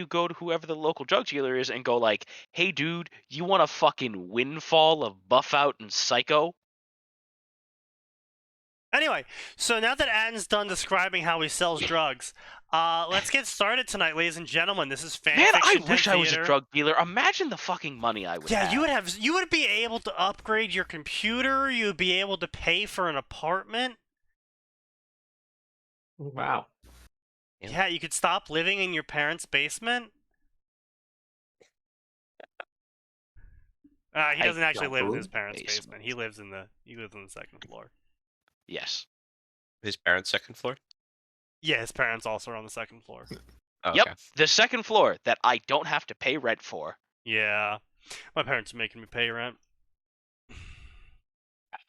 you go to whoever the local drug dealer is and go like, "Hey, dude, you want a fucking windfall of Buff Out and Psycho?" Anyway, so now that Atin's done describing how he sells drugs, let's get started tonight, ladies and gentlemen. This is Fanfiction. Man, I 10 wish I was a Theater. drug dealer. Imagine the fucking money I would have. Yeah, you would be able to upgrade your computer. You would be able to pay for an apartment. Wow. Yeah, you could stop living in your parents' basement. He doesn't actually live in his parents' basement. He lives on the second floor. Yes. His parents' second floor? Yeah, his parents also are on the second floor. Oh, Yep, okay. the second floor that I don't have to pay rent for. Yeah, my parents are making me pay rent.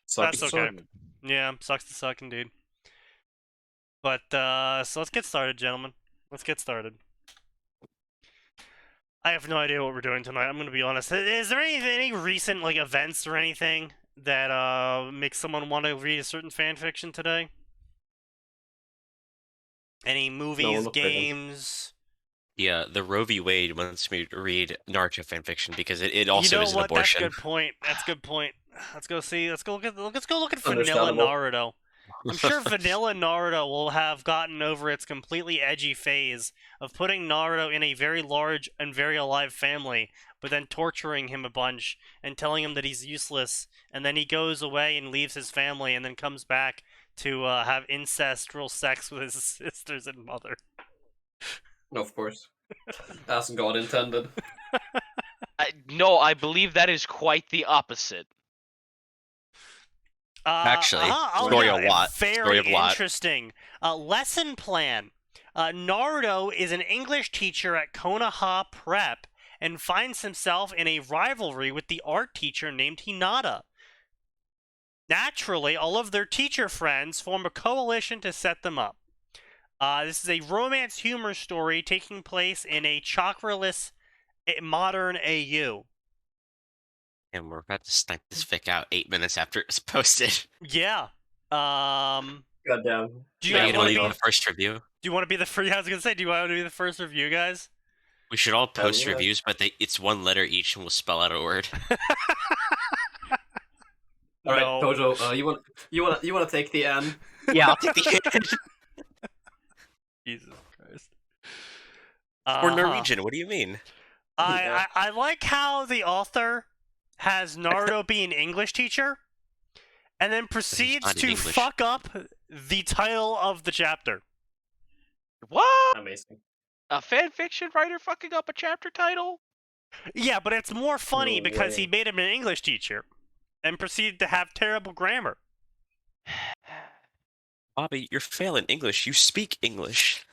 Sucks That's okay. Yeah, sucks to suck indeed. But so let's get started, gentlemen. Let's get started. I have no idea what we're doing tonight. I'm gonna be honest. Is there any recent like events or anything that makes someone want to read a certain fan fiction today? Any movies, games? Yeah, the Roe v. Wade wants me to read Naruto fanfiction because it also is an abortion. That's a good point. That's a good point. Let's go look at vanilla Naruto. I'm sure vanilla Naruto will have gotten over its completely edgy phase of putting Naruto in a very large and very alive family, but then torturing him a bunch and telling him that he's useless, and then he goes away and leaves his family and then comes back to have ancestral sex with his sisters and mother. No, of course. As God intended. No, I believe that is quite the opposite. Actually, story of lot. Very interesting. Lesson plan. Naruto is an English teacher at Konoha Prep and finds himself in a rivalry with the art teacher named Hinata. Naturally, all of their teacher friends form a coalition to set them up. This is a romance humor story taking place in a chakraless modern AU. And we're about to snipe this fic out 8 minutes after it's posted. Yeah. Goddamn. Do you guys want to be the first review? Do you want to be the first? I was gonna say, do you want to be the first review, guys? We should all post reviews, but it's one letter each, and we'll spell out a word. All right, Tojo, you want to take the N? Yeah, I'll take the N. Jesus Christ. We're Norwegian. What do you mean? I like how the author has Naruto be an English teacher, and then proceeds to fuck up the title of the chapter. What? Amazing. A fanfiction writer fucking up a chapter title? Yeah, but it's more funny because he made him an English teacher, and proceeded to have terrible grammar. Bobby, you're failing English. You speak English.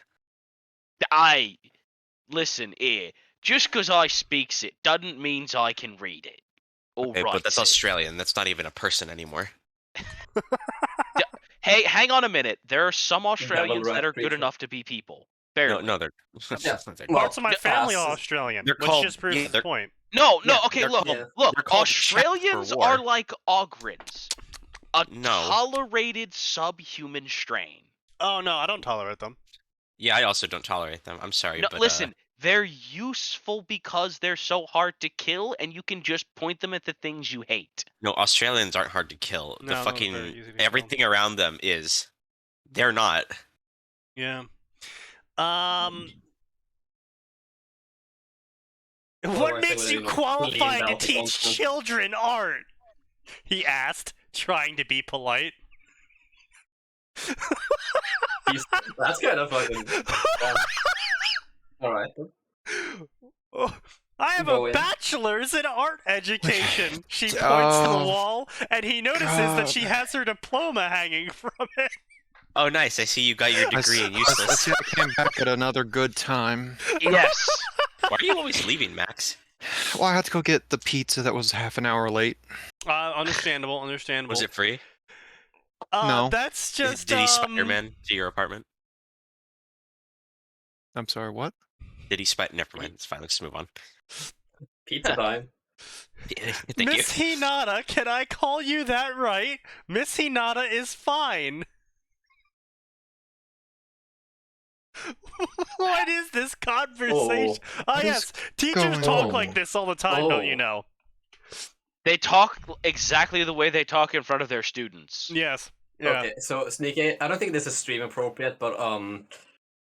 Listen, just because I speaks it doesn't mean I can read it. Okay, but that's Australian. That's not even a person anymore. Hey, hang on a minute. There are some Australians that are good enough to be people. Barely. No, they're... Parts of my family are Australian, which just proves the point. No, okay, look. Australians are like Ogrins. A tolerated subhuman strain. Oh, no, I don't tolerate them. Yeah, I also don't tolerate them. I'm sorry, but... Listen, they're useful because they're so hard to kill, and you can just point them at the things you hate. No, Australians aren't hard to kill. Everything around them is. They're not. Yeah. What makes you qualified to teach children art? He asked, trying to be polite. That's kind of fucking... Alright. I have a bachelor's in art education. She points to the wall, and he notices that she has her diploma hanging from it. Oh, nice. I see you got your degree in useless. I see I came back at another good time. Yes. Why are you always leaving, Max? Well, I had to go get the pizza that was half an hour late. Understandable. Was it free? No. That's just... Did he Spider-Man to your apartment? I'm sorry, what? Did he Spider... Never mind. It's fine. Let's move on. Pizza time. Thank Miss Hinata, can I call you that right? Miss Hinata is fine. What is this conversation? What Yes, is teachers going talk on? like this all the time, don't you Oh. know? They talk exactly the way they talk in front of their students. Yes. Yeah. Okay, so Sneaky, I don't think this is stream appropriate, but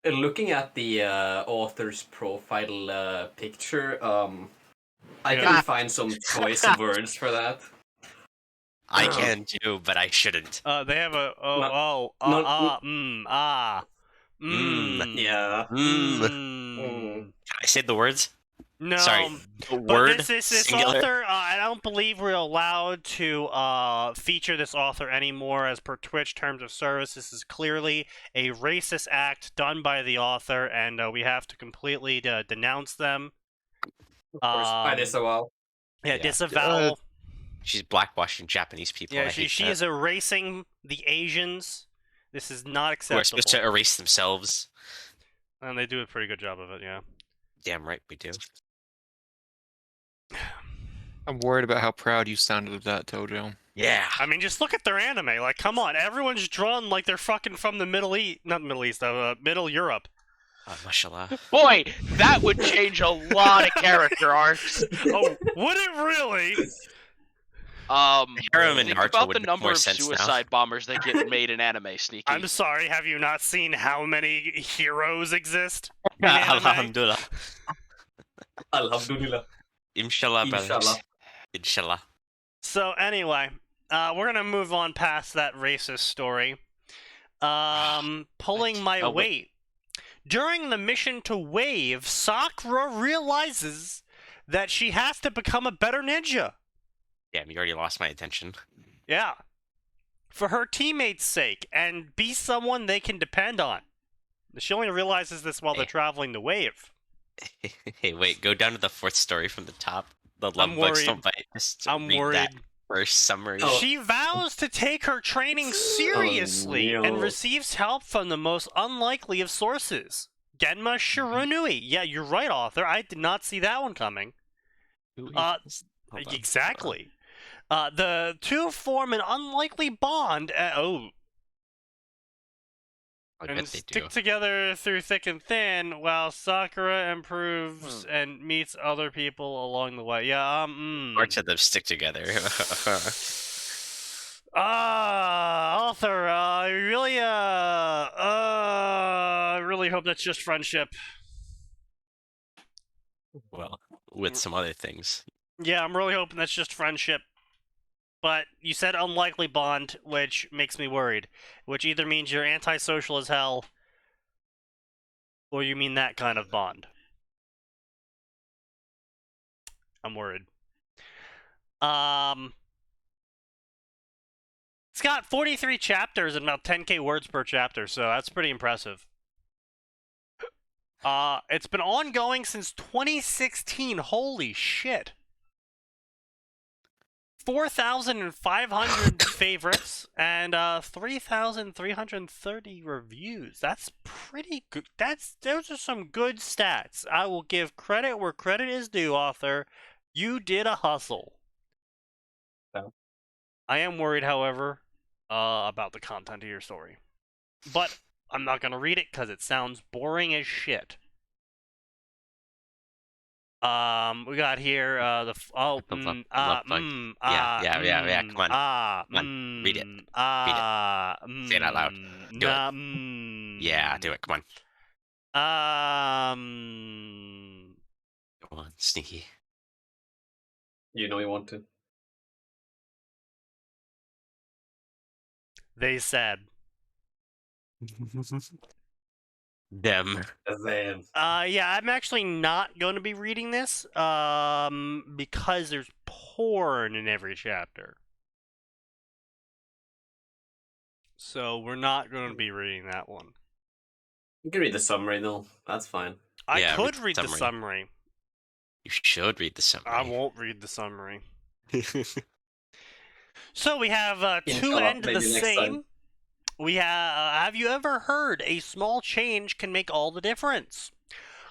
looking at the author's profile picture, I Yeah. can find some choice words for that. I can too, but I shouldn't. They have a Yeah. Can I say the words? No. Sorry. The But word this singular. author, I don't believe we're allowed to feature this author anymore as per Twitch terms of service. This is clearly a racist act done by the author, and we have to completely denounce them. Of course, I disavow. Yeah, Yeah. disavow. She's blackwashing Japanese people. Yeah, I she hate is that. erasing the Asians. This is not Who are acceptable. supposed to erase themselves. And they do a pretty good job of it, yeah. Damn right we do. I'm worried about how proud you sounded of that, Tojo. Yeah. I mean, just look at their anime. Like, come on, everyone's drawn like they're fucking from the Middle East, not Middle East, Middle Europe. Mashallah. Boy, that would change a lot of character arcs. Oh, would it really? Harem and Think Naruto about would the make number more of sense now. suicide bombers that get made in anime, Sneaky. I'm sorry, have you not seen how many heroes exist in anime? Alhamdulillah. Alhamdulillah. Inshallah, brothers. Inshallah. Inshallah. So anyway, we're gonna move on past that racist story. Pulling my Oh, wait. weight. During the mission to Wave, Sakura realizes that she has to become a better ninja. Damn, you already lost my attention. Yeah. For her teammates' sake, and be someone they can depend on. She only realizes this while they're traveling the Wave. Hey, wait, go down to the fourth story from the top. The love I'm bugs worried. don't bite. Just I'm read worried. that first summary. Oh. She vows to take her training seriously no. and receives help from the most unlikely of sources. Genma Shiranui. Yeah, you're right, author. I did not see that one coming. Who is uh, this? Hold on. Exactly. The two form an unlikely bond. I And bet they stick do. together through thick and thin while Sakura improves and meets other people along the way. Yeah, Parts of them stick together. author, I really hope that's just friendship. Well, with some other things. Yeah, I'm really hoping that's just friendship. But you said unlikely bond, which makes me worried. Which either means you're antisocial as hell, or you mean that kind of bond. I'm worried. It's got 43 chapters and about 10k words per chapter, so that's pretty impressive. It's been ongoing since 2016. Holy shit. 4,500 favorites and 3,330 reviews. That's pretty good. Those are some good stats. I will give credit where credit is due, author. You did a hustle. Yeah. I am worried, however, about the content of your story. But I'm not gonna read it because it sounds boring as shit. We got here Yeah, come on. Read it. Say it out loud. Do it. Yeah, do it. Come on. Come on, Sneaky. You know you want to. They said. Them. Then. Yeah, I'm actually not going to be reading this, because there's porn in every chapter. So we're not going to be reading that one. You can read the summary though. That's fine. I Yeah, could read read the the summary. You should read the summary. I won't read the summary. So we have two Inshallah, end the maybe next same. time. We have you ever heard a small change can make all the difference?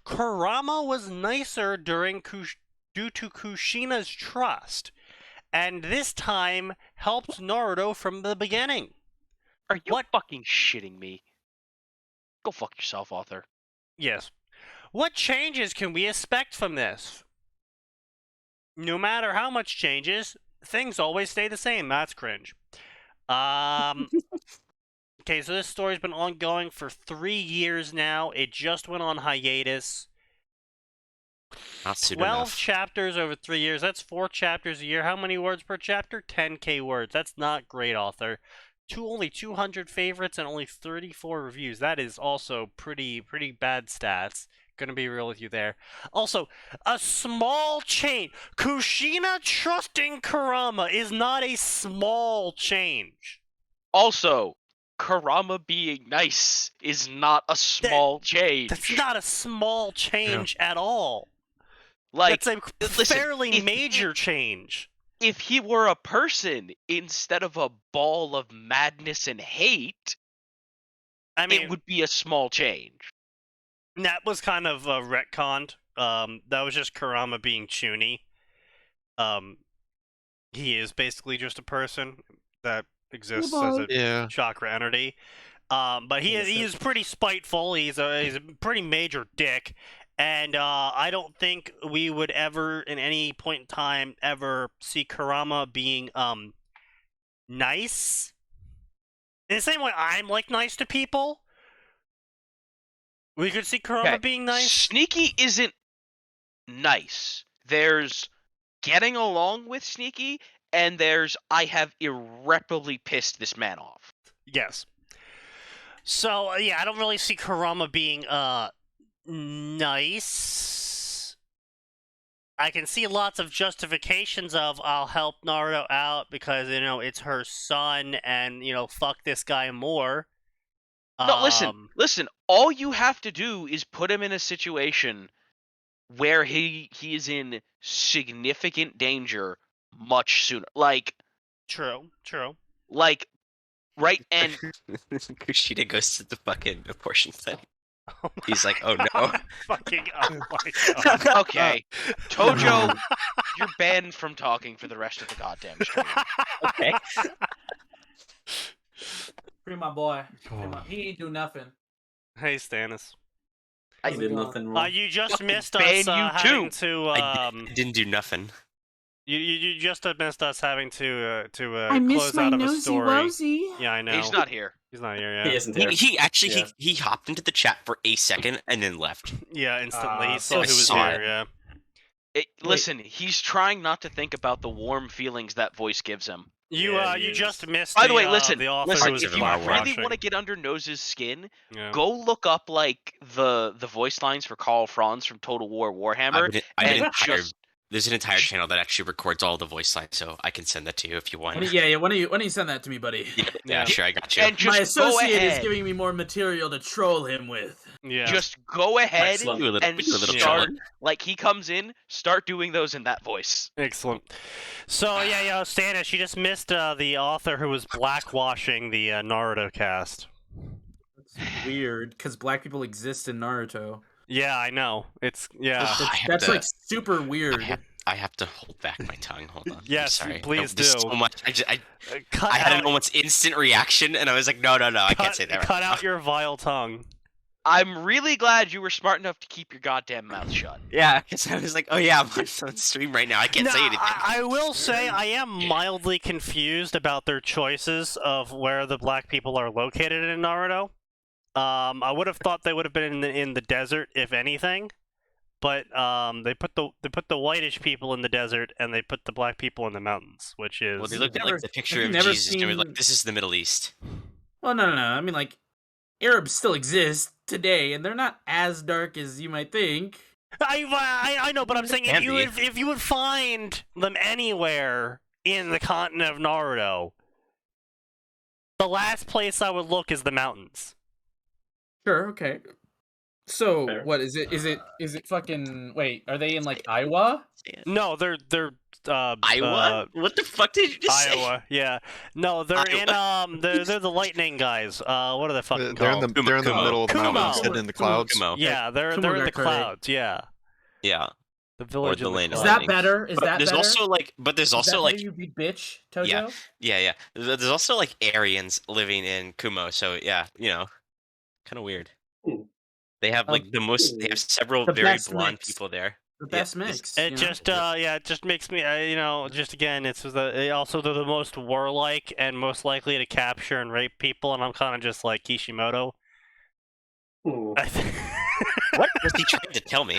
Kurama was nicer due to Kushina's trust, and this time helped Naruto from the beginning. Are you What? fucking shitting me? Go fuck yourself, author. Yes. What changes can we expect from this? No matter how much changes, things always stay the same. That's cringe. Okay, so this story's been ongoing for 3 years now. It just went on hiatus. Not soon 12 enough. chapters over 3 years. That's 4 chapters a year. How many words per chapter? 10k words. That's not great, author. Only 200 favorites and only 34 reviews. That is also pretty bad stats. Gonna be real with you there. Also, a small change. Kushina trusting Kurama is not a small change. Also, Kurama being nice is not a small change. That's not a small change at all. Like, that's a fairly major change. If he were a person instead of a ball of madness and hate, I mean, it would be a small change. That was kind of retconned. That was just Kurama being chuny. He is basically just a person that exists as a chakra entity. But he is pretty spiteful. He's a pretty major dick. And I don't think we would ever, in any point in time, ever see Kurama being nice. In the same way I'm nice to people. We could see Kurama being nice. Sneaky isn't nice. There's getting along with Sneaky, and there's I have irreparably pissed this man off. Yes. So, yeah, I don't really see Kurama being nice. I can see lots of justifications of I'll help Naruto out because, it's her son and, fuck this guy more. No, listen. All you have to do is put him in a situation where he is in significant danger much sooner. True. Right, and Kushida goes to the fucking abortion thing. He's like, oh no. Fucking, oh my god. Okay. Tojo, you're banned from talking for the rest of the goddamn stream. Okay. Free my boy. He ain't do nothing. Hey, Stannis. I did nothing wrong. You just missed ban us you having too. to. I didn't do nothing. You just missed us having to I close out of a nosy story. wosy. Yeah, I know. He's not here. He's not here. Yeah. He isn't here. He actually he hopped into the chat for a second and then left. Yeah, instantly. He saw I who was saw here. Yeah. Listen, he's trying not to think about the warm feelings that voice gives him. You just missed. By the way, listen. The author who was If you watching. really want to get under Nose's skin, go look up the voice lines for Carl Franz from Total War Warhammer. There's an entire channel that actually records all the voice lines, so I can send that to you if you want. Yeah. Why don't you send that to me, buddy? Yeah, sure, I got you. And my associate is giving me more material to troll him with. Yeah. Just go ahead and start. He comes in, start doing those in that voice. Excellent. So Stannis, you just missed the author who was blackwashing the Naruto cast. That's weird, because black people exist in Naruto. Yeah, I know. That's super weird. I have to hold back my tongue. Hold on. Yes, sorry. please do. So much. I had an almost instant reaction, and I was like, no, I can't say that. Cut out your vile tongue. I'm really glad you were smart enough to keep your goddamn mouth shut. Yeah, because I was like, oh yeah, I'm on stream right now. I can't say anything. I will say I am mildly confused about their choices of where the black people are located in Naruto. I would have thought they would have been in the desert, if anything, but they put the whitish people in the desert and they put the black people in the mountains, which is they looked at the picture of Jesus and they were like, "This is the Middle East." Well, no. I mean, Arabs still exist today, and they're not as dark as you might think. I know, but I'm saying if you would find them anywhere in the continent of Naruto, the last place I would look is the mountains. Sure, okay. So, Fair. What is it? Is it fucking... Wait, are they in, Iowa? No, they're Iowa? What the fuck did you just say? Iowa, yeah. No, they're in, they're the lightning guys. What are they fucking They're called? they're in the middle of the Kumo. mountains, hidden in the clouds. Kumo. Yeah, they're in the clouds, yeah. Yeah. The village the of the land. Is clouds. that better? Is that There's better? also you beat bitch, Tojo? Yeah. There's also Aryans living in Kumo, so yeah, kind of weird. They have like the most. They have several very blonde people there. The best mix. It just it just makes me just again it's also they're the most warlike and most likely to capture and rape people, and I'm kind of just like Kishimoto. Ooh. What was he trying to tell me?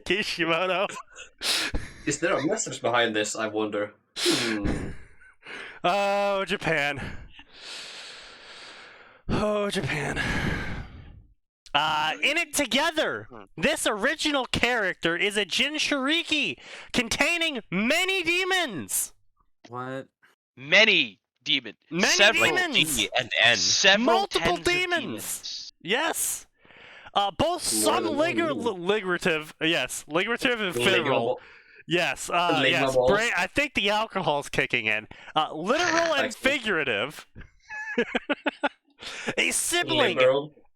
Kishimoto. Is there a message behind this? I wonder. Oh, Japan. Oh, Japan. In it together, this original character is a Jinchuriki containing many demons. What? Many demons. Many demons. G and N. Multiple demons. Yes. Both some ligurative, ligurative and figural. Yes, yes. I think the alcohol's kicking in. Literal and figurative. A sibling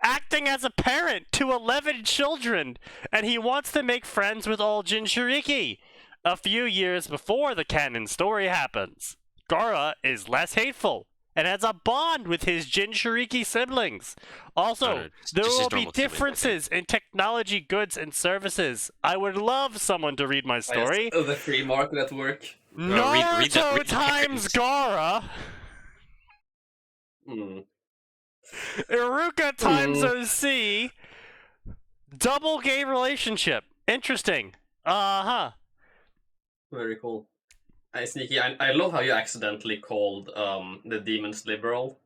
acting as a parent to 11 children, and he wants to make friends with all Jinchuriki. A few years before the canon story happens, Gaara is less hateful and has a bond with his Jinchuriki siblings. Also, there will be differences in technology, goods, and services. I would love someone to read my story. The free market at work. Naruto times Gaara. Iruka times OC. Double gay relationship. Interesting. Very cool. Sneaky, I love how you accidentally called the demons liberal.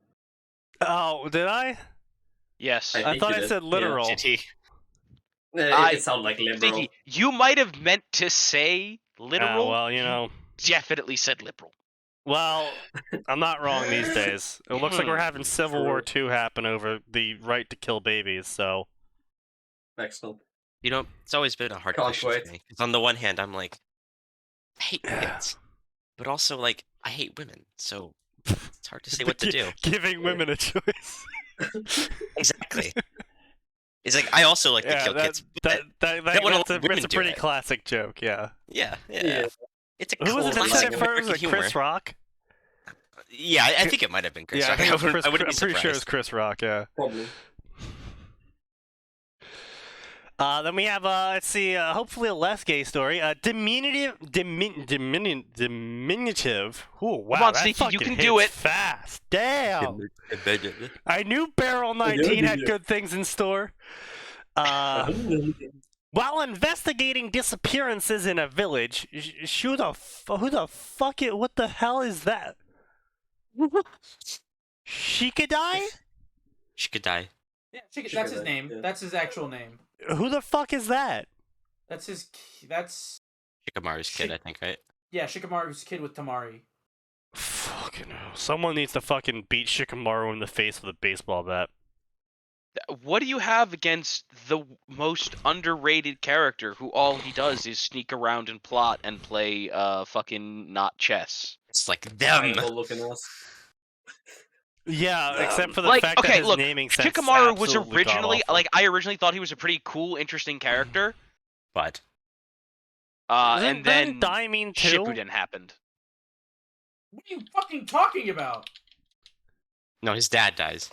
Oh, did I? Yes. I thought I said literal. Yeah. It sounded like liberal. Sneaky, you might have meant to say literal. Well, you know. Definitely said liberal. Well, I'm not wrong these days. It looks like we're having Civil War II happen over the right to kill babies, so... Excellent. You know, it's always been a hard question for me. Because on the one hand, I'm like, I hate kids. But also, like, I hate women, so it's hard to say what to do. Giving women a choice. Exactly. It's like, I also like to kill kids. That's a pretty classic joke, yeah. Yeah. It's a Who was it that said it first? Was it Chris Rock? Yeah, I think it might have been Chris Rock. I'm pretty sure it was Chris Rock, yeah. Probably. Then we have, let's see, hopefully a less gay story. Diminutive. Ooh, wow, Come on, that Sneaky, fucking you can hits do it. fast. Damn. I knew Barrel 19 had good things in store. While investigating disappearances in a village, who the fuck it? What the hell is that? Shikadai? Shikadai. Yeah, that's his name. Yeah. That's his actual name. Who the fuck is that? That's his. That's Shikamaru's kid, I think, right? Yeah, Shikamaru's kid with Tamari. Fucking hell. Someone needs to fucking beat Shikamaru in the face with a baseball bat. What do you have against the most underrated character who all he does is sneak around and plot and play fucking not chess? It's like them. Yeah, except for the fact that his naming sense Shikamaru was originally I originally thought he was a pretty cool, interesting character. But and then die mean too? Shippuden happened. What are you fucking talking about? No, his dad dies.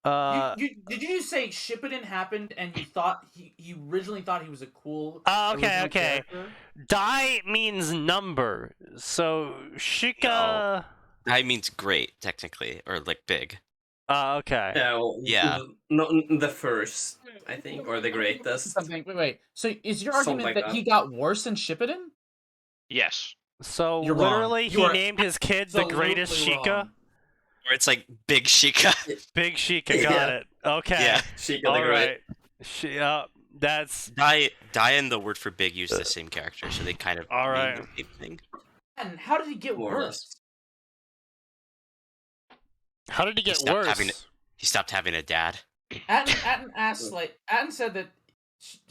Did you say Shippuden happened and you thought you originally thought he was a cool okay. character? Dai means number, so Shika... No. Dai means great, technically, or like big. Okay. Yeah, well, yeah. Not the first, I think, or the greatest. Wait. So is your argument that he got worse in Shippuden? Yes. So literally he named his kid the greatest Shika? Or it's like Big Shika. Big Shika, got it. Okay. Yeah. Shika all the right. Great. That's... Dai and the word for big use the same character, so they kind of all right. mean the same thing. And how did he get worse? How did he get worse? He stopped having a dad. Atin said that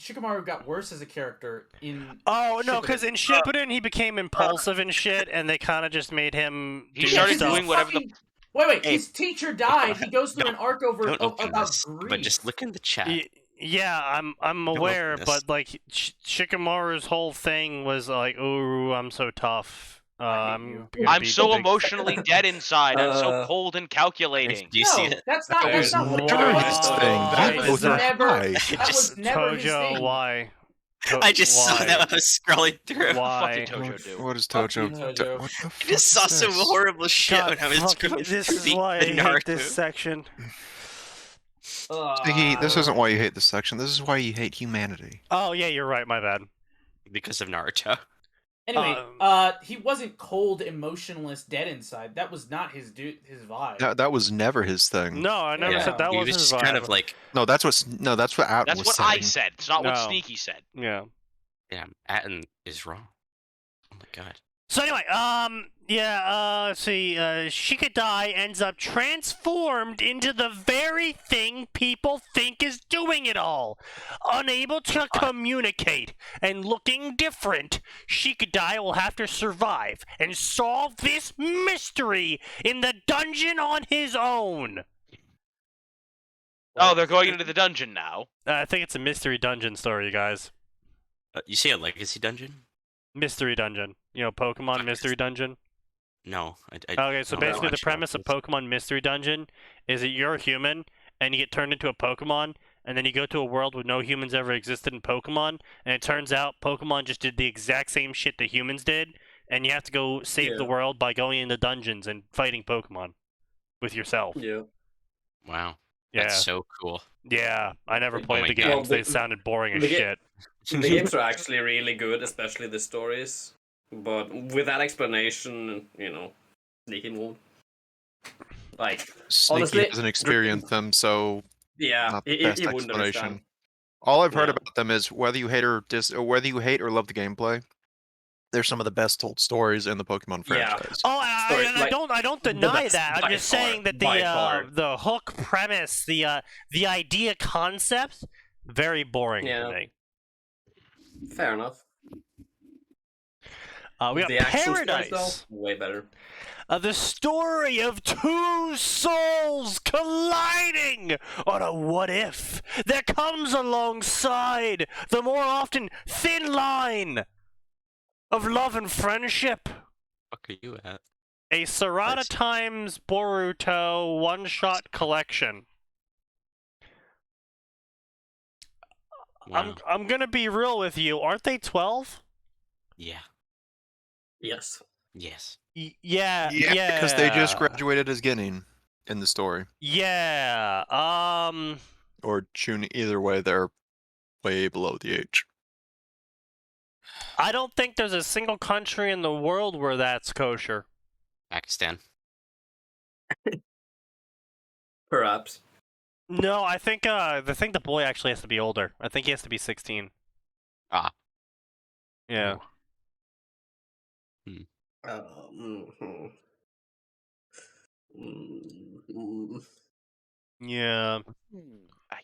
Shikamaru got worse as a character in... Oh, no, because in Shippuden he became impulsive and shit, and they kind of just made him... He started doing whatever the... Wait, his teacher died. He goes through an arc over about grief. But just look in the chat. Yeah, I'm aware, but like Shikamaru's whole thing was like, "Ooh, I'm so tough." I'm so emotionally dead inside. I'm so cold and calculating. Do you see it? That's not what it Never his was. thing. Why You is both are that? high. That was never his Tojo, thing. why? I just saw that when I was scrolling through. Why? What did Tojo do? What is Fuck you, Tojo? Tojo. What the I fuck just saw is some this? horrible shit God, when I was scrolling this through is the why I hate Naruto. this section. Sneaky, this isn't why you hate this section. This is why you hate humanity. Oh yeah, you're right. My bad. Because of Naruto. Anyway, he wasn't cold, emotionless, dead inside. That was not his vibe. That was never his thing. No, I never Yeah. said that He was was his just vibe. kind of like, No, that's what Atin That's was what saying. I said. It's not what No. Sneaky said. Yeah. damn, Atin is wrong. Oh my god. So anyway, let's see, Shikadai ends up transformed into the very thing people think is doing it all. Unable to communicate and looking different, Shikadai will have to survive and solve this mystery in the dungeon on his own. Oh, they're going into the dungeon now. I think it's a mystery dungeon story, you guys. You see a legacy dungeon? Mystery dungeon. You know, Pokemon Mystery Dungeon? No. Okay, so no, basically the actually, premise of Pokemon Mystery Dungeon is that you're a human, and you get turned into a Pokemon, and then you go to a world where no humans ever existed in Pokemon, and it turns out Pokemon just did the exact same shit that humans did, and you have to go save the world by going into dungeons and fighting Pokemon with yourself. Yeah. Wow. Yeah. That's so cool. Yeah, I never Oh played my the God. games. Well, They sounded boring as the ga- shit. The games are actually really good, especially the stories. But with that explanation, Sneaky won't. Like, Sneaky honestly, hasn't experienced them, so yeah, not the he best wouldn't explanation. understand. All I've heard Yeah. about them is whether you hate or love the gameplay, they're some of the best told stories in the Pokemon Yeah. franchise. Oh, Sorry, I like, don't the deny best that. I'm by just far, saying that by far. the hook premise, the idea concept, very boring Yeah. to me. Fair enough. We got The actual stories, Paradise. though, way better. The story of two souls colliding on a what if that comes alongside the more often thin line of love and friendship. Fuck are you at? A Sarada times Boruto one-shot collection. Wow. I'm gonna be real with you. Aren't they 12? Yeah. Yes. Yes. Yeah. Because they just graduated as Genin in the story. Yeah. Or Chun, either way, they're way below the age. I don't think there's a single country in the world where that's kosher. Pakistan. Perhaps. No, I think the boy actually has to be older. I think he has to be 16. Ah. Yeah. Yeah.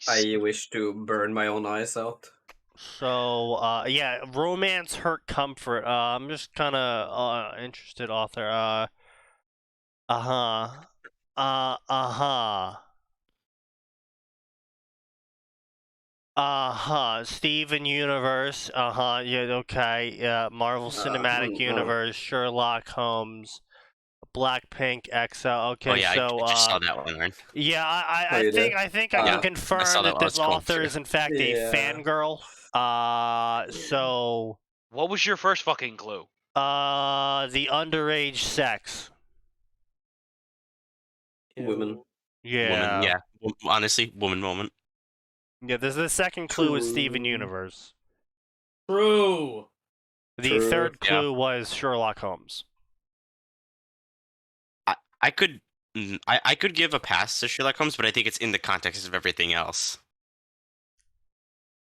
I wish to burn my own eyes out. So, yeah, romance, hurt, comfort. I'm just kind of interested author. Steven Universe. Yeah, okay. Yeah, Marvel Cinematic Universe, Sherlock Holmes, Blackpink, XL. Okay, Oh yeah, so I just saw that one, Ryan. yeah, Oh, you did? I think I can confirm saw that that while I this was scrolling author through. is in fact Yeah. a fangirl. So What was your first fucking clue? the underage sex. Women. Yeah. Woman, yeah. Honestly, woman moment. Yeah, this is the second clue is Steven True. Universe. True. The True. third Yeah. clue was Sherlock Holmes. I could give a pass to Sherlock Holmes, but I think it's in the context of everything else.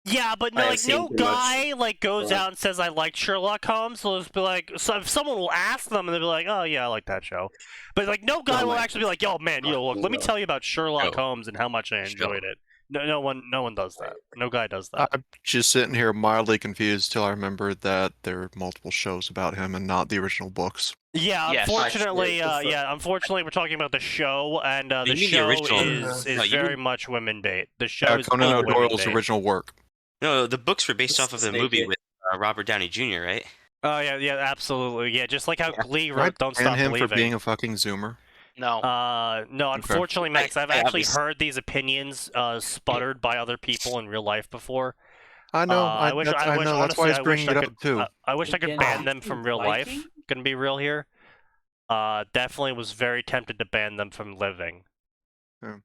Yeah, but I have like seen no too much. guy like goes Yeah. out and says I like Sherlock Holmes. So it'll be like, so if someone will ask them and they'll be like, oh yeah, I like that show. But like no guy Oh will my actually be like, yo man, look, let me no. tell you about Sherlock Go. Holmes and how much I enjoyed it. No one does that. No guy does that. I'm just sitting here mildly confused till I remembered that there are multiple shows about him and not the original books. Yeah, Yes. unfortunately, Actually, unfortunately, we're talking about the show, and the You mean the show original- is No, you very mean- much women bait. The show is Conan all women O'Doyle's bait. original work. No, the books were based It's off of the Snake movie It. with Robert Downey Jr., right? Oh yeah, absolutely. Yeah, just like how Glee wrote "Don't Stop him Believing." for being a fucking Zoomer. No. No. Unfortunately, Max, I've actually obviously heard these opinions sputtered by other people in real life before. I know. I wish know. That's why honestly, he's bringing it up too. I wish I could Again, ban them he's from real life. Viking? Gonna be real here. Definitely was very tempted to ban them from living. Yeah,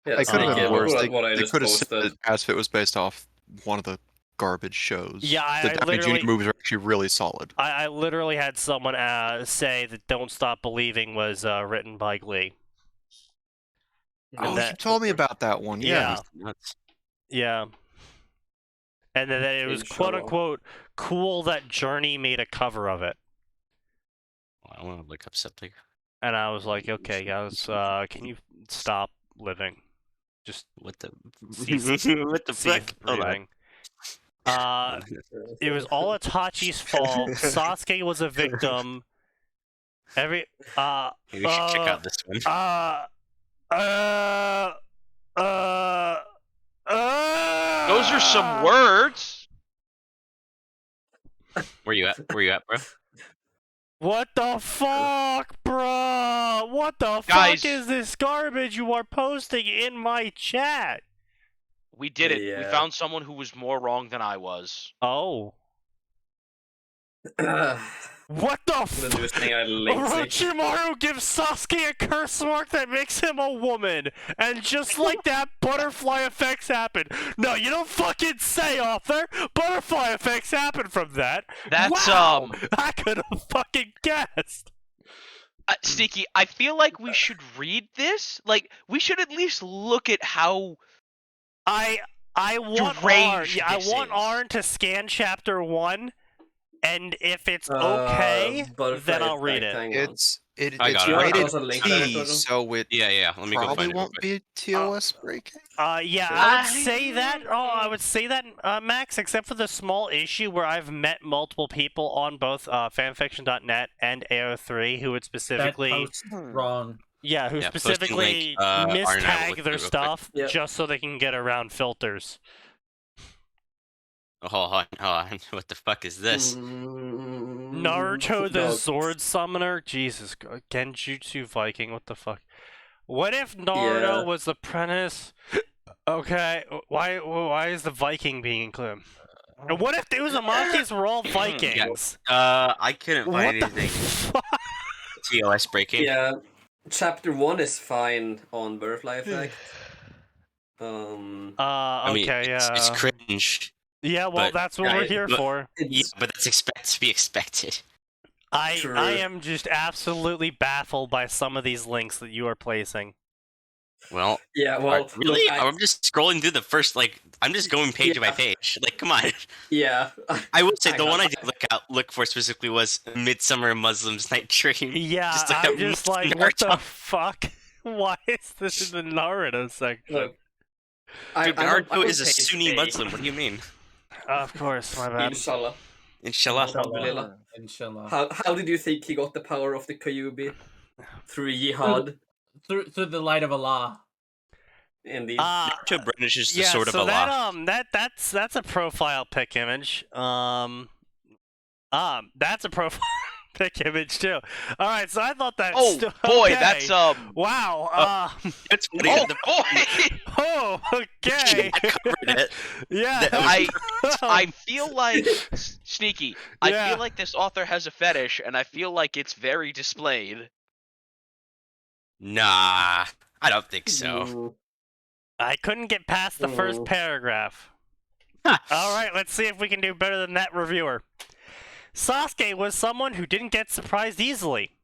It could have been worse. They could have said posted. it as if it was based off one of the garbage shows. Yeah, the Downey Jr. movies are actually really solid. I literally had someone say that "Don't Stop Believing" was written by Glee. Oh, you told me about that one. Yeah. Yeah. And then it was quote unquote cool that Journey made a cover of it. I want to look up something. And I was like, okay, guys, can you stop living? Just what the cease breathing. It was all Itachi's fault. Sasuke was a victim. Maybe we should check out this one. Those are some words. Where you at, bro? What the fuck, bro? What the Guys, fuck is this garbage you are posting in my chat? We did it. Yeah. We found someone who was more wrong than I was. Oh. What the fuck? Orochimaru gives Sasuke a curse mark that makes him a woman. And just like that, butterfly effects happen. No, you don't fucking say, author. Butterfly effects happen from that. That's, wow! I could have fucking guessed. Sneaky, I feel like we should read this. Like, we should at least look at how I want Arn to scan chapter 1. And if it's okay, then I'll read it. It's rated T, so it Let me probably go won't be TOS breaking. Yeah, I would say that. Oh, I would say that, Max, except for the small issue where I've met multiple people on both Fanfiction.net and AO3 who would specifically wrong. Yeah, who specifically mistag their stuff just so they can get around filters. Hold on. What the fuck is this? Naruto the Sword Summoner? Jesus God. Genjutsu Viking, what the fuck? What if Naruto was the apprentice? Okay, why is the Viking being included? What if the Uzumakis were all Vikings? I couldn't find anything. TOS breaking? Yeah, chapter 1 is fine on Butterfly Effect. It's cringe. Yeah, well, that's what we're here for. Yeah, but that's to be expected. I am just absolutely baffled by some of these links that you are placing. Well, really? I'm just scrolling through the first, I'm just going page by page. Come on. Yeah. I would say the one I did look for specifically was Midsummer Muslim's Night Dream. Yeah, I'm just like, what the fuck? Why is this in the Naruto section? Look, dude, Naruto is a Sunni Muslim. What do you mean? Of course, my bad. Inshallah. How did you think he got the power of the Kyuubi? Through jihad? Through the light of Allah. Indeed. Naruto brandishes the sword of Allah. That's a profile pic image. That's a profile pic image too. All right, so I thought that. Oh boy, okay. that's wow. That's oh boy. Oh, okay. Yeah. I feel like Sneaky. I feel like this author has a fetish, and I feel like it's very displayed. Nah, I don't think so. I couldn't get past the first paragraph. All right, let's see if we can do better than that reviewer. Sasuke was someone who didn't get surprised easily.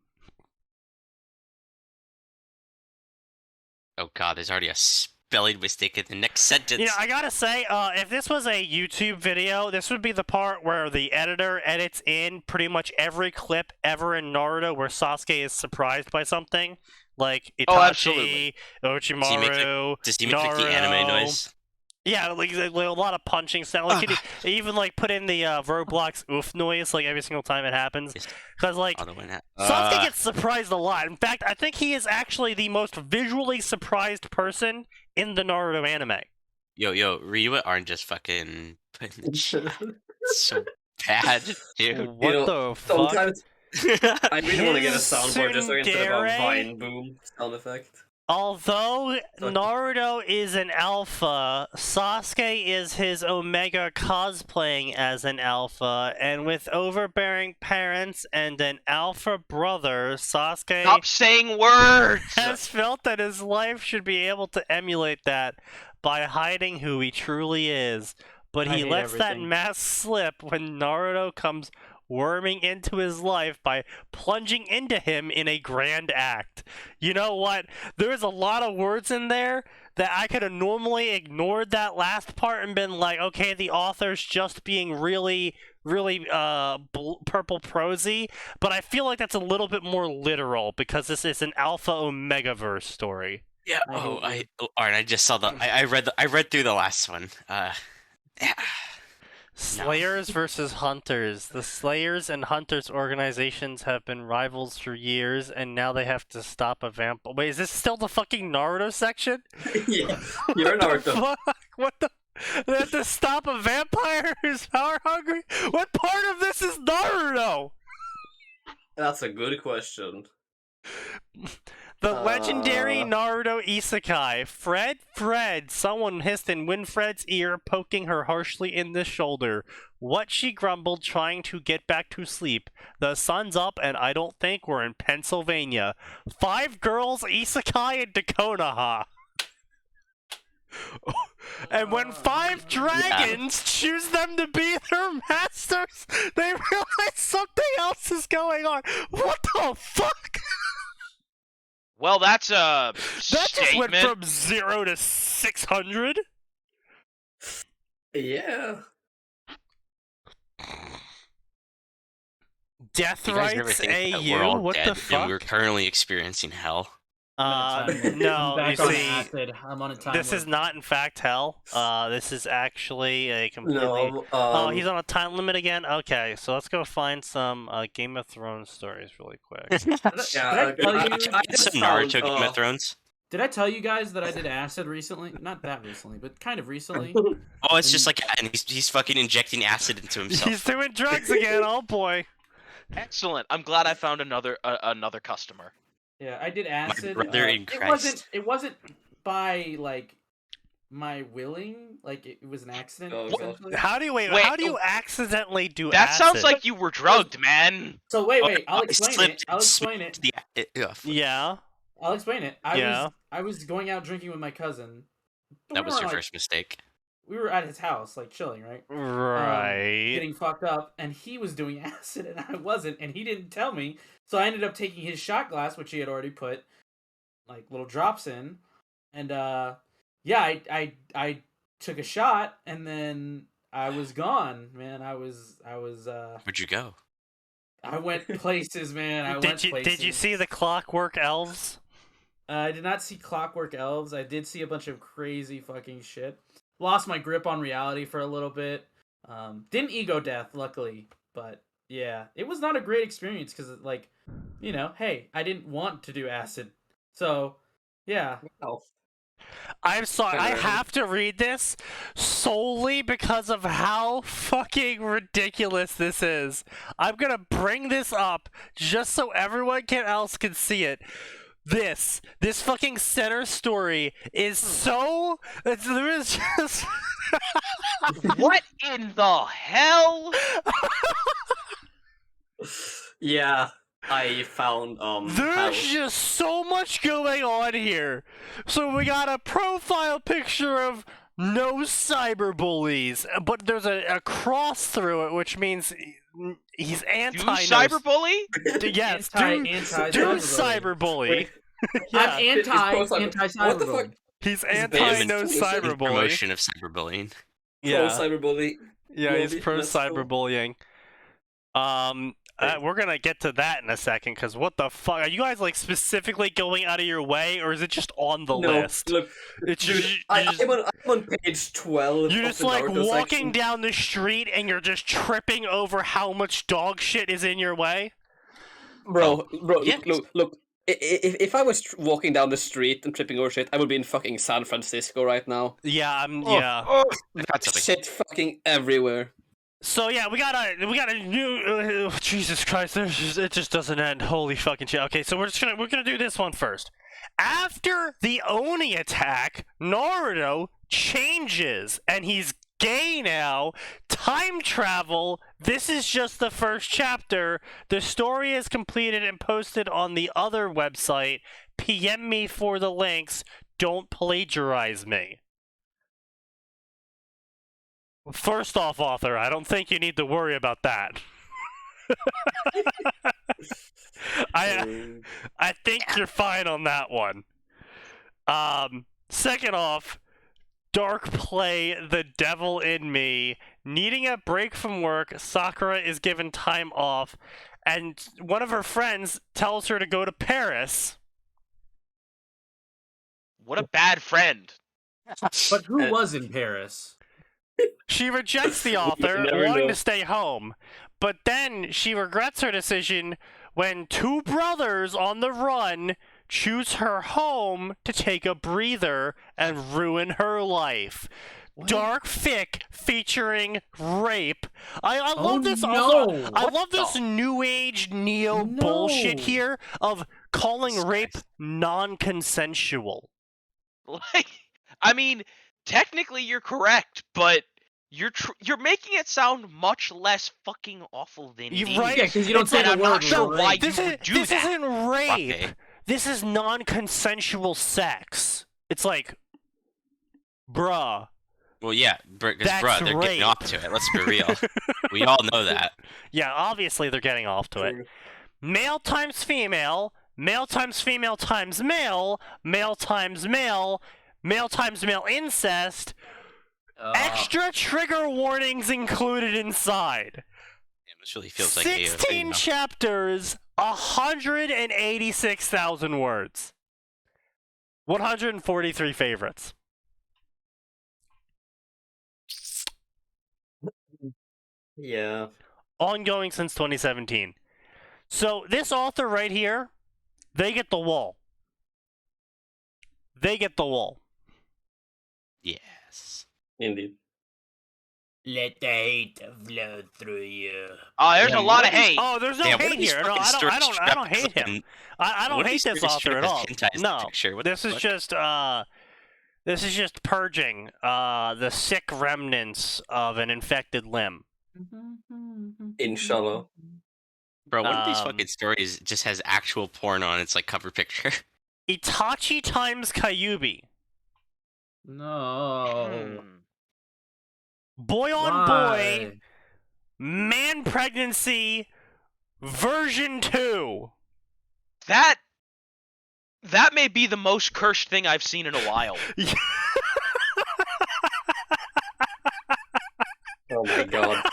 Oh god, there's already a spelling mistake in the next sentence. You know, I gotta say, if this was a YouTube video, this would be the part where the editor edits in pretty much every clip ever in Naruto where Sasuke is surprised by something. Like Itachi, Orochimaru, does he make like the anime noise? Yeah, like a lot of punching sound. Like even like put in the Roblox oof noise like every single time it happens. Because like Sasuke gets surprised a lot. In fact, I think he is actually the most visually surprised person in the Naruto anime. Yo, read what Arn just fucking put in the chat. So bad, dude. What the fuck? Sometimes I really want to get a soundboard just so I can set up a Tsundere? Vine boom sound effect. Although Naruto is an alpha, Sasuke is his Omega cosplaying as an alpha, and with overbearing parents and an alpha brother, Sasuke Stop saying words! has felt that his life should be able to emulate that by hiding who he truly is. But he lets that mask slip when Naruto comes worming into his life by plunging into him in a grand act. You know what? There's a lot of words in there that I could have normally ignored that last part and been like, okay, the author's just being really purple prosy, but I feel like that's a little bit more literal because this is an Alpha Omega verse story. Yeah. Alright, I just saw I read through the last one. Yeah. Slayers versus Hunters. The Slayers and Hunters organizations have been rivals for years, and now they have to stop a vampire. Wait, is this still the fucking Naruto section? Yeah, you're Naruto. Fuck? What the? They have to stop a vampire who's power hungry? What part of this is Naruto? That's a good question. The legendary Naruto isekai. Fred, someone hissed in Winfred's ear, poking her harshly in the shoulder. What, she grumbled, trying to get back to sleep. The sun's up, and I don't think we're in Pennsylvania. 5 girls isekai in Dakonaha. And when 5 dragons choose them to be their masters, they realize something else is going on. What the fuck? Well, that's a That statement. just went from 0 to 600. Yeah. Death You guys never rights think that AU? we're all What dead the fuck? and we're currently experiencing hell. No, you Back on see, acid. I'm on a time this limit. is not in fact hell. This is actually a completely... No. Oh, he's on a time limit again? Okay, so let's go find some Game of Thrones stories really quick. Yeah, I just Some found, Naruto Game of Thrones. Did I tell you guys that I did acid recently? Not that recently, but kind of recently. Oh, it's just like, and he's fucking injecting acid into himself. He's doing drugs again, oh boy. Excellent. I'm glad I found another customer. Yeah, I did acid. brother in it Christ. wasn't by like my willing. Like it was an accident. Oh, essentially. How do you accidentally do That acid? sounds like you were drugged, man. So wait, I'll I explain slipped it. I'll and explain it. smoked Yeah. I'll explain it. Yeah. I was going out drinking with my cousin. That was your first mistake. We were at his house, like chilling, right? Right. Getting fucked up, and he was doing acid, and I wasn't, and he didn't tell me. So I ended up taking his shot glass, which he had already put like little drops in, and yeah, I took a shot, and then I was gone, man. I was Where'd you go? I went places, man. Did you see the Clockwork Elves? I did not see Clockwork Elves. I did see a bunch of crazy fucking shit. Lost my grip on reality for a little bit. Didn't ego death, luckily, but yeah, it was not a great experience because, like, you know, hey, I didn't want to do acid, so yeah. Oh. I'm sorry, I have to read this solely because of how fucking ridiculous this is. I'm gonna bring this up just so everyone else can see it. This fucking center story is so... There is just... What in the hell? Yeah, I found There's just so much going on here. So we got a profile picture of no cyberbullies, but there's a cross through it, which means he's anti. Do cyberbully? Yes, do cyberbully. I'm anti-cyberbully. What the fuck? He's anti no cyberbully. Promotion of cyberbullying. Yeah, Pro cyberbully. yeah, he's pro Let's go. cyberbullying. We're gonna get to that in a second, because what the fuck? Are you guys, like, specifically going out of your way, or is it just on the list? Look, It's dude, just, I'm on page 12. you're of just, the like, Naruto walking section. down the street, and you're just tripping over how much dog shit is in your way? Bro, yeah. look. If I was walking down the street and tripping over shit, I would be in fucking San Francisco right now. Yeah, Oh, yeah. I got something. Shit fucking everywhere. So yeah, we got a new Jesus Christ, it just doesn't end. Holy fucking shit. Okay, so we're gonna do this one first. After the Oni attack, Naruto changes and he's gay now. Time travel. This is just the first chapter. The story is completed and posted on the other website. PM me for the links. Don't plagiarize me. First off, author, I don't think you need to worry about that. I think you're fine on that one. Second off, Dark Play, The Devil in Me. Needing a break from work, Sakura is given time off, and one of her friends tells her to go to Paris. What a bad friend. But who was in Paris? She rejects the offer, never wanting know. to stay home. But then she regrets her decision when two brothers on the run choose her home to take a breather and ruin her life. What? Dark fic featuring rape. I Oh, love this. no. Also, I What love this the- new age neo No. bullshit here of calling rape non-consensual. Like, I mean, technically you're correct, but you're making it sound much less fucking awful than it is. Right? Yeah, because you don't It's say like, the I'm word not sure rape. why you This would do this that. isn't rape. Okay. This is non-consensual sex. It's like, bruh. Well, yeah, because That's they're getting rape. off to it. Let's be real. We all know that. Yeah, obviously they're getting off to it. Male times female, male times female times male, male times male, male times male incest. Extra trigger warnings included inside. Damn, this really feels like 16 AOA now. chapters, 186,000 words. 143 favorites. Yeah. Ongoing since 2017. So this author right here, they get the wall. They get the wall. Yes. Indeed. Let the hate flow through you. There's Yeah, a lot of what is- hate. Oh, there's no Damn, what are hate these here. No, fucking I stories don't strapped hate to him. fucking- I what don't are hate these this stories author strapped at as all. hentai as the No, picture? What this the is fuck? just purging the sick remnants of an infected limb. Inshallah. Bro, one of these um, fucking stories just has actual porn on its like cover picture. Itachi times Kyubi. No. Hmm. Boy on boy, Why? man pregnancy, version 2. That may be the most cursed thing I've seen in a while. Oh my god.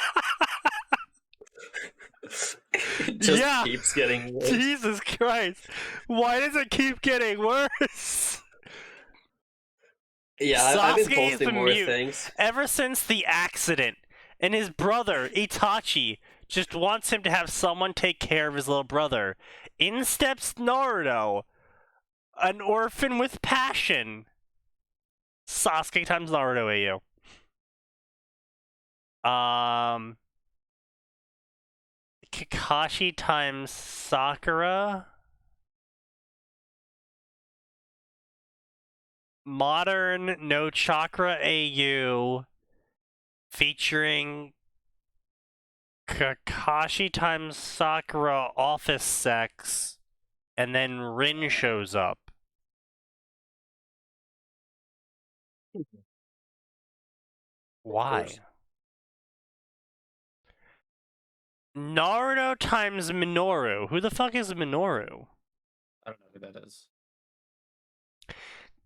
It just Yeah. keeps getting worse. Jesus Christ. Why does it keep getting worse? Yeah, I've been Sasuke is posting the more mute. things. Ever since the accident, and his brother, Itachi, just wants him to have someone take care of his little brother. In steps Naruto, an orphan with passion. Sasuke times Naruto AU. Kakashi times Sakura. Modern No Chakra AU featuring Kakashi times Sakura office sex, and then Rin shows up. Why? course. Naruto times Minoru. Who the fuck is Minoru? I don't know who that is.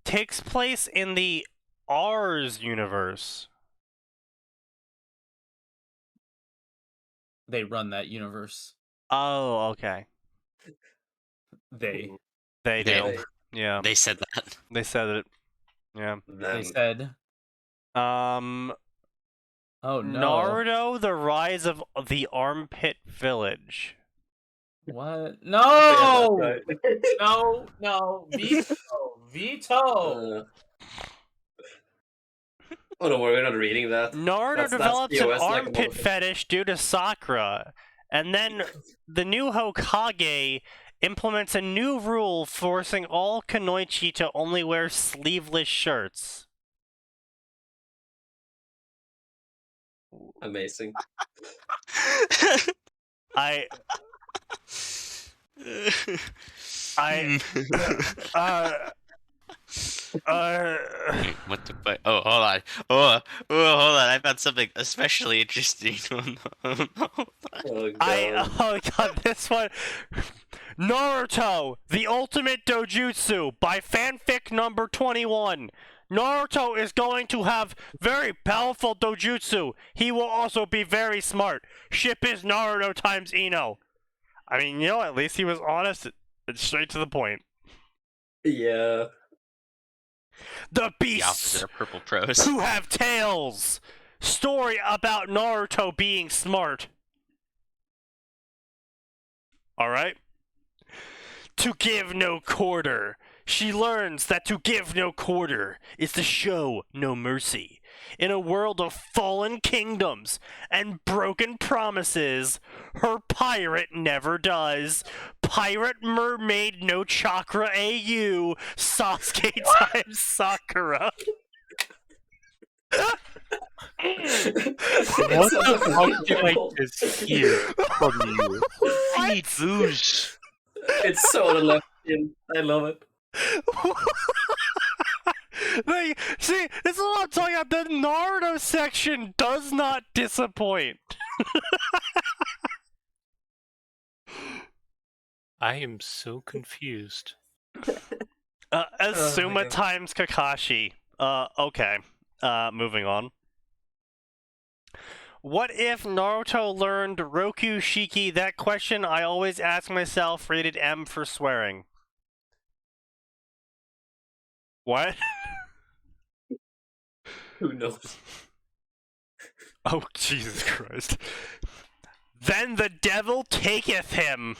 Takes place in the Rs universe. They run that universe. Oh, okay. They. They do. They- Yeah, They said that. they said it. Yeah. They said. Oh no. Naruto: The Rise of the Armpit Village. What? Yeah, No! that's right. No! Veto! Veto! Oh no, we're not reading that. Naruto That's develops an POS like a armpit motherfucker. fetish due to Sakura, and then the new Hokage implements a new rule forcing all Kunoichi to only wear sleeveless shirts. Amazing. I What the fuck? Oh, hold on. Oh, hold on. I found something especially interesting. Oh god. oh god, this one. Naruto, the ultimate dojutsu by fanfic number 21. Naruto is going to have very powerful dojutsu. He will also be very smart. Ship is Naruto times Ino. I mean, you know, at least he was honest and straight to the point. Yeah. The The beasts opposite of purple prose. who have tails. Story about Naruto being smart. Alright? To give no quarter. She learns that to give no quarter is to show no mercy. In a world of fallen kingdoms and broken promises, her pirate never does. Pirate mermaid no chakra AU, Sasuke times Sakura. What the fuck did I just hear from you? I need booze. It's so left in. I love it. Like, see, this is what I'm talking about. The Naruto section does not disappoint. I am so confused. Asuma God. times Kakashi. Okay. Moving on. What if Naruto learned Roku Shiki? That question I always ask myself, rated M for swearing. What? Who knows? Oh, Jesus Christ. Then the devil taketh him.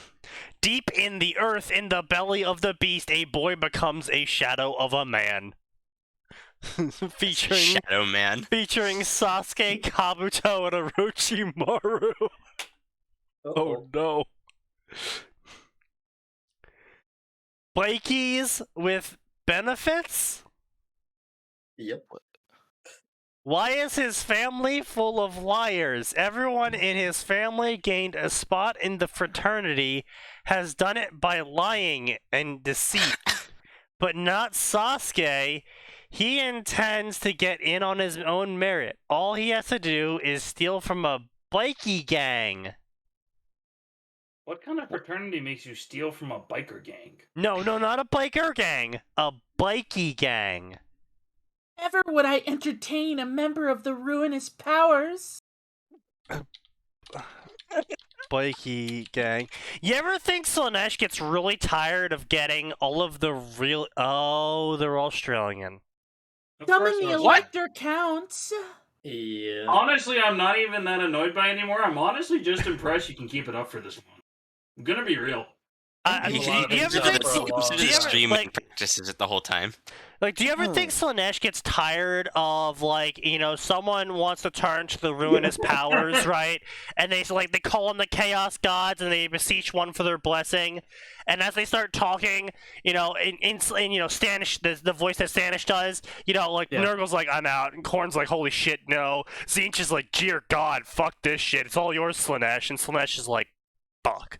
Deep in the earth, in the belly of the beast, a boy becomes a shadow of a man. featuring Shadow Man. featuring Sasuke, Kabuto, and Orochimaru. Oh no. Bikies with benefits? Yep. Why is his family full of liars? Everyone in his family gained a spot in the fraternity, has done it by lying and deceit. But not Sasuke. He intends to get in on his own merit. All he has to do is steal from a bikie gang. What kind of fraternity makes you steal from a biker gang? No, not a biker gang. A bikie gang. Never would I entertain a member of the ruinous powers. Bikie gang. You ever think Slanesh gets really tired of getting all of the real... Oh, they're Australian. Summon the elector counts. Yeah. Honestly, I'm not even that annoyed by it anymore. I'm honestly just impressed you can keep it up for this one. I'm gonna be real. Do you ever think... Streaming practices it the whole time. Like, do you ever think Slanesh gets tired of, like, you know, someone wants to turn to the ruinous powers, right? And they call on the chaos gods and they beseech one for their blessing. And as they start talking, you know, in you know, Stanish, the voice that Stanish does, you know, like, Nurgle's like, I'm out. And Korn's like, holy shit, no. Zinch is like, dear God, fuck this shit. It's all yours, Slanesh. And Slanesh is like, fuck.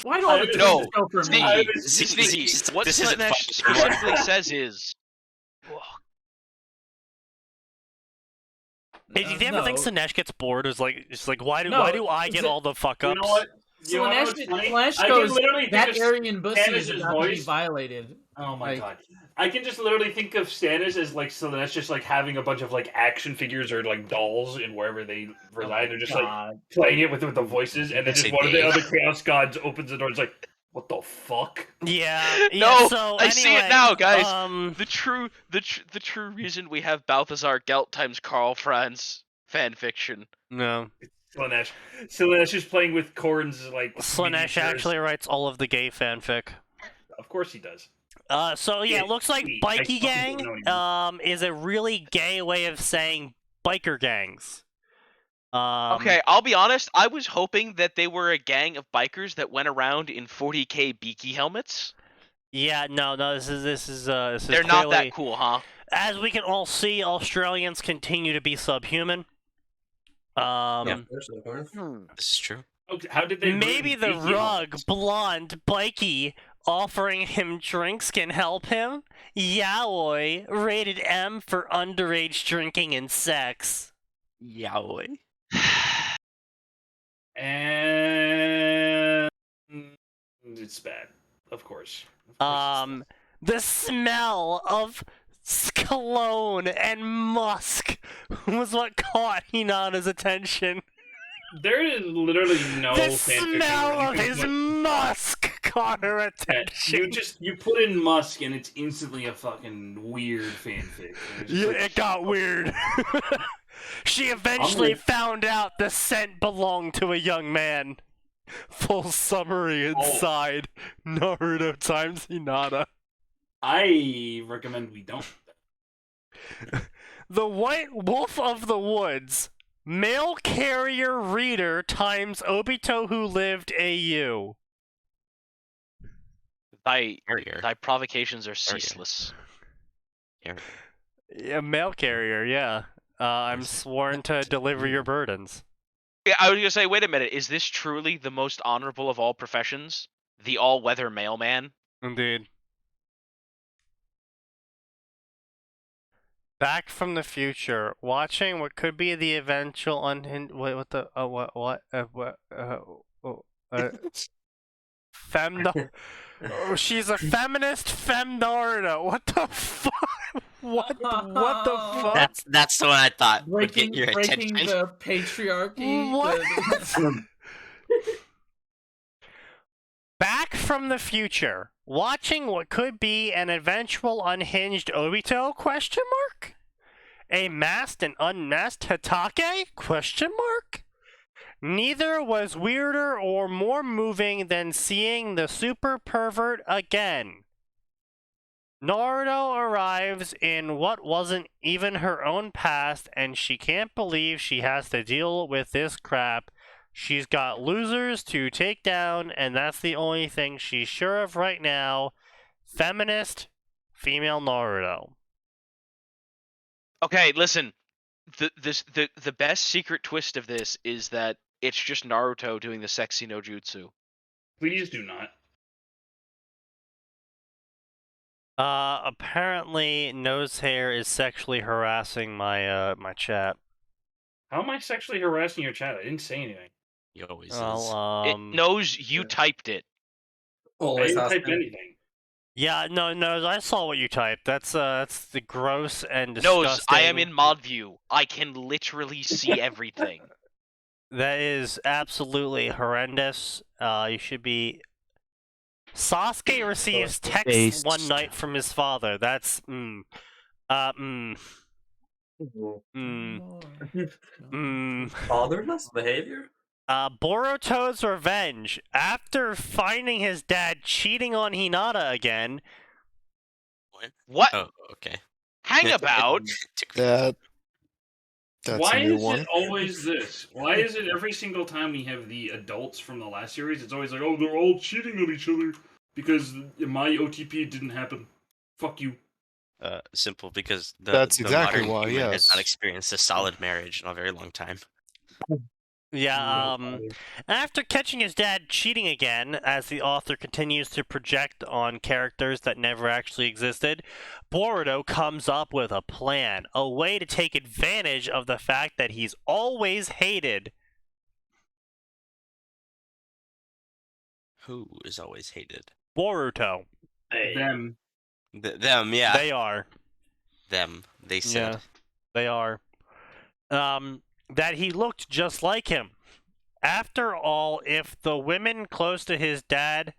Why do all the No, go for me? Sneaky. What Slanesh specifically says is... Hey, do you ever think Slanesh gets bored? Is like, it's like, why do I get all the fuck ups? You know what? Slanesh goes, that Aryan bussy is about to be violated. Oh my god. I can just literally think of Stannis as like Slanesh just like having a bunch of like action figures or like dolls in wherever they reside. They're just like playing it with the voices, and then just one of the other chaos gods opens the door and is like, what the fuck? Yeah. No, I see it now, guys. The true reason we have Balthazar Gelt times Carl Franz fanfiction. No. Slanesh. Slanesh is playing with Korn's like. Slanesh actually writes all of the gay fanfic. Of course he does. So yeah, it looks like bikie gang is a really gay way of saying biker gangs. Okay, I'll be honest. I was hoping that they were a gang of bikers that went around in 40K beaky helmets. Yeah, no, this is They're clearly, not that cool, huh? As we can all see, Australians continue to be subhuman. This is true. Okay, how did they? Maybe the rug blonde bikie offering him drinks can help him. Yaoi, rated M for underage drinking and sex. Yaoi. And it's bad, of course. The smell of cologne and musk was what caught Hinata's attention. There is literally no The fanfiction smell of his musk caught her attention. You put in musk and it's instantly a fucking weird fanfic. It got weird. She eventually found out the scent belonged to a young man. Full summary inside Naruto times Hinata. I recommend we don't. The White Wolf of the Woods. Mail carrier reader times Obito who lived AU. Thy provocations are ceaseless. Yeah, mail carrier, yeah. I'm sworn to deliver your burdens. Yeah, I was gonna say, wait a minute, is this truly the most honorable of all professions? The all-weather mailman? Indeed. Back from the future, watching what could be the eventual she's a feminist femme Naruto. What the fuck? What the fuck? That's the one I thought would breaking get your attention. the patriarchy. What? Back from the future, watching what could be an eventual unhinged Obito? Question mark. A masked and unmasked Hitake? Question mark. Neither was weirder or more moving than seeing the super pervert again. Naruto arrives in what wasn't even her own past, and she can't believe she has to deal with this crap. She's got losers to take down, and that's the only thing she's sure of right now. Feminist, female Naruto. Okay, listen. The best secret twist of this is that it's just Naruto doing the sexy no jutsu. Please do not. Apparently, nose hair is sexually harassing my my chat. How am I sexually harassing your chat? I didn't say anything. He always It knows you typed it. I didn't type anything. Yeah, no, I saw what you typed. That's the gross and disgusting. Nose, I am in mod view. I can literally see everything. That is absolutely horrendous. You should be. Sasuke receives text one night from his father. That's Fatherless behavior? Boruto's revenge. After finding his dad cheating on Hinata again. What? Oh, okay. Hang about. That's Why a new is one. it always this? Why is it every single time we have the adults from the last series, it's always like, oh, they're all cheating on each other because my OTP didn't happen. Fuck you. Simple, because That's exactly modern why, human has yes. not experienced a solid marriage in a very long time. Yeah, after catching his dad cheating again, as the author continues to project on characters that never actually existed, Boruto comes up with a plan, a way to take advantage of the fact that he's always hated. Who is always hated? Boruto. Them. Them, yeah. They are. Them, they said. Yeah, they are. That he looked just like him. After all, if the women close to his dad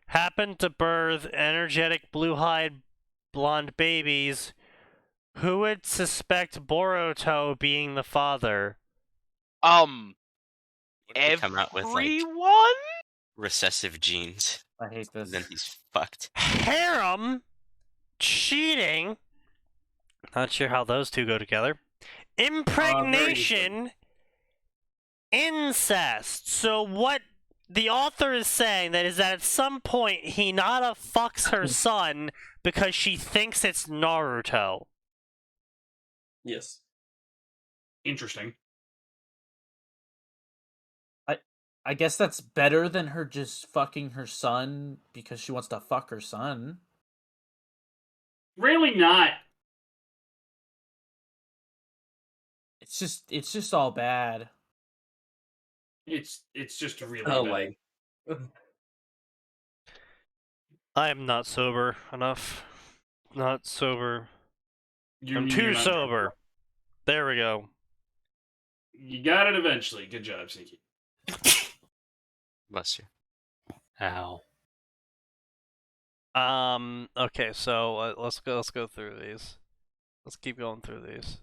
happened to birth energetic blue-eyed blonde babies, who would suspect Boruto being the father? Come out with, like, Everyone? recessive genes. I hate this. And then he's fucked. Harem, cheating. Not sure how those two go together. Impregnation, incest. So what the author is saying that is that at some point Hinata fucks her son because she thinks it's Naruto. Yes. Interesting. I guess that's better than her just fucking her son because she wants to fuck her son. Really not. It's just all bad. It's just really Oh bad. I am not sober enough. Not sober. I'm too sober. There we go. You got it eventually. Good job, Sneaky. Bless you. Ow. Okay, so let's go through these. Let's keep going through these.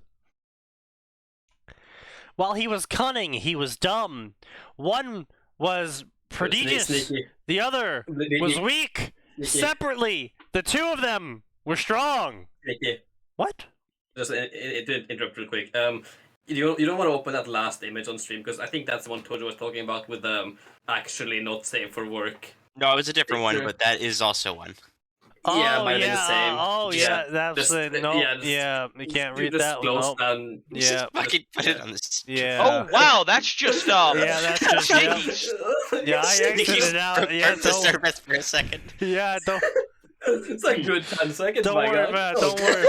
While he was cunning, he was dumb. One was prodigious, the other was weak. Separately, the two of them were strong. What? Just interrupt real quick. You don't want to open that last image on stream because I think that's the one Tojo was talking about with actually not safe for work. No, it was a different one, but that is also one. Yeah, might be the same. That's you can't read that one. Yeah, just fucking put it on this. Yeah. Oh wow, that's just Yeah, that's just yeah. I exited out. Yeah, the service for a second. Yeah, don't. It's like good 10 seconds. Don't worry about it. Don't worry.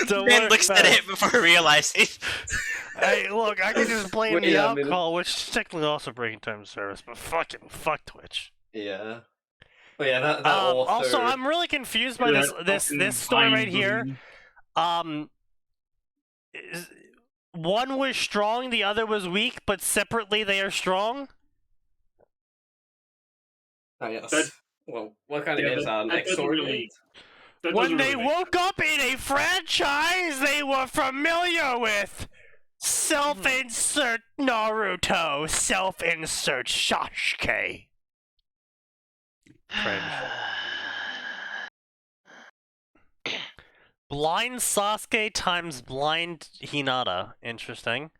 Don't Man worry looks about at it before realizing. Hey, look, I can just blame the alcohol, which is technically also breaking time of service, but fuck Twitch. Yeah. Oh yeah, that author... Also, I'm really confused by this story right here. One was strong, the other was weak, but separately they are strong. Oh yes. Well, what kind of games are next? When they woke up in a franchise they were familiar with. Self-insert Naruto. Self-insert Sasuke. Blind Sasuke times blind Hinata. Interesting.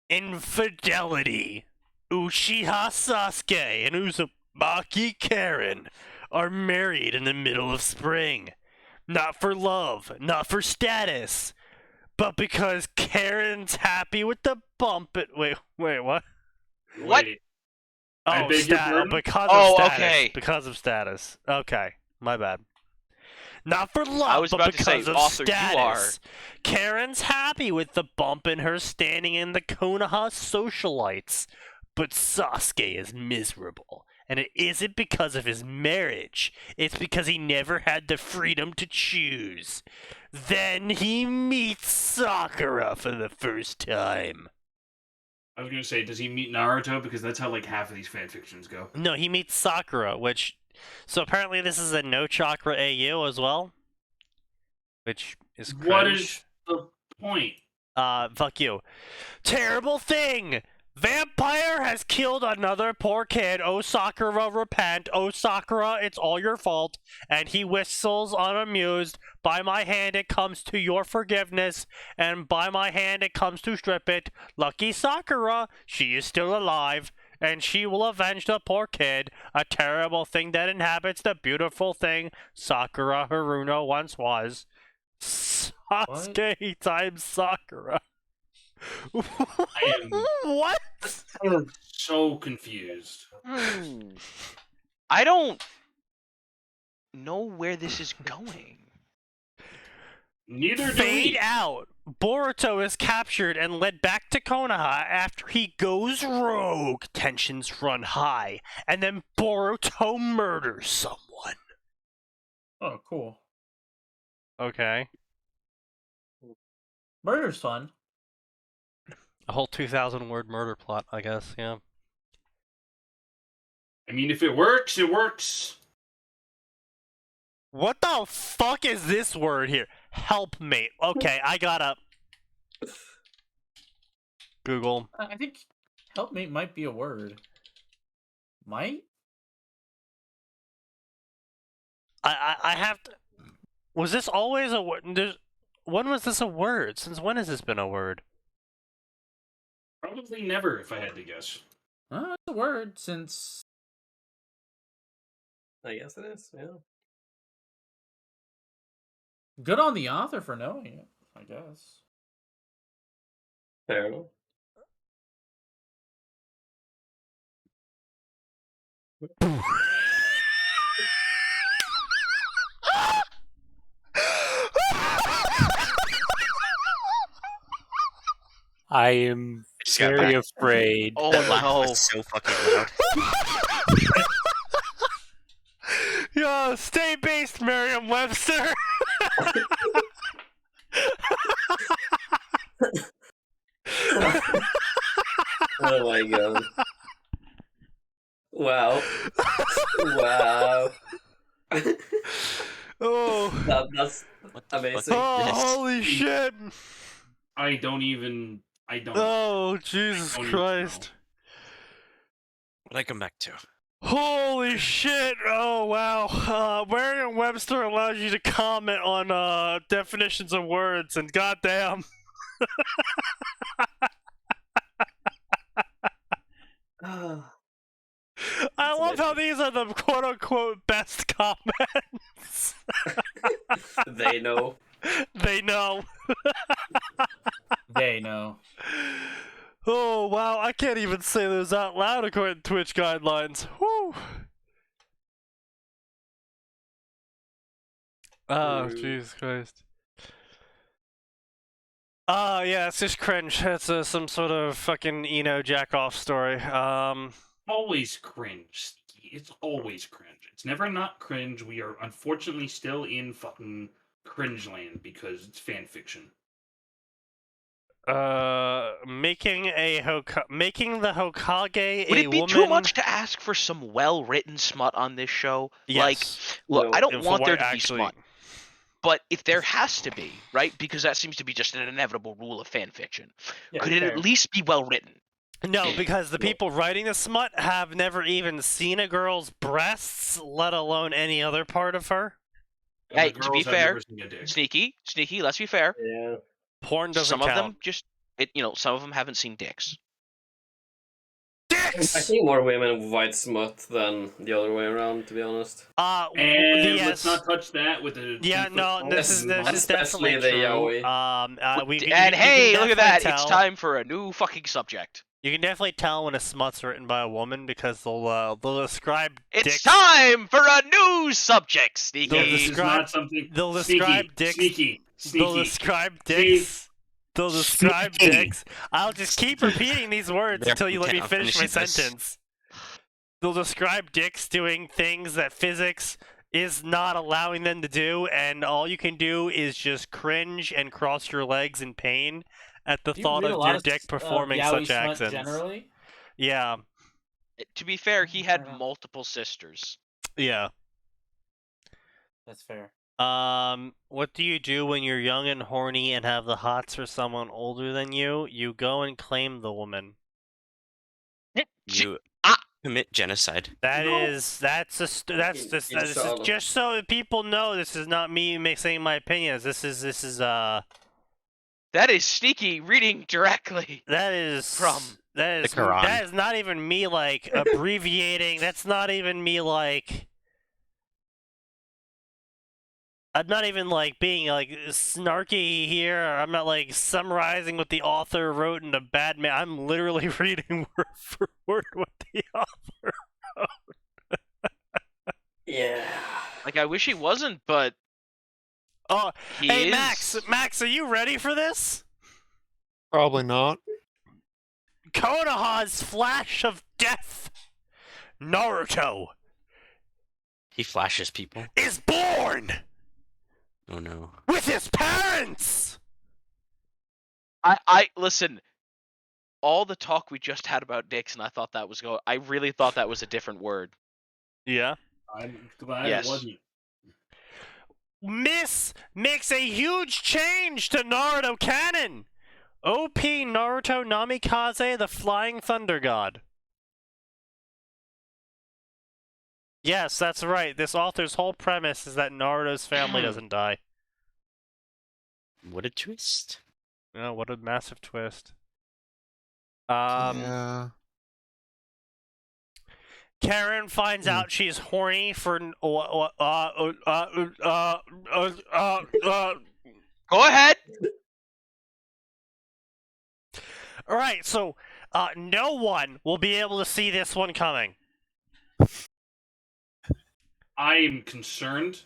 Infidelity. Uchiha Sasuke and Uzumaki Karen are married in the middle of spring. Not for love, not for status, but because Karen's happy with the bump. Wait, what? What? Oh, because of status. Okay. Because of status. Okay, my bad. Not for love, I was but about to say, because of author, status. you are. Karen's happy with the bump in her standing in the Konoha socialites, but Sasuke is miserable. And it isn't because of his marriage. It's because he never had the freedom to choose. Then he meets Sakura for the first time. I was gonna say, does he meet Naruto? Because that's how like half of these fanfictions go. No, he meets Sakura, which... So apparently this is a no chakra AU as well. Which is cringe. What is the point? Fuck you. Terrible thing! Vampire has killed another poor kid. Oh, Sakura, repent. Oh, Sakura, it's all your fault. And he whistles unamused. By my hand, it comes to your forgiveness. And by my hand, it comes to strip it. Lucky Sakura, she is still alive. And she will avenge the poor kid. A terrible thing that inhabits the beautiful thing Sakura Haruno once was. Sasuke times Sakura. What? I'm so confused. I don't know where this is going. Neither do Fade we. out. Boruto is captured and led back to Konoha after he goes rogue. Tensions run high. And then Boruto murders someone. Oh, cool. Okay. Murder's fun. A whole 2,000-word murder plot, I guess, yeah. I mean, if it works, it works. What the fuck is this word here? Helpmate. Okay, I gotta... Google. I think helpmate might be a word. Might? I have to. Was this always a word? When was this a word? Since when has this been a word? Probably never, if I had to guess. It's a word since. I guess it is, yeah. Good on the author for knowing it, I guess. Fair enough. I am just got very back. afraid. Oh That laugh no! was so fucking loud. Yo, stay based, Merriam-Webster. Oh my god. Wow. Wow. Oh. That's What the amazing. fuck is this? Holy shit! I don't. Oh, Jesus don't even Christ! What I come back to? Holy shit! Oh wow! Merriam-Webster allows you to comment on definitions of words, and goddamn. I love how these are the quote-unquote best comments. They know. They know. They know. Oh wow! I can't even say those out loud according to Twitch guidelines. Whew. Oh, Jesus Christ. Yeah, it's just cringe. It's some sort of fucking Eno jack-off story. Always cringe. It's always cringe. It's never not cringe. We are unfortunately still in fucking cringe land because it's fan fiction. Making the Hokage Would a it be woman... too much to ask for some well-written smut on this show? Yes. Like, look, No. I don't And want for there what to be actually- smut, but if there has to be, right? Because that seems to be just an inevitable rule of fan fiction. Yeah, Could it fair. at least be well-written? No, because the No. people writing the smut have never even seen a girl's breasts, let alone any other part of her. And Hey, the to be girls have fair, never seen a dick. Sneaky, let's be fair. Yeah. Porn doesn't Some count. of them just, some of them haven't seen dicks. I Dicks! think more women white smut than the other way around, to be honest. And yes. let's not touch that with the. Yeah, no, this is Especially definitely the true. yaoi. And hey, you can look at definitely that! It's tell- time for a new fucking subject. You can definitely tell when a smut's written by a woman because they'll describe It's dicks. time for a new subject, They'll Sneaky. This is describe- not something. they'll Sneaky, describe dicks- Sneaky. They'll describe dicks. They'll describe Sneaky. dicks. I'll just keep repeating these words Yeah, until you let me I'm finish my finishing this. sentence. They'll describe dicks doing things that physics is not allowing them to do, and all you can do is just cringe and cross your legs in pain at the Do you thought read a of lot your of dick performing yaoi such smut accents. Generally, Yeah, To be fair, he had Fair enough. multiple sisters. yeah. that's fair. What do you do when you're young and horny and have the hots for someone older than you? You go and claim the woman. You commit genocide. That's Inshallah. just so that people know this is not me saying my opinions. This is That is Sneaky reading directly. that is From that is the Quran. that is not even me like abbreviating. That's not even me like. I'm not even like being like snarky here. I'm not like summarizing what the author wrote in a bad man. I'm literally reading word for word what the author. Yeah. Like, I wish he wasn't, but Oh, he hey is. Max, are you ready for this? Probably not. Konoha's flash of death, Naruto, He flashes people. is born Oh no. with his parents. I listen. All the talk we just had about dicks, and I thought that was I really thought that was a different word. Yeah. I'm glad Yes. it wasn't. Miss makes a huge change to Naruto canon. OP Naruto Namikaze, the Flying Thunder God. Yes, that's right. This author's whole premise is that Naruto's family doesn't die. What a twist. Oh, what a massive twist. Yeah. Karen finds out she's horny for Go ahead. All right, so no one will be able to see this one coming. I'm concerned.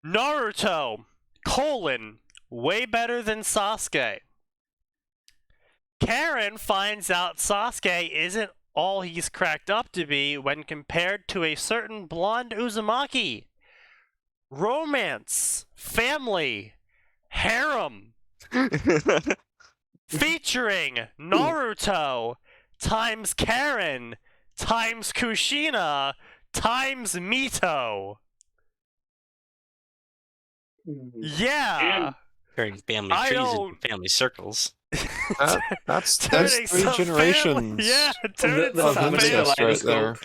Naruto, way better than Sasuke. Karen finds out Sasuke isn't all he's cracked up to be when compared to a certain blonde Uzumaki. Romance, family, harem. Featuring Naruto times Karen times Kushina times Mito. Yeah. Turning family trees into family circles. That's three generations. Turning of some incest right there.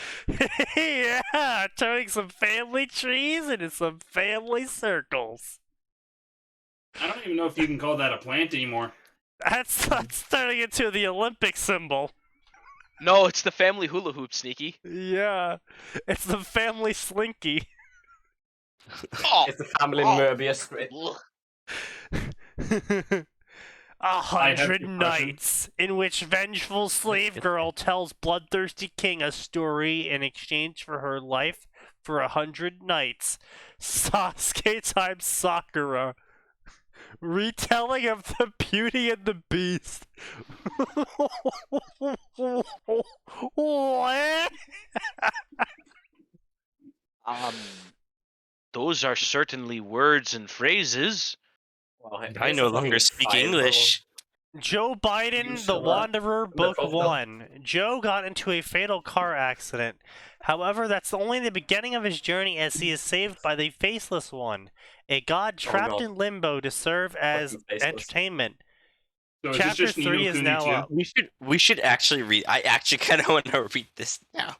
yeah, turning some family trees into some family circles. I don't even know if you can call that a plant anymore. That's turning into the Olympic symbol. No, it's the family hula hoop, Sneaky. Yeah, it's the family slinky. It's the family Möbius grid. 100 nights in which vengeful slave girl tells bloodthirsty king a story in exchange for her life for 100 nights. Sasuke times Sakura. Retelling of the Beauty and the Beast. What? Those are certainly words and phrases. Well, I no longer speak English. Joe Biden, The Wanderer, Book 1. Joe got into a fatal car accident. However, that's only the beginning of his journey as he is saved by the Faceless One, a god trapped in limbo to serve as entertainment. So Chapter 3 is now up. We should actually read. I actually kind of want to read this now.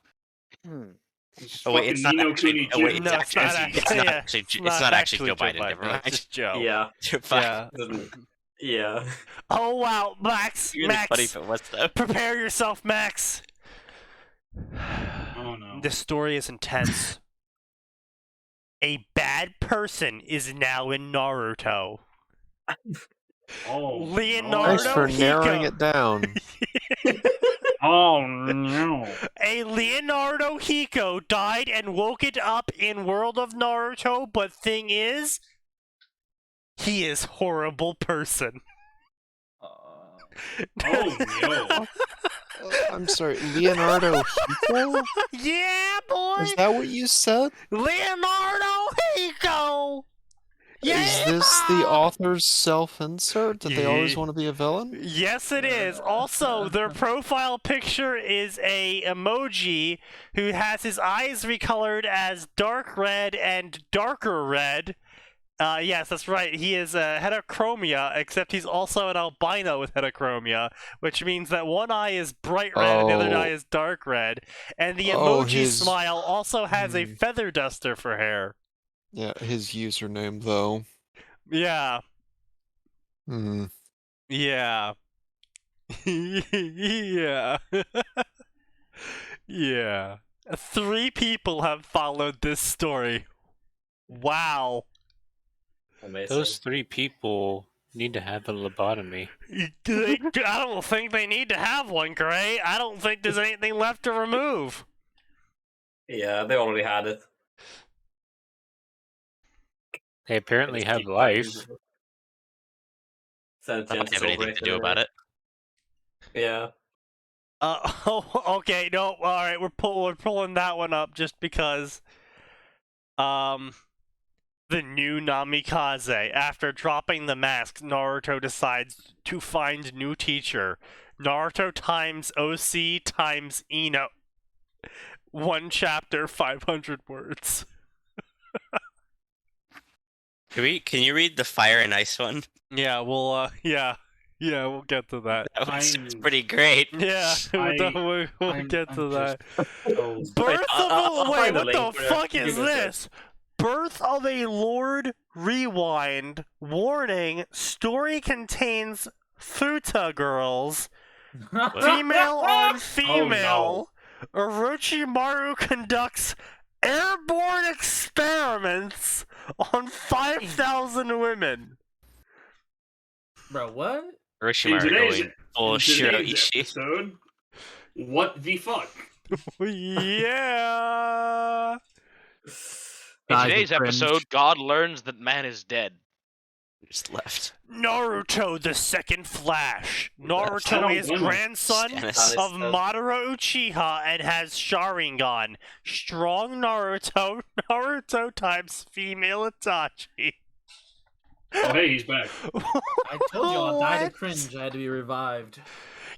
Oh wait, it's not actually. Oh wait, it's not actually Joe Biden. Never mind. It's just Joe. Yeah. Yeah. Yeah. Oh wow, Max! Max! Funny if it was, though. Prepare yourself, Max! Oh no. This story is intense. A bad person is now in Naruto. Oh, Leonardo Thanks for narrowing Hiko. it down. Oh no. A Leonardo Hiko died and woke it up in World of Naruto, but thing is, he is horrible person. Oh no. I'm sorry, Leonardo Hiko? Yeah, boy! Is that what you said? Leonardo Hiko! Yeah! Is this the author's self-insert? That they always want to be a villain? Yes, it is. Also, their profile picture is a emoji who has his eyes recolored as dark red and darker red. Yes, that's right. He is heterochromia, except he's also an albino with heterochromia, which means that one eye is bright red and the other eye is dark red. And the emoji smile also has a feather duster for hair. Yeah, his username, though. Yeah. Hmm. Yeah. Yeah. Yeah. 3 people have followed this story. Wow. Amazing. Those 3 people need to have a lobotomy. I don't think they need to have one, Gray. I don't think there's anything left to remove. Yeah, they already had it. They apparently have life. I don't have anything to do about it. Yeah. Okay, no, alright, we're pulling that one up just because, the new Namikaze. After dropping the mask, Naruto decides to find new teacher. Naruto times OC times Ino. 1 chapter, 500 words. Can you read the fire and ice one? Yeah, well, yeah. Yeah, we'll get to that. That was I'm- pretty great. Yeah, we'll get to that. Birth of a wait, what the fuck is this? Birth of a Lord Rewind. Warning: story contains futa girls. Female on female. Orochimaru conducts airborne experiments on 5,000 women. Bro, what? In Orochimaru today's, going full in today's Shiroishi. episode, what the fuck? Yeah. In today's episode, God learns that man is dead. Just left. Naruto, the second Flash. Naruto is grandson Stannis. of Madara Uchiha and has Sharingan. Strong Naruto. Naruto times female Itachi. Oh, hey, he's back. I told you I died What? of cringe. I had to be revived.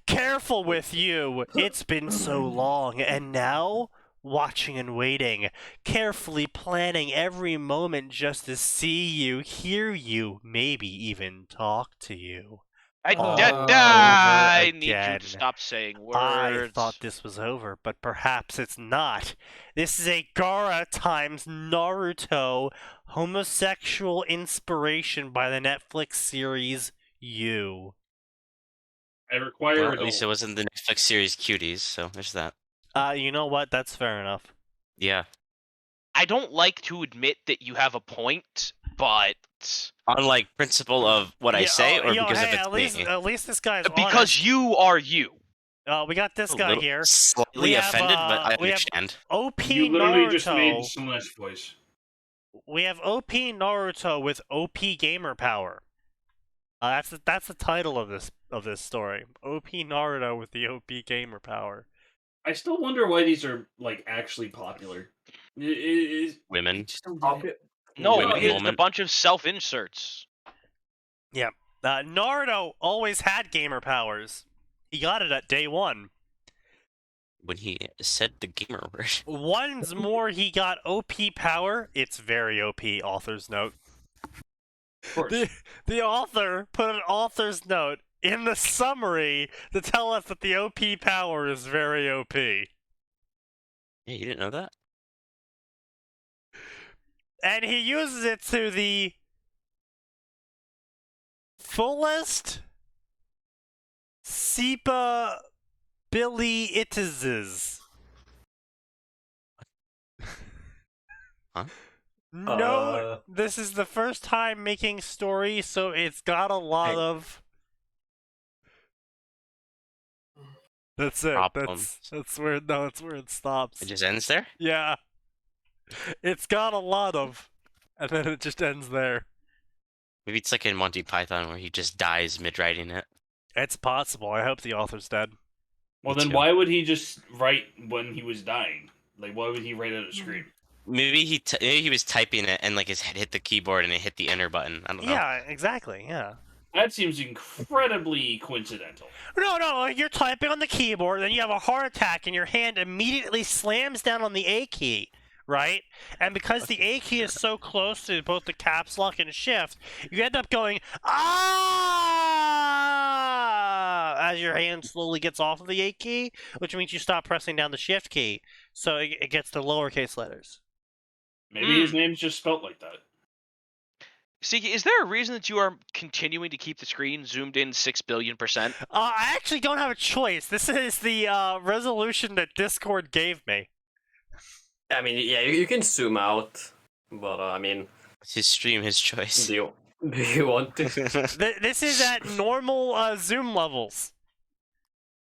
Careful with you. It's been so long, and now watching and waiting, carefully planning every moment just to see you, hear you, maybe even talk to you. I need you again. to stop saying words. I thought this was over, but perhaps it's not. This is a Gaara times Naruto homosexual inspiration by the Netflix series You. I require Well, at least it wasn't the Netflix series Cuties, so there's that. You know what? That's fair enough. Yeah. I don't like to admit that you have a point, but On like principle of what I say, or because hey, of it's me. at least this guy's because honest. you are you. We got this A guy little here. Slightly We have, offended, but I we have understand. OP You literally just made Naruto. someone's voice. We have OP Naruto with OP gamer power. That's the title of this story. OP Naruto with the OP gamer power. I still wonder why these are like actually popular. Women. No, Women it's a moment. bunch of self-inserts. Naruto always had gamer powers. He got it at day one. When he said the gamer word. Once more, he got OP power. It's very OP. Author's note. Of course. The author put an author's note in the summary to tell us that the OP power is very OP. Yeah, you didn't know that? And he uses it to the fullest Sepa Billy Itizes. Huh? No, this is the first time making story, so it's got a lot of. That's it. Problems. That's where it stops. It just ends there? Yeah. It's got a lot of, and then it just ends there. Maybe it's like in Monty Python where he just dies mid-writing it. It's possible. I hope the author's dead. Well, Me then too. why would he just write when he was dying? Like, why would he write on a screen? Maybe he was typing it and like his head hit the keyboard and it hit the enter button. I don't know. Yeah, exactly. Yeah. That seems incredibly coincidental. No, you're typing on the keyboard, then you have a heart attack, and your hand immediately slams down on the A key, right? And because the A key is so close to both the caps lock and shift, you end up going, ah, as your hand slowly gets off of the A key, which means you stop pressing down the shift key, so it gets the lowercase letters. Maybe his name's just spelt like that. Sneaky, is there a reason that you are continuing to keep the screen zoomed in 6 billion%? I actually don't have a choice. This is the resolution that Discord gave me. I mean, yeah, you can zoom out, but I mean, It's his stream, his choice. do you want to? This is at normal zoom levels.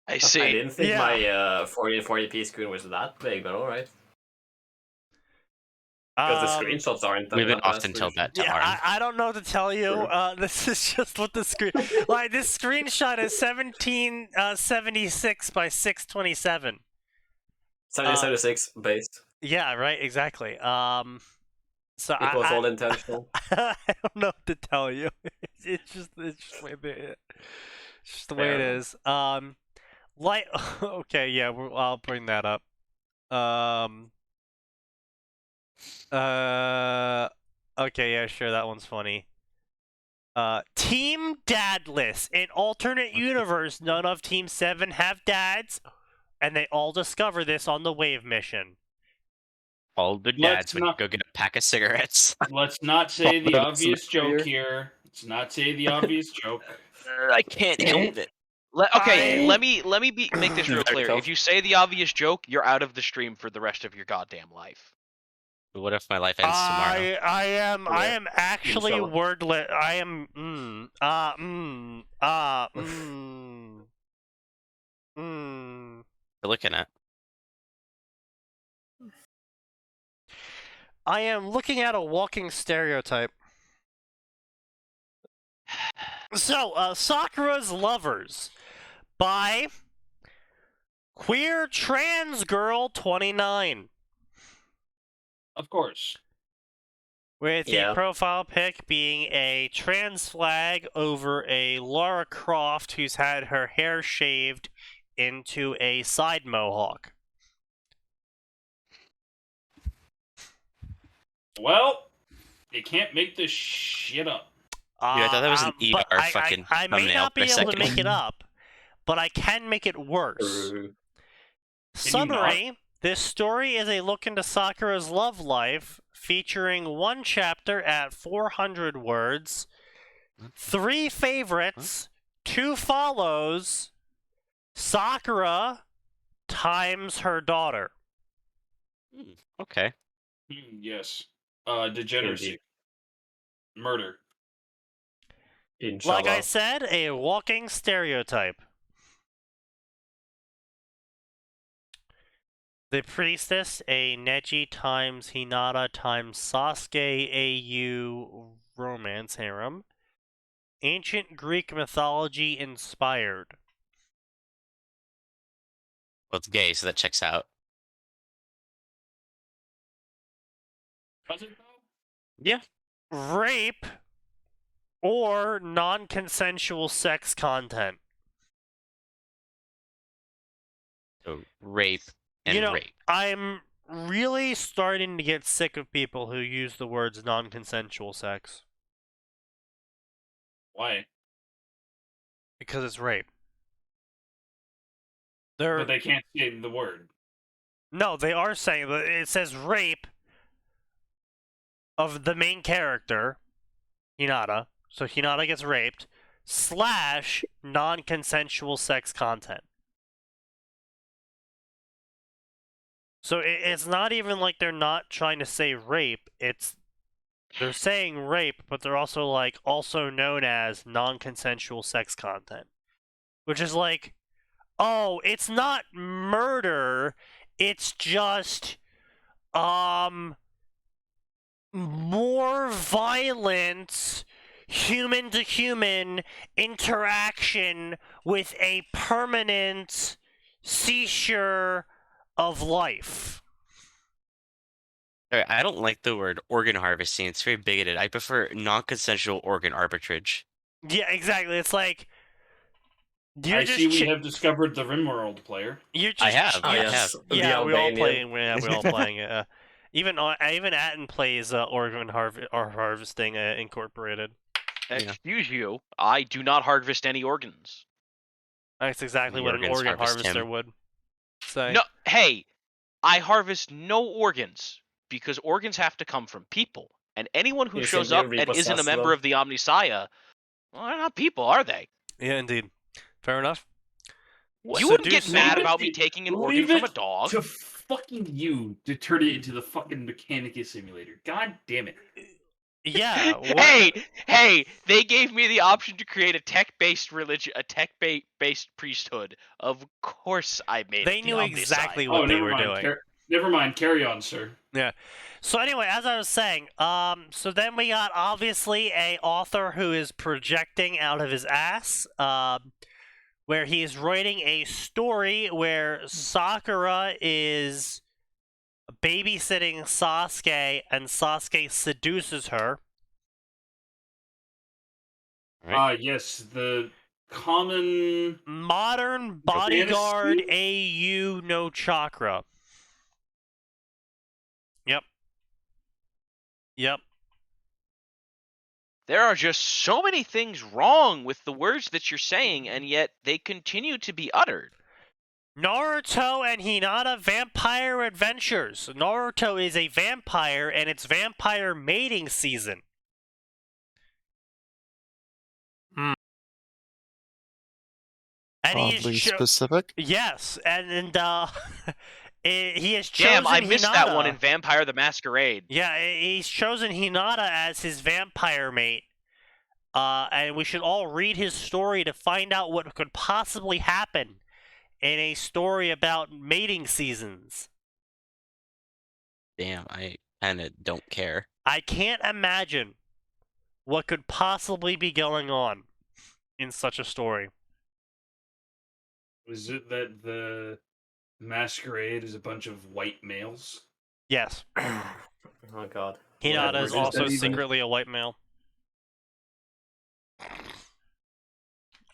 I see. I didn't think Yeah. my 40p screen was that big, but alright. Because the screenshots aren't that Women that often tell resolution. that to Arn. I don't know what to tell you. This is just what the screen. Like this screenshot is 1776 by 627. 7076 base. Yeah, right. Exactly. So It was all intentional. I don't know what to tell you. It's just the way it's just the way Fair it enough. is. Like okay, yeah, I'll bring that up. Okay, yeah, sure, that one's funny. Team Dadless. In alternate universe, none of Team 7 have dads, and they all discover this on the Wave mission. All the dads would go get a pack of cigarettes. Let's not say the obvious joke here. Let's not say the obvious joke. I can't help it. Let me make this real clear. If you say the obvious joke, you're out of the stream for the rest of your goddamn life. What if my life ends tomorrow? I am actually wordless. I am. You're looking at. I am looking at a walking stereotype. So, Sakura's Lovers by Queer Trans Girl 29. Of course. With the profile pic being a trans flag over a Lara Croft who's had her hair shaved into a side mohawk. Well, you can't make this shit up. I thought that was an ER fucking I may thumbnail not be for a able to second. make it up, but I can make it worse. Summary: this story is a look into Sakura's love life, featuring one chapter at 400 words, 3 favorites, 2 follows, Sakura times her daughter. Okay. Yes. Degeneracy. Murder. Inshallah. Like I said, a walking stereotype. The Priestess, a Neji times Hinata times Sasuke AU romance harem. Ancient Greek mythology inspired. Well, it's gay, so that checks out. Does it though? Yeah. Rape or non-consensual sex content. So rape and rape. I'm really starting to get sick of people who use the words non-consensual sex. Why? Because it's rape. But they can't say the word. No, they are saying that it says rape of the main character, Hinata. So Hinata gets raped, / non-consensual sex content. So it's not even like they're not trying to say rape. They're saying rape, but they're also like also known as non-consensual sex content, which is like, oh, it's not murder. It's just more violent human-to-human interaction with a permanent seizure of life. I don't like the word organ harvesting. It's very bigoted. I prefer non-consensual organ arbitrage. Yeah, exactly. It's like I see we have discovered the RimWorld player. I have. Yeah, we all playing. We all playing it. Even Atin plays organ harvesting incorporated. Excuse you, I do not harvest any organs. That's exactly what an organ harvester would say. No, hey, I harvest no organs because organs have to come from people, and anyone who shows up and isn't a member of the Omnisaya, well, they're not people, are they? Yeah, indeed. Fair enough. You wouldn't get mad about me taking an organ from a dog. To fucking you to turn it into the fucking Mechanicus simulator. God damn it. Yeah. Hey, they gave me the option to create a tech-based religion, a tech-based priesthood. Of course I made it. They knew exactly what they were doing. Never mind, carry on, sir. Yeah. So anyway, as I was saying, so then we got obviously a author who is projecting out of his ass, where he's writing a story where Sakura is babysitting Sasuke, and Sasuke seduces her. Yes, the common modern bodyguard AU no chakra. Yep. There are just so many things wrong with the words that you're saying, and yet they continue to be uttered. Naruto and Hinata Vampire Adventures. Naruto is a vampire, and it's vampire mating season. And Oddly specific? Yes, and he has chosen Damn, I missed Hinata. that one in Vampire the Masquerade. Yeah, he's chosen Hinata as his vampire mate. And we should all read his story to find out what could possibly happen in a story about mating seasons. Damn, I kind of don't care. I can't imagine what could possibly be going on in such a story. Was it that the masquerade is a bunch of white males? Yes. Oh god. Hinata is also even... secretly a white male.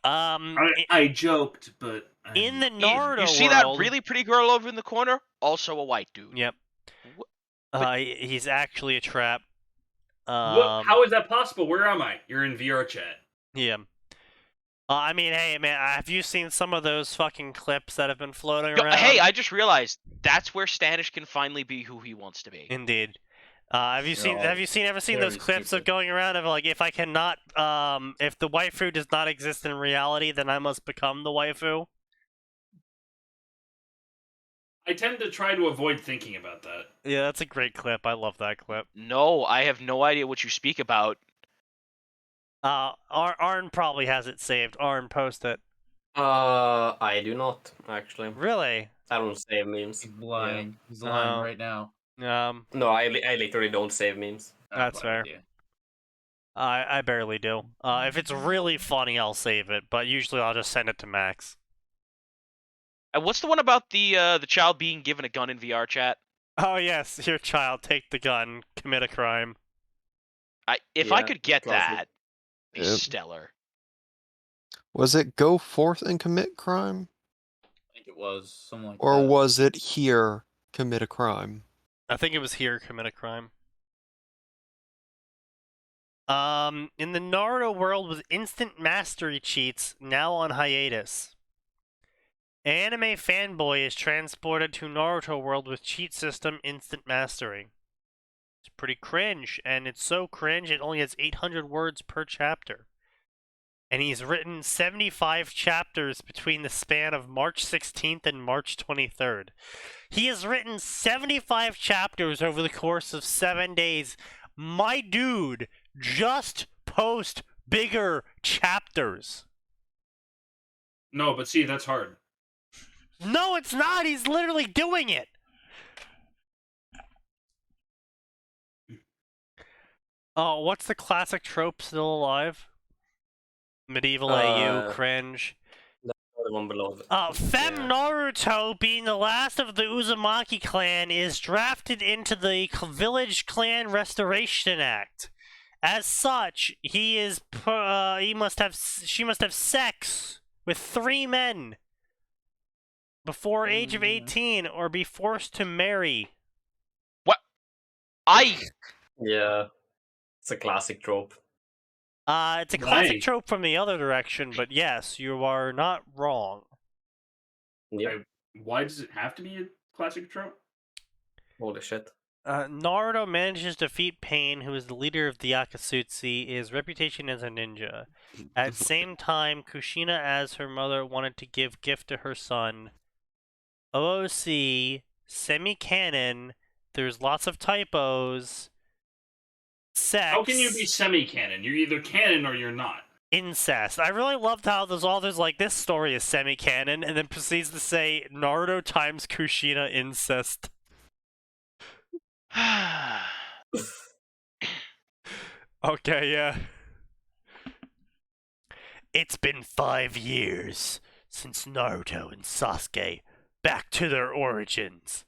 I joked, but in the Naruto you see world, that really pretty girl over in the corner? Also a white dude. Yep. He's actually a trap. How is that possible? Where am I? You're in VR chat. Yeah. I mean, hey, man, have you seen some of those fucking clips that have been floating around? Hey, I just realized that's where Stanish can finally be who he wants to be. Indeed. Have you ever seen those clips of going around of like, if I cannot, if the waifu does not exist in reality, then I must become the waifu? I tend to try to avoid thinking about that. Yeah, that's a great clip. I love that clip. No, I have no idea what you speak about. Arn probably has it saved. Arn, post it. I do not, actually. Really? I don't save memes. He's lying. Yeah. He's lying right now. No, I literally don't save memes. That's fair. I barely do. If it's really funny, I'll save it, but usually I'll just send it to Max. And what's the one about the child being given a gun in VR chat? Oh yes, your child, take the gun, commit a crime. If I could get that, it'd be stellar. Was it go forth and commit crime? I think it was something like or that. was it here commit a crime? I think it was here commit a crime. In the Naruto world with instant mastery cheats now on hiatus. Anime fanboy is transported to Naruto world with cheat system instant mastery. It's pretty cringe, and it's so cringe it only has 800 words per chapter. And he's written 75 chapters between the span of March 16th and March 23rd. He has written 75 chapters over the course of 7 days. My dude, just post bigger chapters. No, but see, that's hard. No, it's not. He's literally doing it. Oh, what's the classic trope still alive? Medieval AU, cringe. The one below. Fem Naruto, being the last of the Uzumaki clan, is drafted into the Village Clan Restoration Act. As such, she must have sex with 3 men before age of 18 or be forced to marry. What? Yeah. It's a classic trope. It's a classic trope from the other direction, but yes, you are not wrong. Yep. Why does it have to be a classic trope? Holy shit. Naruto manages to defeat Pain, who is the leader of the Akatsuki, his reputation as a ninja. At the same time, Kushina, as her mother, wanted to give gift to her son. OOC, semi-canon, there's lots of typos, sex. How can you be semi-canon? You're either canon or you're not. Incest. I really loved how there's authors like, this story is semi-canon, and then proceeds to say, Naruto times Kushina incest. Okay, yeah. It's been 5 years since Naruto and Sasuke back to their origins.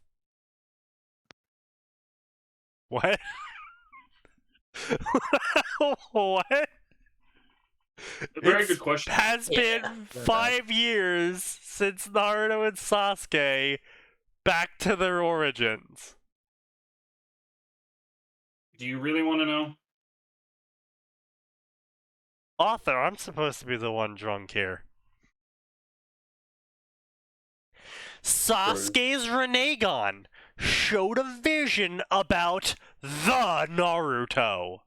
What? What? Very good question. It has been 5 years since Naruto and Sasuke back to their origins. Do you really want to know? Author, I'm supposed to be the one drunk here. Sasuke's Rinnegan showed a vision about the Naruto.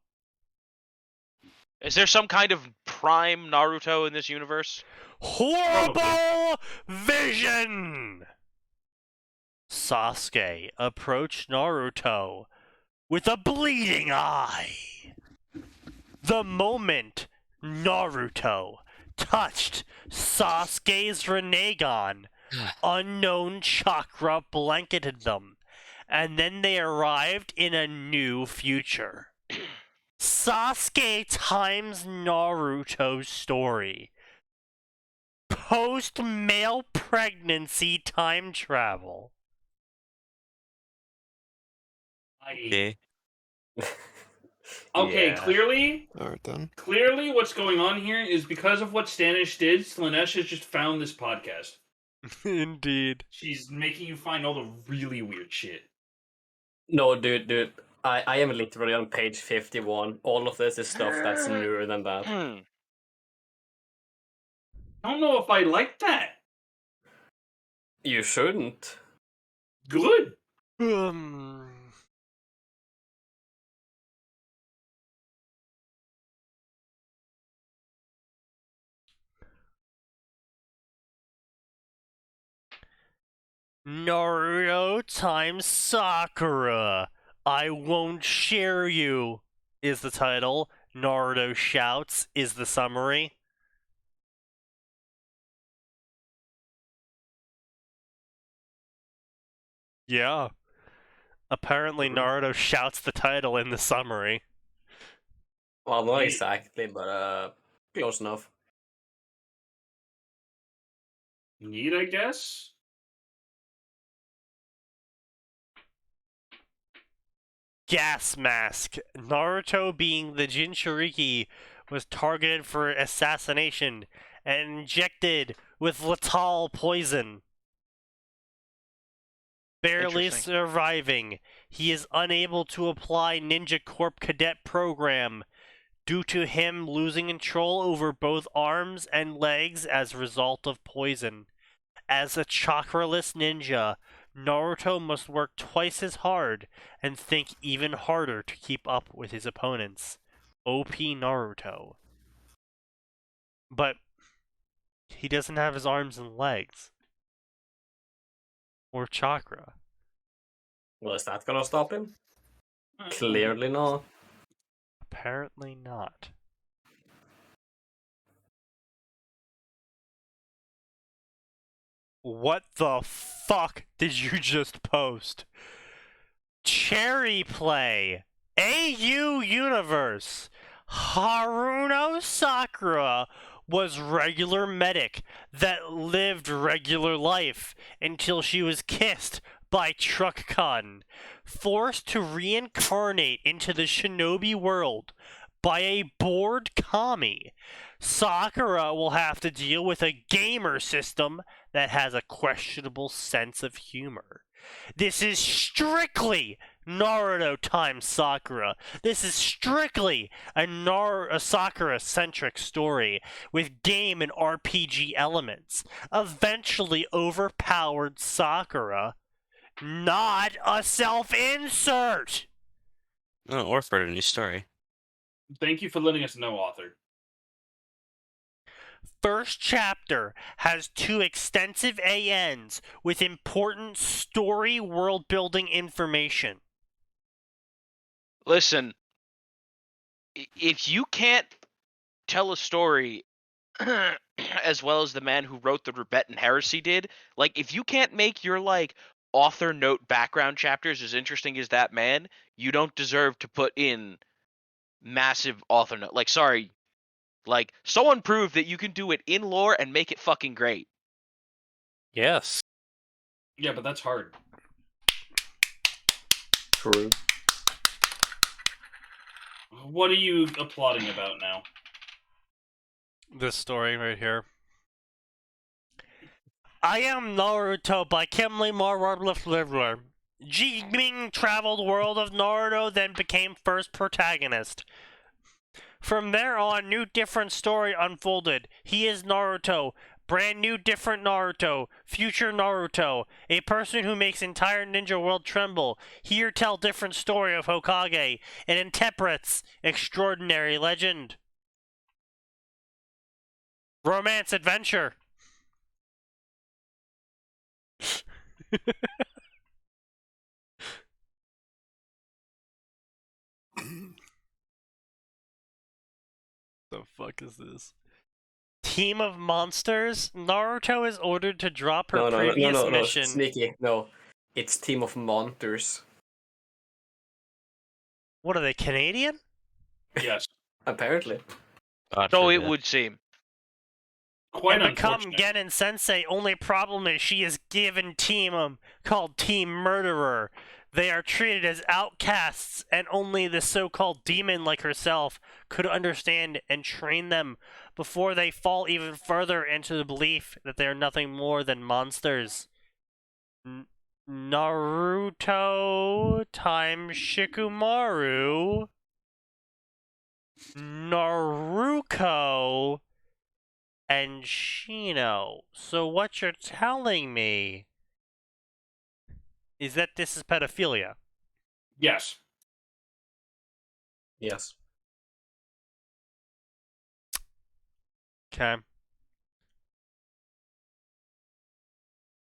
Is there some kind of prime Naruto in this universe? Horrible vision! Sasuke approached Naruto with a bleeding eye. The moment Naruto touched Sasuke's Rinnegan, unknown chakra blanketed them, and then they arrived in a new future. Sasuke times Naruto's story. Post-male pregnancy time travel. Okay. Okay, Yeah. clearly, Alright then. what's going on here is because of what Stanish did, Slanesh has just found this podcast. Indeed. She's making you find all the really weird shit. No, dude. I am literally on page 51. All of this is stuff that's newer than that. I don't know if I like that. You shouldn't. Good. Naruto times Sakura. I won't share you is the title. Naruto shouts is the summary. Yeah. Apparently Naruto shouts the title in the summary. Well, not exactly, but close enough. Neat, I guess. Gas mask. Naruto, being the Jinchuriki, was targeted for assassination and injected with lethal poison. Barely surviving, he is unable to apply Ninja Corp Cadet program due to him losing control over both arms and legs as a result of poison. As a chakraless ninja, Naruto must work twice as hard and think even harder to keep up with his opponents. OP Naruto. But he doesn't have his arms and legs. Or chakra. Well, is that gonna stop him? Clearly not. Apparently not. What the fuck did you just post? Cherry Play. AU Universe. Haruno Sakura was regular medic that lived regular life until she was kissed by Truck-kun, forced to reincarnate into the shinobi world by a bored kami. Sakura will have to deal with a gamer system that has a questionable sense of humor. This is strictly Naruto times Sakura. This is strictly a Sakura-centric story with game and RPG elements. Eventually overpowered Sakura, not a self-insert! Oh, or for a new story. Thank you for letting us know, author. First chapter has 2 extensive ANs with important story world-building information. Listen, if you can't tell a story as well as the man who wrote the Tibetan Heresy did, like, if you can't make your, like, author note background chapters as interesting as that man, you don't deserve to put in massive author note. Like, sorry. Like, someone proved that you can do it in lore and make it fucking great. Yes. Yeah, but that's hard. True. What are you applauding about now? This story right here. I Am Naruto by Kimberly Marwar. Ji Ming traveled world of Naruto, then became first protagonist. From there on, new different story unfolded. He is Naruto. Brand new different Naruto. Future Naruto. A person who makes entire ninja world tremble. Here tell different story of Hokage. And interprets extraordinary legend. Romance adventure. The fuck is this? Team of monsters? Naruto is ordered to drop her previous mission. No, Sneaky, no. It's Team of Monsters. What are they, Canadian? Yes. Apparently. So it would seem. Quite and become unfortunate. Genin Sensei. Only problem is she is given team called Team Murderer. They are treated as outcasts, and only the so-called demon like herself could understand and train them before they fall even further into the belief that they are nothing more than monsters. Naruto times Shikamaru. Naruko and Shino. So what you're telling me is that this is pedophilia? Yes. Yes. Okay.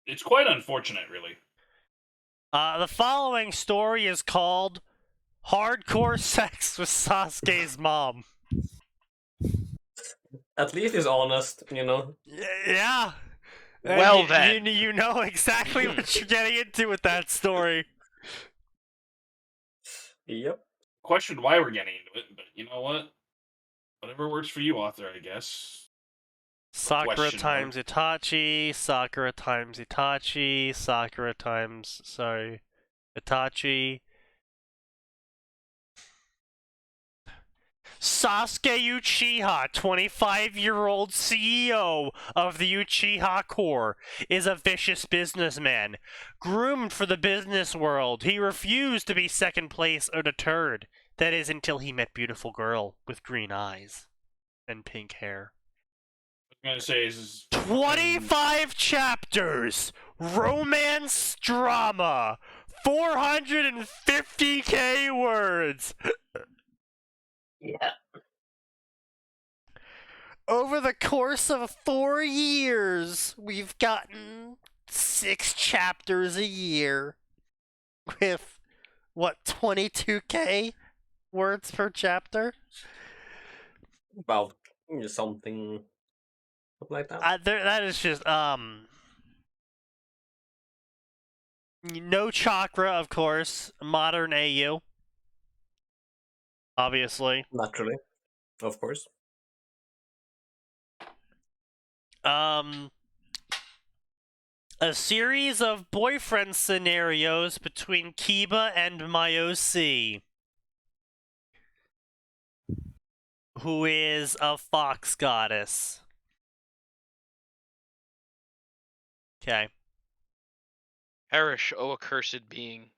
It's quite unfortunate, really. The following story is called Hardcore Sex with Sasuke's Mom. At least he's honest, you know? Yeah. Well, then. You know exactly what you're getting into with that story. Yep. Questioned why we're getting into it, but you know what? Whatever works for you, author, I guess. Sakura times Itachi, Sakura times Itachi, Sakura times, sorry, Itachi. Sasuke Uchiha, 25-year-old CEO of the Uchiha Corps, is a vicious businessman. Groomed for the business world, he refused to be second place or deterred. That is until he met beautiful girl with green eyes and pink hair. I'm gonna say is 25 chapters, romance drama, 450k words. Yeah. Over the course of 4 years, we've gotten 6 chapters a year with, what, 22k words per chapter? About something like that. That is just, no chakra, of course, modern AU. Obviously. Naturally. Of course. A series of boyfriend scenarios between Kiba and Myosi, who is a fox goddess. Okay. Perish, O accursed being.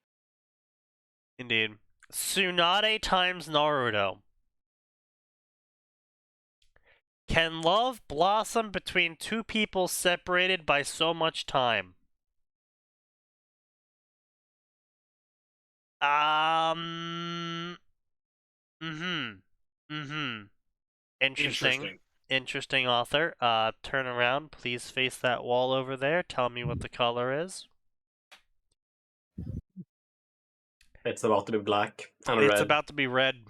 Indeed. Tsunade times Naruto. Can love blossom between two people separated by so much time? Interesting author. Turn around. Please face that wall over there. Tell me what the color is. It's about to be black and It's red. about to be red.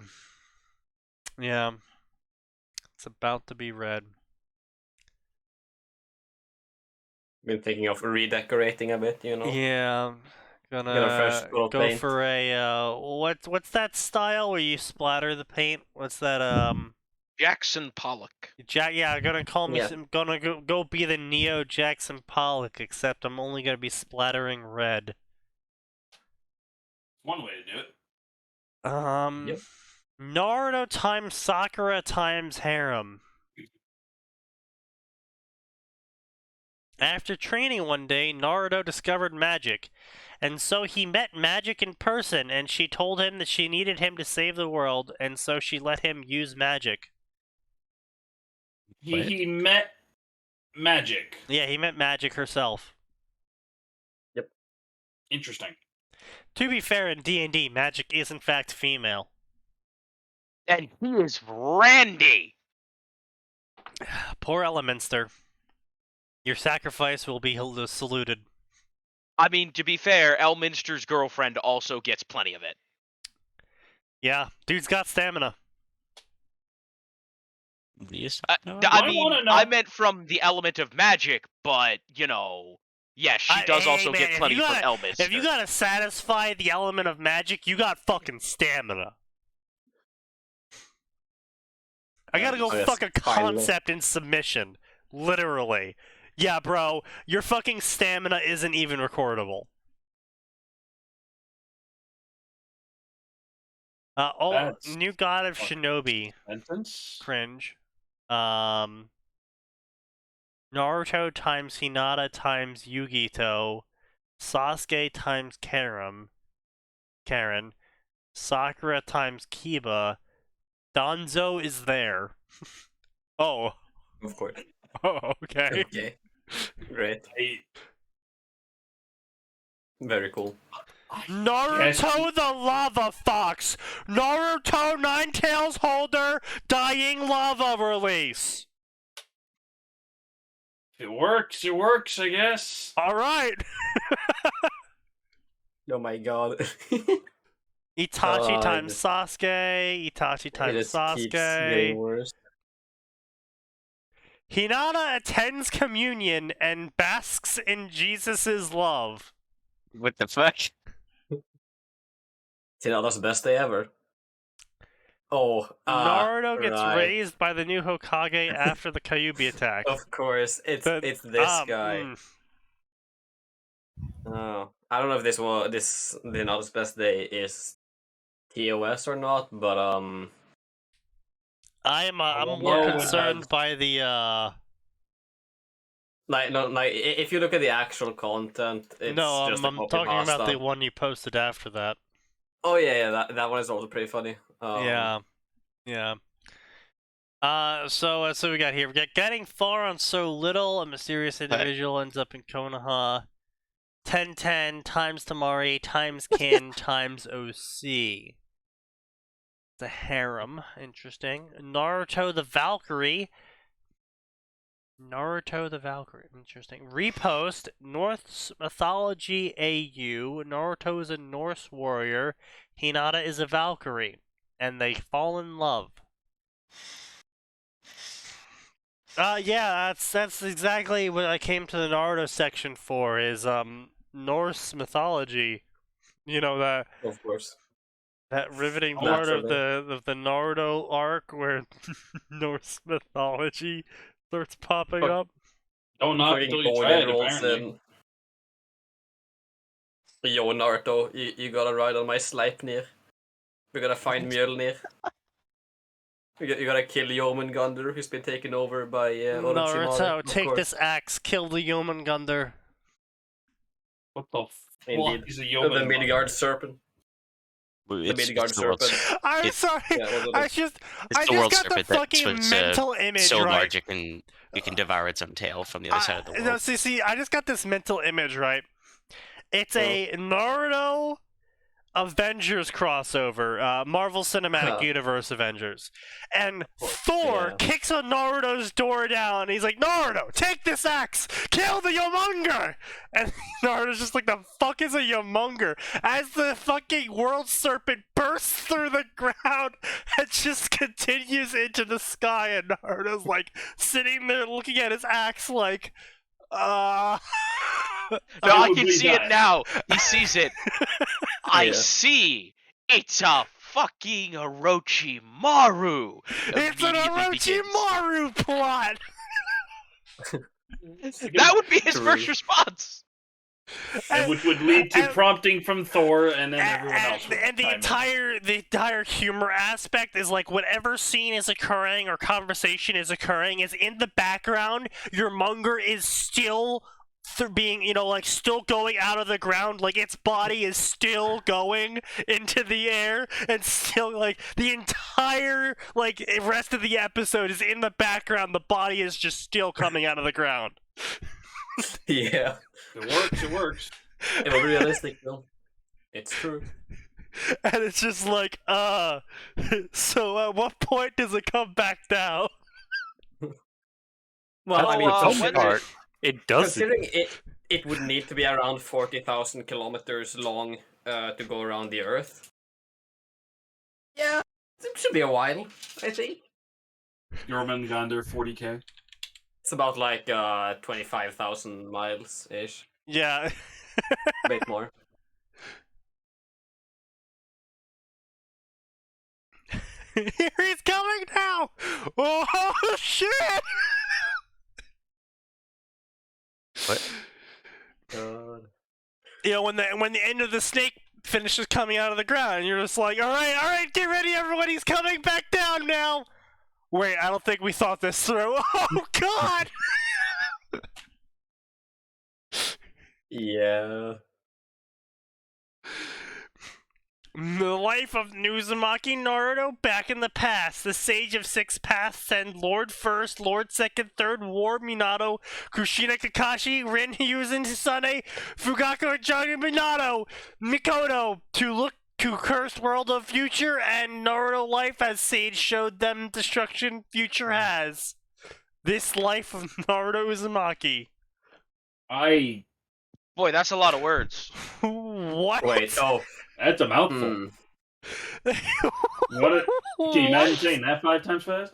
Yeah. It's about to be red. Been thinking of redecorating a bit, you know? Yeah. Get a fresh coat of go paint. for a what's that style where you splatter the paint? What's that Jackson Pollock. gonna go be the Neo Jackson Pollock, except I'm only gonna be splattering red. one way to do it. Yep. Naruto times Sakura times harem. After training one day, Naruto discovered magic, and so he met magic in person, and she told him that she needed him to save the world, and so she let him use magic. He met magic. Yeah, he met magic herself. Yep. Interesting. To be fair, in D&D, magic is in fact female. And he is Randy! Poor Elemenster. Your sacrifice will be saluted. I mean, to be fair, Elminster's girlfriend also gets plenty of it. Yeah, dude's got stamina. I meant from the element of magic, but, you know, yes, she does also get plenty from Elminster. If you gotta satisfy the element of magic, you got fucking stamina. I gotta go fuck a concept in submission. Literally. Yeah, bro, your fucking stamina isn't even recordable. New God of Shinobi. Sentence? Cringe. Naruto times Hinata times Yugito. Sasuke times Karen. Sakura times Kiba. Danzo is there. Oh. Of course. Oh, okay. Okay. Great. Very cool. Naruto the Lava Fox! Naruto Ninetales Holder Dying Lava Release! If it works, I guess. Alright! Oh my god. Itachi times Sasuke, Itachi times Sasuke. Hinata attends communion and basks in Jesus' love. What the fuck? Hinata's best day ever. Oh, Naruto gets raised by the new Hokage after the Kyuubi attack. Of course, it's this guy. Oh, I don't know if this Hinata's best day is TOS or not, but I'm more concerned by the if you look at the actual content, it's just a I'm copy talking about pasta. the one you posted after that. Oh yeah, that one is also pretty funny. Yeah. So we got here. We got getting far on so little. A mysterious individual ends up in Konoha. 1010 times Tamari times Kin times OC. The harem. Interesting. Naruto the Valkyrie. Interesting. Repost. Norse Mythology AU. Naruto is a Norse warrior. Hinata is a Valkyrie. And they fall in love. Yeah, that's exactly what I came to the Naruto section for, is Norse mythology. You know, that of course. That riveting part of the Naruto arc where Norse mythology starts popping up. Don't knock until you try it, apparently. Yo, Naruto, you gotta ride on my Sleipnir. We gotta find Mjolnir. You gotta kill Jormungandr, who's been taken over by Orochimaru. Naruto, take this axe, kill the Jormungandr. What the Indeed. Fuck is a The Midgard serpent. The Midgard serpent. I'm sorry. I just got the fucking mental image, so right? large you can devour its own tail from the other side of the world. No, see, I just got this mental image, right? It's a Naruto Avengers crossover, Marvel Cinematic Universe Avengers, and Thor kicks on Naruto's door down, and he's like, Naruto, take this axe, kill the Yomunger! And Naruto's just like, the fuck is a Yomunger? As the fucking world serpent bursts through the ground and just continues into the sky, and Naruto's like, sitting there looking at his axe like, No, I can see it now. He sees it. I see. It's a fucking Orochimaru. It's an Orochimaru plot. That would be his first response. And which would lead to prompting from Thor, and then everyone else. And the entire humor aspect is like whatever scene is occurring or conversation is occurring is in the background. Your monger is still being, like still going out of the ground, like its body is still going into the air, and still like the entire rest of the episode is in the background. The body is just still coming out of the ground. Yeah. It works. It was realistic, though. It's true. And it's just like, so at what point does it come back down? Well, I mean, it doesn't. Considering it would need to be around 40,000 kilometers long to go around the Earth. Yeah, it should be a while, I think. Jormungandr 40k. It's about 25,000 miles-ish. Yeah. A bit more. Here he's coming now! Oh, shit! What? God. When the end of the snake finishes coming out of the ground, and you're just like, all right, get ready, everyone, he's coming back down now! Wait, I don't think we thought this through. Oh, God! Yeah. The life of Uzumaki Naruto back in the past. The Sage of Six Paths and Lord First, Lord Second, Third War Minato, Kushina Kakashi, Rin Hyuzen Sane, Fugaku Johnny Minato, Mikoto to look to Cursed World of Future, and Naruto life as Sage showed them destruction Future has. This life of Naruto Uzumaki. Boy, that's a lot of words. What? Wait, that's a mouthful. Can you imagine saying that 5 times fast?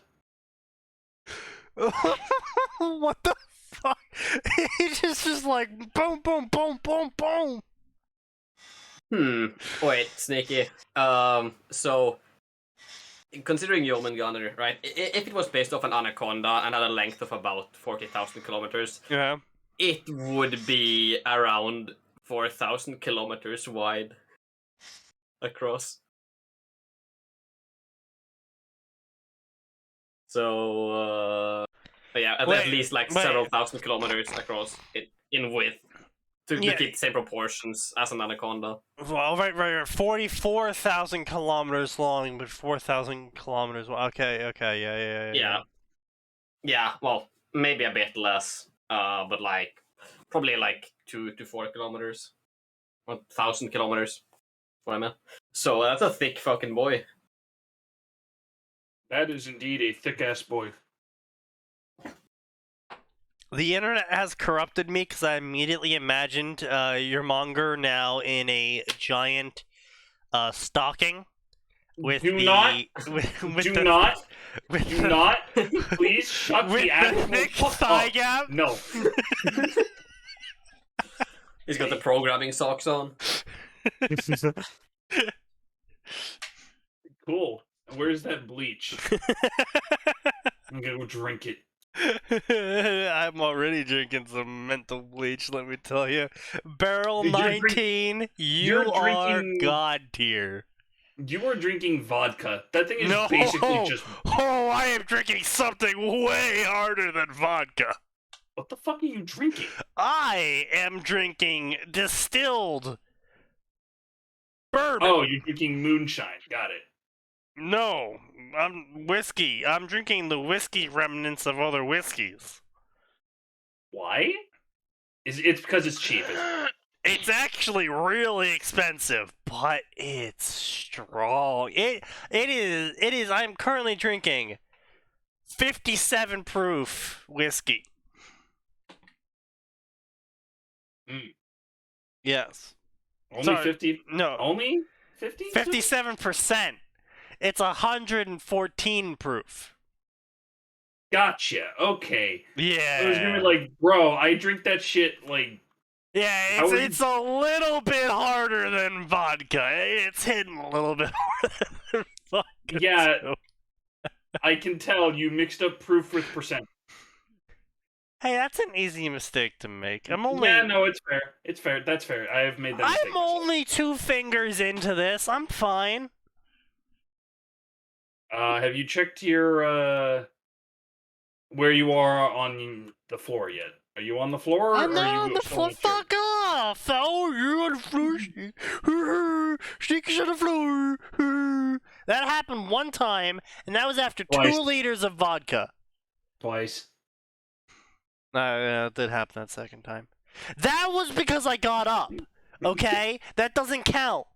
What the fuck? It's just like boom, boom, boom, boom, boom. Wait, Sneaky. So, considering Jormungandr, right? If it was based off an anaconda and had a length of about 40,000 kilometers, yeah, it would be around 4,000 kilometers wide across. So, yeah, at least several thousand kilometers across in width to keep the same proportions as an anaconda. Well, right. 44,000 kilometers long, but 4,000 kilometers wide. Okay, yeah. Yeah, well, maybe a bit less, but probably 2 to 4 kilometers. 1,000 kilometers. What I meant. So that's a thick fucking boy. That is indeed a thick-ass boy. The internet has corrupted me because I immediately imagined your monger now in a giant stocking with Do not, please shut with the actual thick fuck thigh up. gap. No. He's got the programming socks on. Cool. Where's that bleach? I'm gonna go drink it. I'm already drinking some mental bleach, let me tell you. Barrel Dude, 19, you are god tier. You are drinking vodka. That thing is basically just... Oh, I am drinking something way harder than vodka. What the fuck are you drinking? I am drinking distilled bourbon. Oh, you're drinking moonshine. Got it. No, I'm whiskey. I'm drinking the whiskey remnants of other whiskeys. Why? It's because it's cheap, isn't it? It's actually really expensive, but it's strong. It is. I'm currently drinking 57 proof whiskey. Yes. Only 50? No. Only 50? 57%. It's 114 proof. Gotcha. Okay. Yeah. I was gonna be like, bro, I drink that shit like. Yeah, it's a little bit harder than vodka. It's hitting a little bit harder than vodka. Yeah. So. I can tell you mixed up proof with percent. Hey, that's an easy mistake to make. I'm only. Yeah, no, it's fair. It's fair. That's fair. I have made that mistake. I'm only 2 fingers into this. I'm fine. Have you checked your where you are on the floor yet? Are you on the floor? I'm or not are you on the floor. Fuck off! Oh, you're on the floor. Sneaky's on the floor. That happened one time, and that was after Twice. 2 liters of vodka. Twice. It did happen that second time. That was because I got up. Okay? That doesn't count.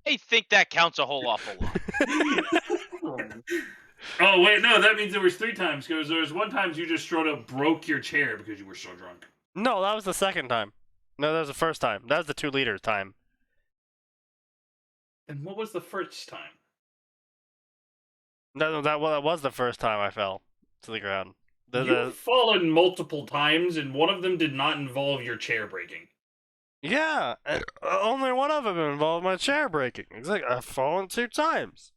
I think that counts a whole awful lot. Oh wait, no, that means there was 3 times because there was one time you just straight up broke your chair because you were so drunk. No, that was the second time. No, that was the first time. That was the 2 liters time. And what was the first time? No, that was the first time I fell to the ground. You've fallen multiple times, and one of them did not involve your chair breaking. Yeah, only one of them involved my chair breaking. Exactly, I've fallen 2 times.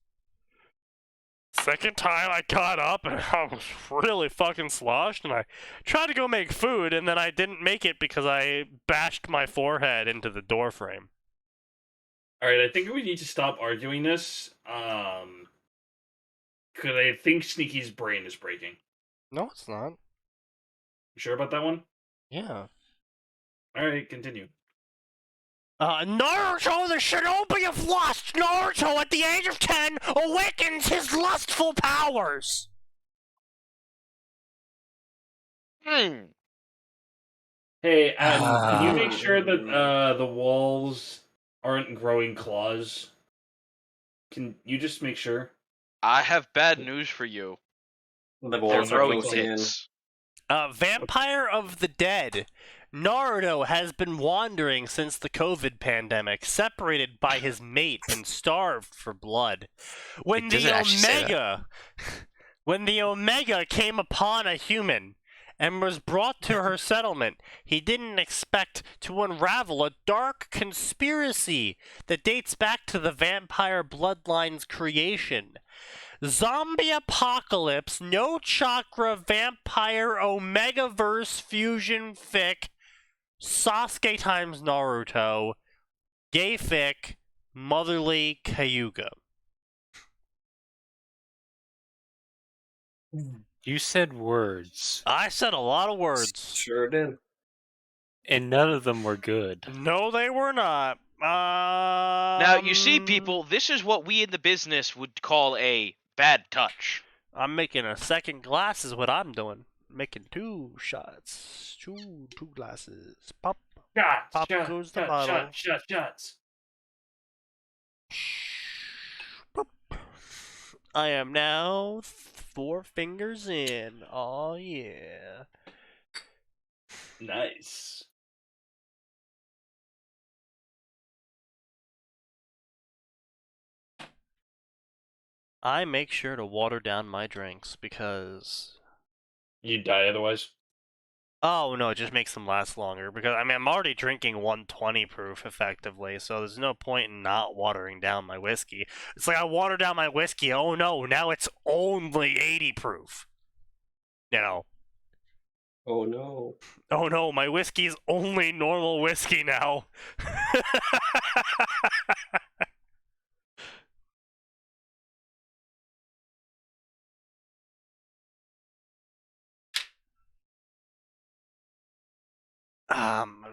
Second time I got up and I was really fucking sloshed, and I tried to go make food, and then I didn't make it because I bashed my forehead into the door frame. Alright, I think we need to stop arguing this. Because I think Sneaky's brain is breaking. No, it's not. You sure about that one? Yeah. Alright, continue. Naruto the Shinobi of Lust! Naruto, at the age of 10, awakens his lustful powers! Hmm. Hey, can you make sure that the walls aren't growing claws? Can you just make sure? I have bad news for you. The They're walls are growing closing in. tits. Vampire of the Dead. Naruto has been wandering since the COVID pandemic, separated by his mate and starved for blood. When the Omega came upon a human and was brought to her settlement, he didn't expect to unravel a dark conspiracy that dates back to the vampire bloodline's creation. Zombie apocalypse, no chakra, vampire, Omegaverse fusion fic, Sasuke times Naruto, gay fic, motherly Cayuga. You said words. I said a lot of words. Sure did. And none of them were good. No, they were not. Now, you see, people, this is what we in the business would call a bad touch. I'm making a second glass is what I'm doing. Making 2 shots. Two glasses. Pop. Shots, Pop goes the bottle. shots. I am now 4 fingers in. Oh yeah. Nice. I make sure to water down my drinks because... You'd die otherwise. Oh, no, it just makes them last longer. Because, I mean, I'm already drinking 120 proof, effectively, so there's no point in not watering down my whiskey. It's like I water down my whiskey, oh no, now it's only 80 proof. You know. Oh no. Oh no, my whiskey's only normal whiskey now.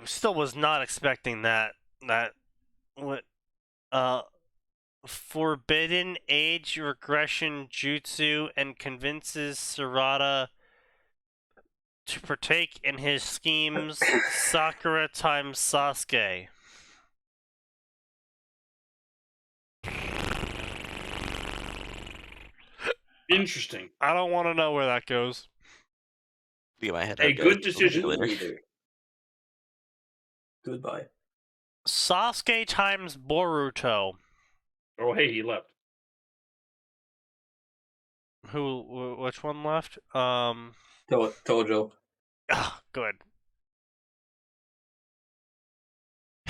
Still was not expecting that. Forbidden age regression jutsu and convinces Sarada to partake in his schemes. Sakura times Sasuke. Interesting. I don't want to know where that goes. Be my head. A good decision. Goodbye. Sasuke times Boruto. Oh, hey, he left. Which one left? Tojo. Ah, good.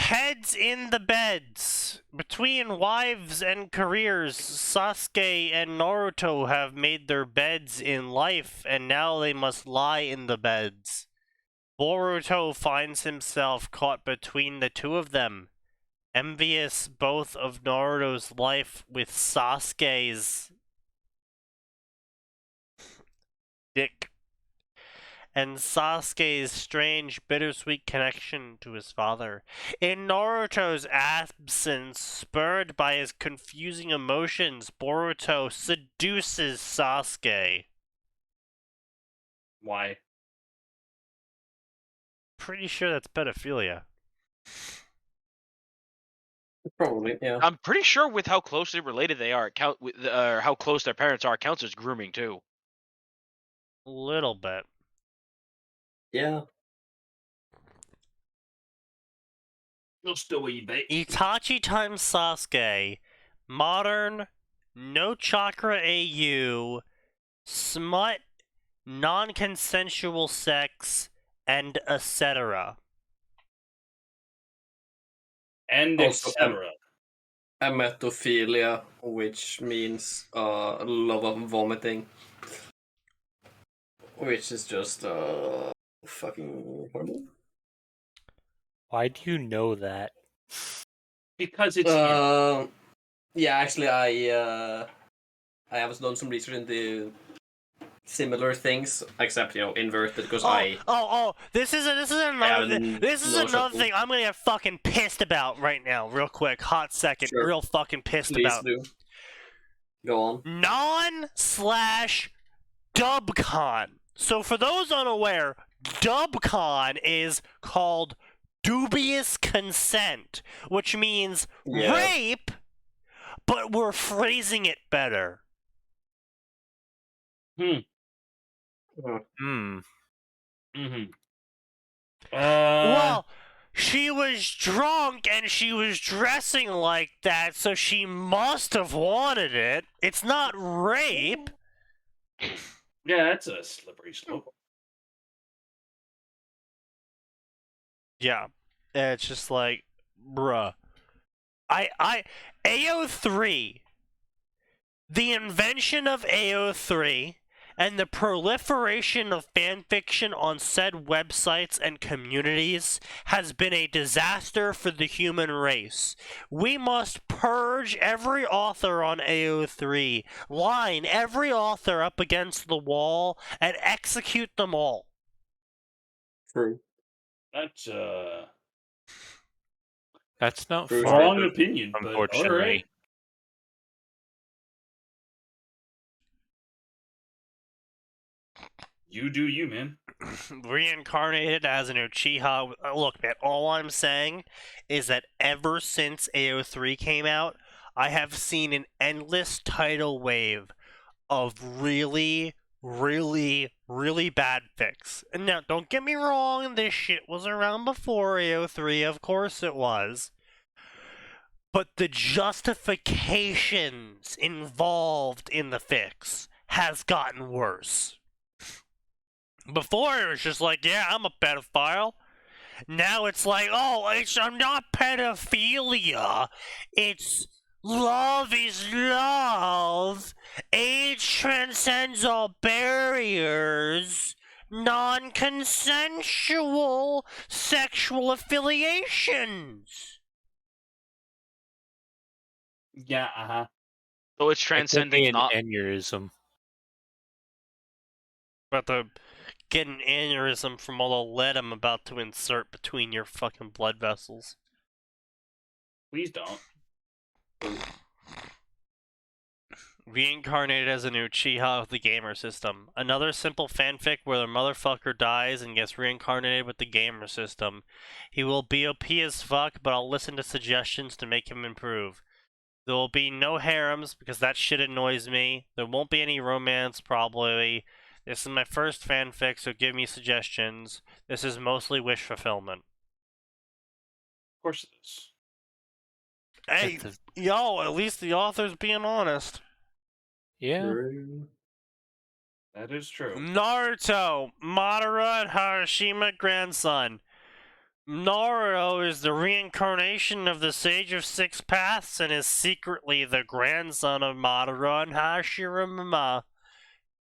Heads in the beds. Between wives and careers, Sasuke and Naruto have made their beds in life, and now they must lie in the beds. Boruto finds himself caught between the two of them, envious both of Naruto's life with Sasuke's dick, and Sasuke's strange, bittersweet connection to his father. In Naruto's absence, spurred by his confusing emotions, Boruto seduces Sasuke. Why? Pretty sure that's pedophilia. Probably, yeah. I'm pretty sure with how closely related they are, how close their parents are, counts as grooming too. A little bit. Yeah. Just the way they. Itachi times Sasuke, modern, no chakra AU, smut, non-consensual sex, and etc. And Also, etc. Emetophilia, which means love of vomiting. Which is just fucking horrible. Why do you know that? Because it's yeah, actually I have done some research into similar things, except inverted because this is another thing I'm gonna get fucking pissed about right now, real quick, hot second, Sure. real fucking pissed Please about. do. Go on. Non/DubCon. So for those unaware, DubCon is called dubious consent, which means rape, but we're phrasing it better. Well, she was drunk and she was dressing like that, so she must have wanted it. It's not rape. Yeah, that's a slippery slope. Yeah. It's just like, bruh. AO3, the invention of AO3 and the proliferation of fanfiction on said websites and communities has been a disaster for the human race. We must purge every author on AO3, line every author up against the wall, and execute them all. True. That's not True. far, wrong opinion, unfortunately. But all right. You do you, man. Reincarnated as an Uchiha. Look, man, all I'm saying is that ever since AO3 came out, I have seen an endless tidal wave of really, really, really bad fics. And now, don't get me wrong, this shit was around before AO3, of course it was. But the justifications involved in the fics has gotten worse. Before it was just like, yeah, I'm a pedophile. Now it's like, oh, I'm not pedophilia. It's love is love. Age transcends all barriers. Non-consensual sexual affiliations. Yeah, So it's transcending not aneurysm. About to get an aneurysm from all the lead I'm about to insert between your fucking blood vessels. Please don't. Reincarnated as a new Uchiha of the gamer system. Another simple fanfic where the motherfucker dies and gets reincarnated with the gamer system. He will be OP as fuck, but I'll listen to suggestions to make him improve. There will be no harems because that shit annoys me. There won't be any romance, probably. This is my first fanfic, so give me suggestions. This is mostly wish fulfillment. Of course it is. Hey, yo, at least the author's being honest. Yeah. That is true. Naruto, Madara and Harashima grandson. Naruto is the reincarnation of the Sage of Six Paths and is secretly the grandson of Madara and Hashirama.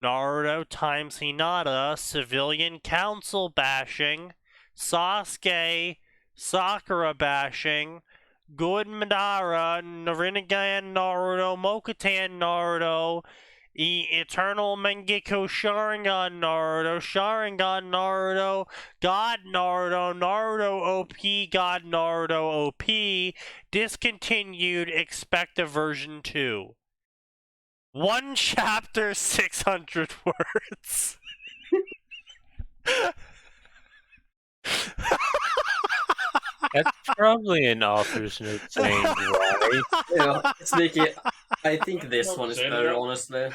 Naruto times Hinata, civilian council bashing, Sasuke, Sakura bashing, Good Madara, Rinnegan Naruto, Mokutan Naruto, Eternal Mangekyo Sharingan Naruto, God Naruto, Naruto OP, God Naruto OP, discontinued, expect a version 2. 1 chapter, 600 words. That's probably an author's note saying why. Yeah, Sneaky. I think this one is better, honestly.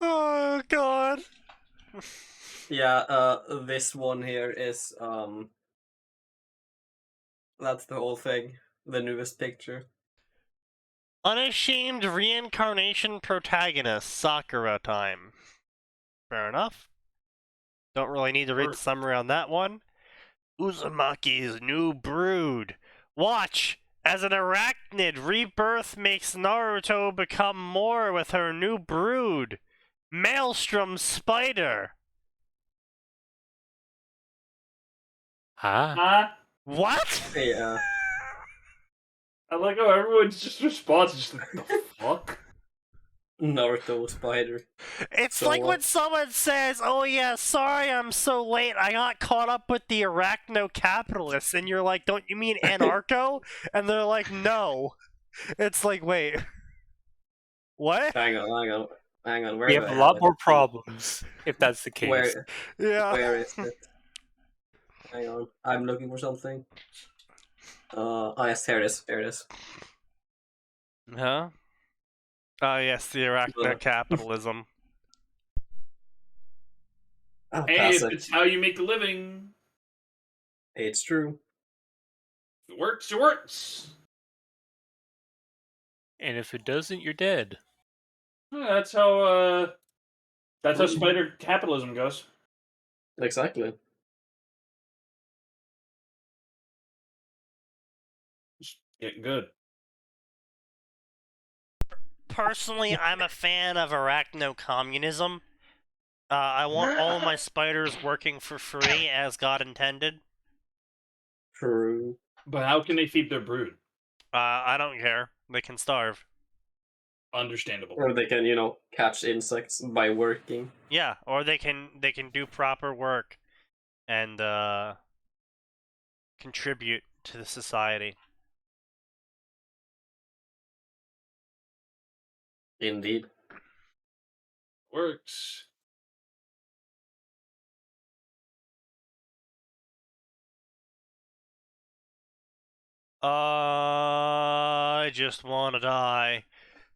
Oh god. Yeah, this one here is that's the whole thing. The newest picture. Unashamed reincarnation protagonist, Sakura time. Fair enough. Don't really need to read the summary on that one. Uzumaki's new brood. Watch! As an arachnid, rebirth makes Naruto become more with her new brood. Maelstrom Spider. Huh? What? Yeah. I like how everyone's just response is just like, the fuck? Naruto Spider. It's So like what? when someone says, oh yeah, sorry I'm so late, I got caught up with the arachno-capitalists, and you're like, don't you mean anarcho? And they're like, no. It's like, wait. What? Hang on. Where We do have I a lot it? more problems if that's the case. Yeah. Where is it? Hang on. I'm looking for something. Yes, here it is. Huh? Oh yes, the arachno-capitalism. Oh, Hey, classic. it's how you make a living. It's true. If it works, it works. And if it doesn't, you're dead. Yeah, that's how spider capitalism goes. Exactly. Just getting good. Personally, I'm a fan of arachno-communism. I want all my spiders working for free as God intended. True. But how can they feed their brood? I don't care. They can starve. Understandable. Or they can, catch insects by working. Yeah, or they can do proper work and contribute to the society. Indeed. Works. I just wanna die.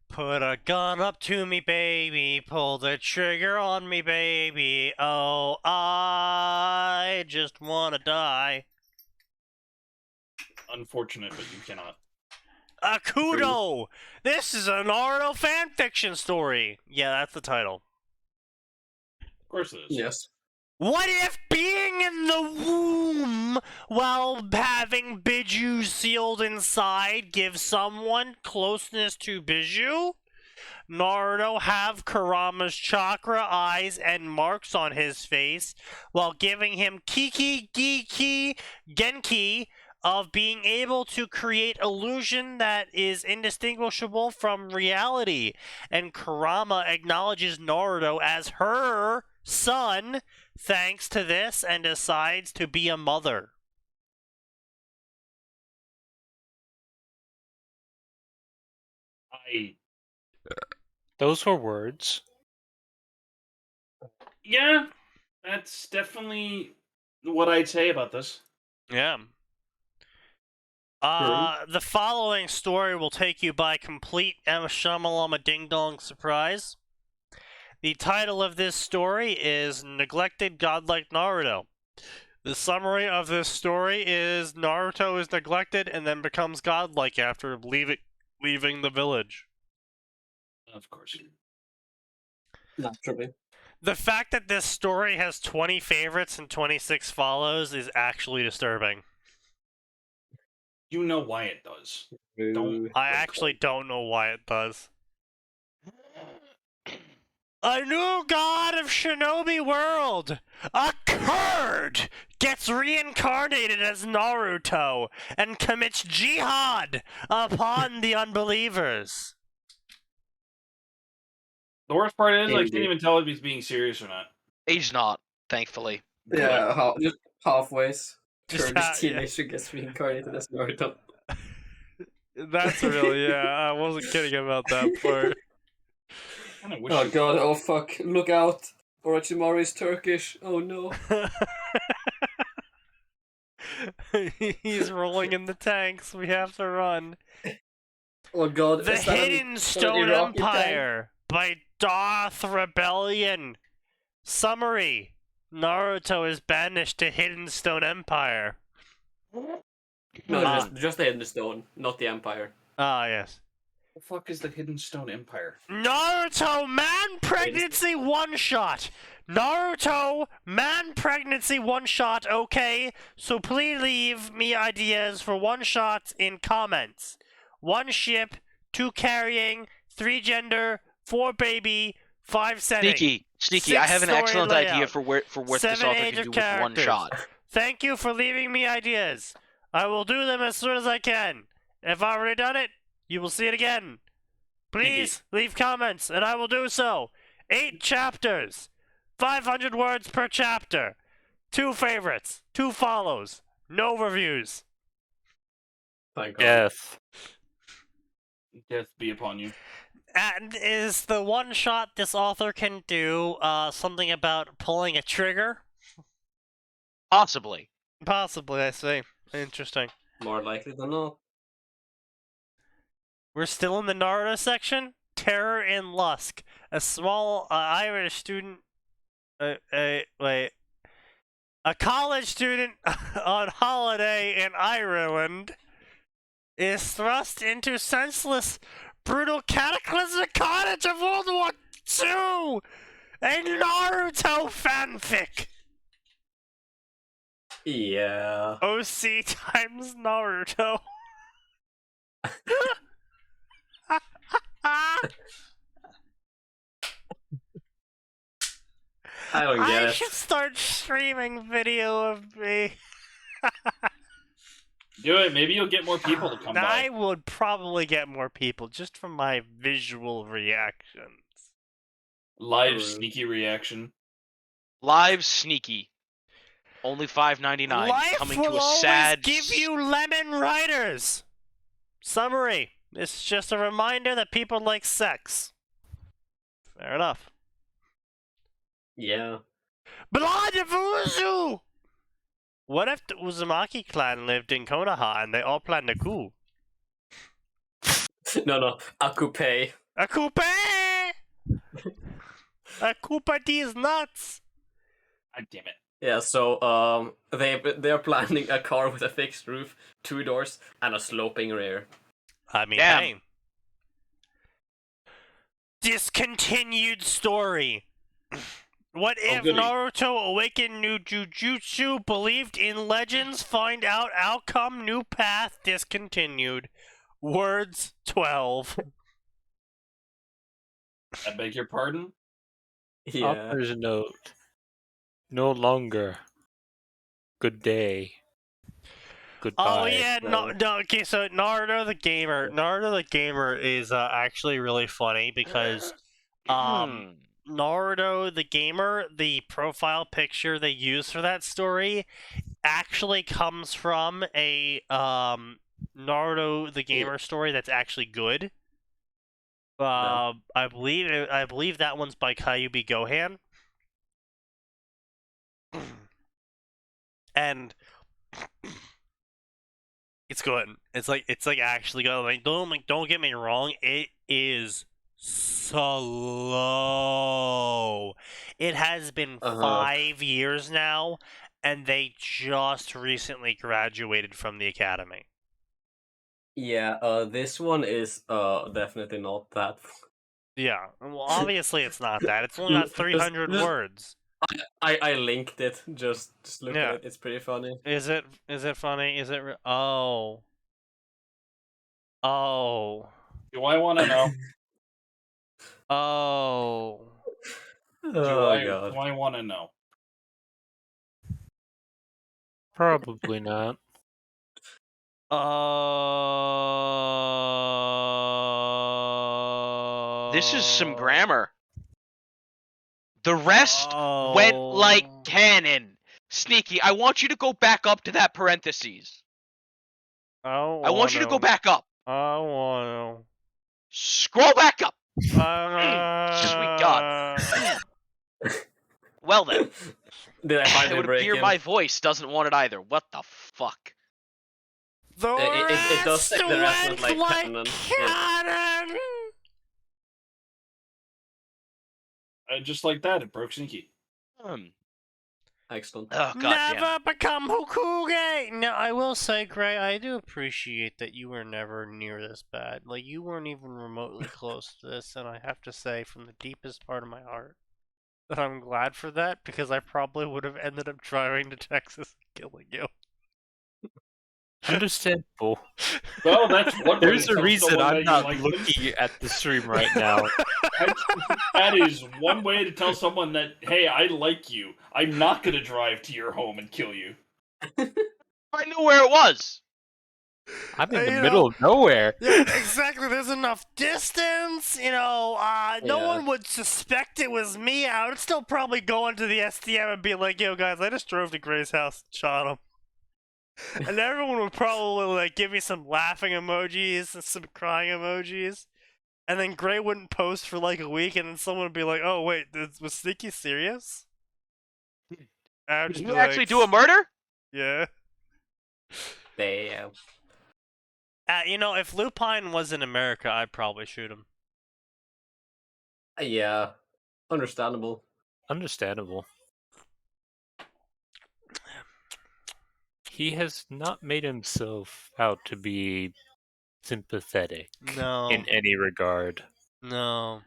Put a gun up to me, baby. Pull the trigger on me, baby. Oh, I just wanna die. Unfortunate, but you cannot. Akudo! This is a Naruto fanfiction story! Yeah, that's the title. Of course it is. Yes. What if being in the womb while having Biju sealed inside gives someone closeness to Biju? Naruto have Kurama's chakra eyes and marks on his face while giving him Genki of being able to create illusion that is indistinguishable from reality. And Kurama acknowledges Naruto as her son thanks to this and decides to be a mother. Those were words. Yeah, that's definitely what I'd say about this. Yeah. The following story will take you by complete Shamalama Ding Dong surprise. The title of this story is Neglected Godlike Naruto. The summary of this story is Naruto is neglected and then becomes godlike after leaving the village. Of course. Naturally. The fact that this story has 20 favorites and 26 follows is actually disturbing. You know why it does. Don't. I actually don't know why it does. A new god of Shinobi World! A Kurd gets reincarnated as Naruto and commits jihad upon the unbelievers. The worst part is, I can't even tell if he's being serious or not. He's not, thankfully. Yeah, just halfway. Just Kurdish teenager gets reincarnated as Naruto. That's real, yeah. I wasn't kidding about that part. Oh god, oh fuck, look out. Orochimaru is Turkish, oh no. He's rolling in the tanks, we have to run. Oh god, The Hidden Stone Empire by Darth Rebellion. Summary: Naruto is banished to Hidden Stone Empire. No, just the Hidden Stone, not the Empire. Ah, yes. The fuck is the Hidden Stone Empire? Naruto man pregnancy one shot. Naruto man pregnancy one shot. Okay, so please leave me ideas for one shots in comments. 1 ship, 2 carrying, 3 gender, 4 baby, 5 setting. Sneaky. I have an excellent idea for what this 7 author age can of do with one characters. shot. Thank you for leaving me ideas. I will do them as soon as I can. If I've already done it, you will see it again. Please leave comments, and I will do so. 8 chapters. 500 words per chapter. 2 favorites. 2 follows. No reviews. Thank God. Yes. Death be upon you. And is the one shot this author can do something about pulling a trigger? Possibly. Possibly, I see. Interesting. More likely than not. We're still in the Naruto section. Terror in Lusk. A small Irish student... wait. A college student on holiday in Ireland is thrust into senseless, brutal cataclysmic carnage of World War II! A Naruto fanfic! Yeah. OC times Naruto. I don't get it. I should start streaming video of me. Do it. Maybe you'll get more people to come by. I would probably get more people just from my visual reactions. Live sneaky reaction. Live sneaky. Only $5.99. Life Coming will to a sad. always give you lemon riders. Summary: it's just a reminder that people like sex. Fair enough. Yeah. Blood of Uzu! What if the Uzumaki clan lived in Konoha and they all planned a coup? No. Akupe. A coupe! A coupe these nuts! God damn it. Yeah, so they're planning a car with a fixed roof, 2 doors, and a sloping rear. I mean, Damn. hey. Discontinued story. What if goody. Naruto awakened new Jujutsu, believed in legends, find out outcome, new path, discontinued. Words 12. I beg your pardon? Yeah. Author's note. No longer. Good day. Goodbye. Oh yeah, no, okay, so Naruto the Gamer is actually really funny because Naruto the Gamer, the profile picture they use for that story actually comes from a Naruto the Gamer story that's actually good. I believe that one's by Kyuubi Gohan. And it's good. It's like actually good. Like don't get me wrong, it is slow. It has been 5 years now, and they just recently graduated from the academy. Yeah, this one is definitely not that Yeah, well, obviously it's not that. It's only got 300 words. I linked it. Just look Yeah. at it. It's pretty funny. Is it funny? Is it? Oh. Oh. Do I want to know? Oh. Do God. I want to know? Probably not. This is some grammar. The rest went like cannon. Sneaky, I want you to go back up to that parentheses. I want you to go back up. I want Scroll back up. to. Sweet God. Well then. Did I It finally would break appear in? my voice doesn't want it either. What the fuck? The It does say the rest went like cannon. cannon. Just like that, it broke Sneaky. Excellent. Oh god Never become Hokuge! No, I will say, Gray, I do appreciate that you were never near this bad. Like, you weren't even remotely close to this, and I have to say, from the deepest part of my heart, that I'm glad for that, because I probably would have ended up driving to Texas and killing you. Understandable. Well, that's one. There's a reason I'm not looking at the stream right now. That is one way to tell someone that, hey, I like you. I'm not going to drive to your home and kill you. I knew where it was. I'm in the middle of nowhere. Yeah, exactly. There's enough distance. No one would suspect it was me. I would still probably go into the STM and be like, yo, guys, I just drove to Gray's house and shot him. And everyone would probably give me some laughing emojis and some crying emojis. And then Gray wouldn't post for a week, and then someone would be like, oh, wait, was Sneaky serious? Did you actually do a murder? Yeah. Damn. If Lupine was in America, I'd probably shoot him. Yeah. Understandable. Understandable. He has not made himself out to be sympathetic in any regard. No.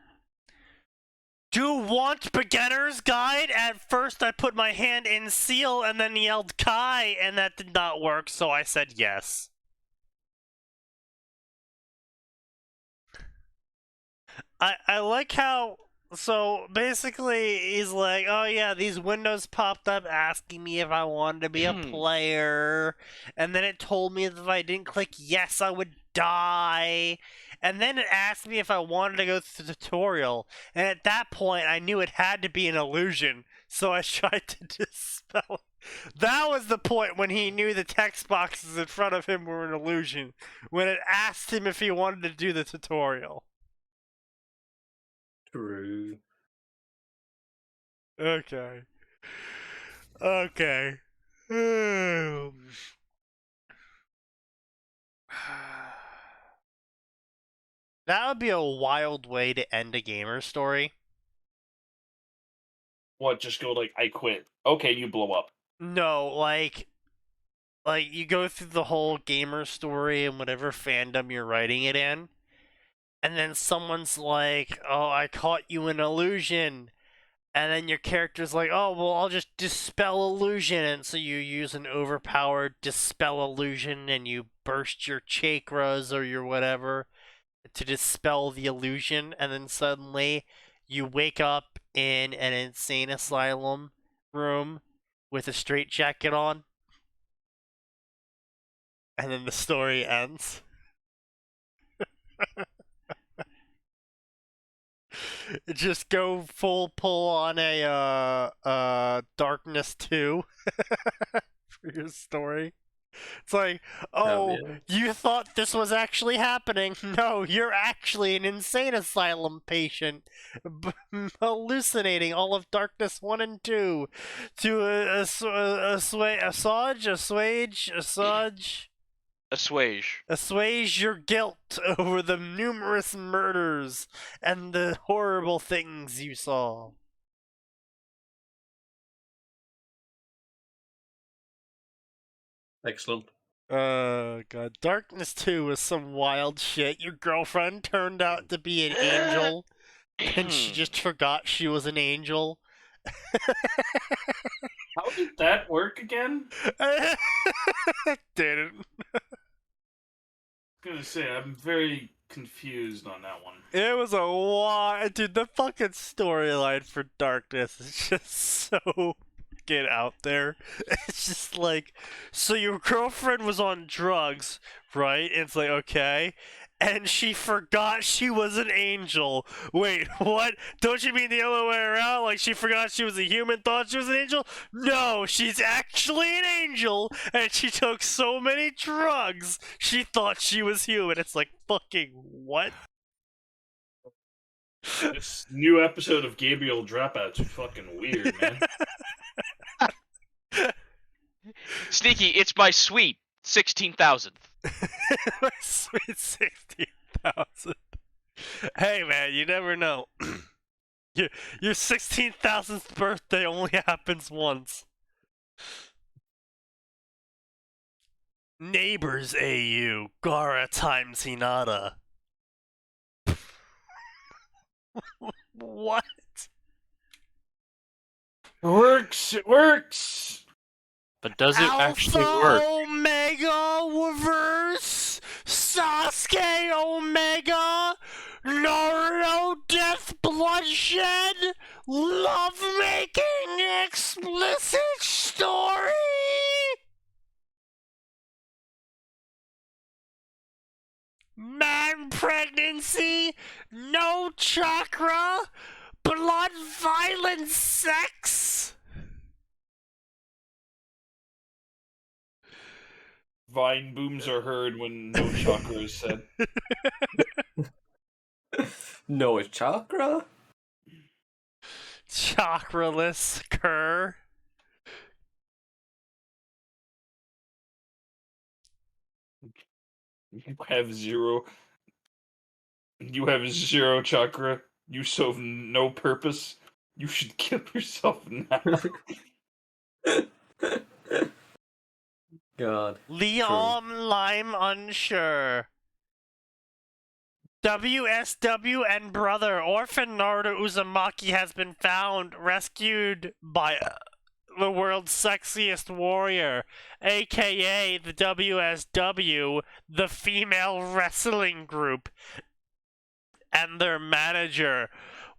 Do you want beginner's guide? At first I put my hand in seal and then yelled Kai, and that did not work, so I said yes. I like how... So, basically, he's like, oh yeah, these windows popped up asking me if I wanted to be a player, and then it told me that if I didn't click yes, I would die, and then it asked me if I wanted to go through the tutorial, and at that point, I knew it had to be an illusion, so I tried to dispel it. That was the point when he knew the text boxes in front of him were an illusion, when it asked him if he wanted to do the tutorial. True. Okay. That would be a wild way to end a gamer story. What, just go I quit. Okay, you blow up. No, like you go through the whole gamer story and whatever fandom you're writing it in, and then someone's like, oh, I caught you in illusion. And then your character's like, oh, well, I'll just dispel illusion. And so you use an overpowered dispel illusion and you burst your chakras or your whatever to dispel the illusion. And then suddenly you wake up in an insane asylum room with a straitjacket on. And then the story ends. Just go full pull on a Darkness 2 for your story. It's like, oh, you thought this was actually happening. No, you're actually an insane asylum patient hallucinating all of Darkness 1 and 2 to assuage your guilt over the numerous murders and the horrible things you saw. Excellent. God. Darkness 2 was some wild shit. Your girlfriend turned out to be an angel. and she just forgot she was an angel. How did that work again? Didn't. I'm gonna say, I'm very confused on that one. It was a wild... Dude, the fucking storyline for Darkness is just so get out there. It's just like, so your girlfriend was on drugs, right? And it's like, okay. And she forgot she was an angel. Wait, what? Don't you mean the other way around? Like she forgot she was a human, thought she was an angel? No, she's actually an angel, and she took so many drugs, she thought she was human. It's like, fucking what? This new episode of Gabriel Dropouts is fucking weird, man. Sneaky, it's my sweet 16,000th. My sweet 16,000. Hey man, you never know. Your 16,000th birthday only happens once. Neighbors AU, Gara times Hinata. What? It works! It works! But does it actually work? Omega reverse Sasuke Omega Naruto death bloodshed lovemaking explicit story. Man pregnancy, no chakra, blood violence sex. Vine booms are heard when no chakra is said. No chakra? Chakraless cur. You have zero. You have zero chakra. You serve no purpose. You should kill yourself now. God. Leon Lime unsure. WSW and brother orphan Naruto Uzumaki has been found, rescued by the world's sexiest warrior, aka the WSW, the female wrestling group, and their manager.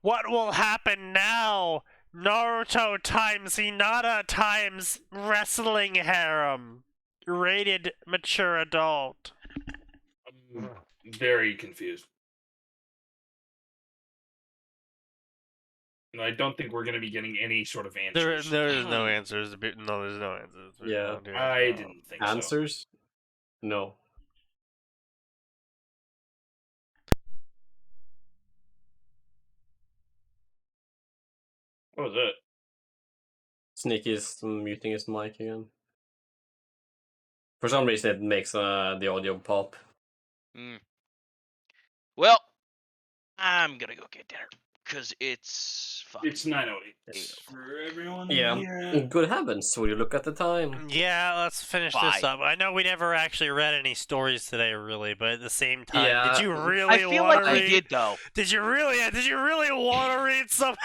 What will happen now? Naruto times Hinata times wrestling harem. Rated mature adult. I'm very confused. And I don't think we're going to be getting any sort of answers. There is no answers. No, there's no answers. Yeah, I didn't think answers? No. What was it? Sneaky's muting his mic again. For some reason, it makes the audio pop. Well, I'm gonna go get dinner because it's fucking. It's 9:08 for everyone. Yeah. Good heavens! Will you look at the time? Yeah, let's finish this up. I know we never actually read any stories today, really, but at the same time, did you really? I feel like we did, though. Did you really want to read some?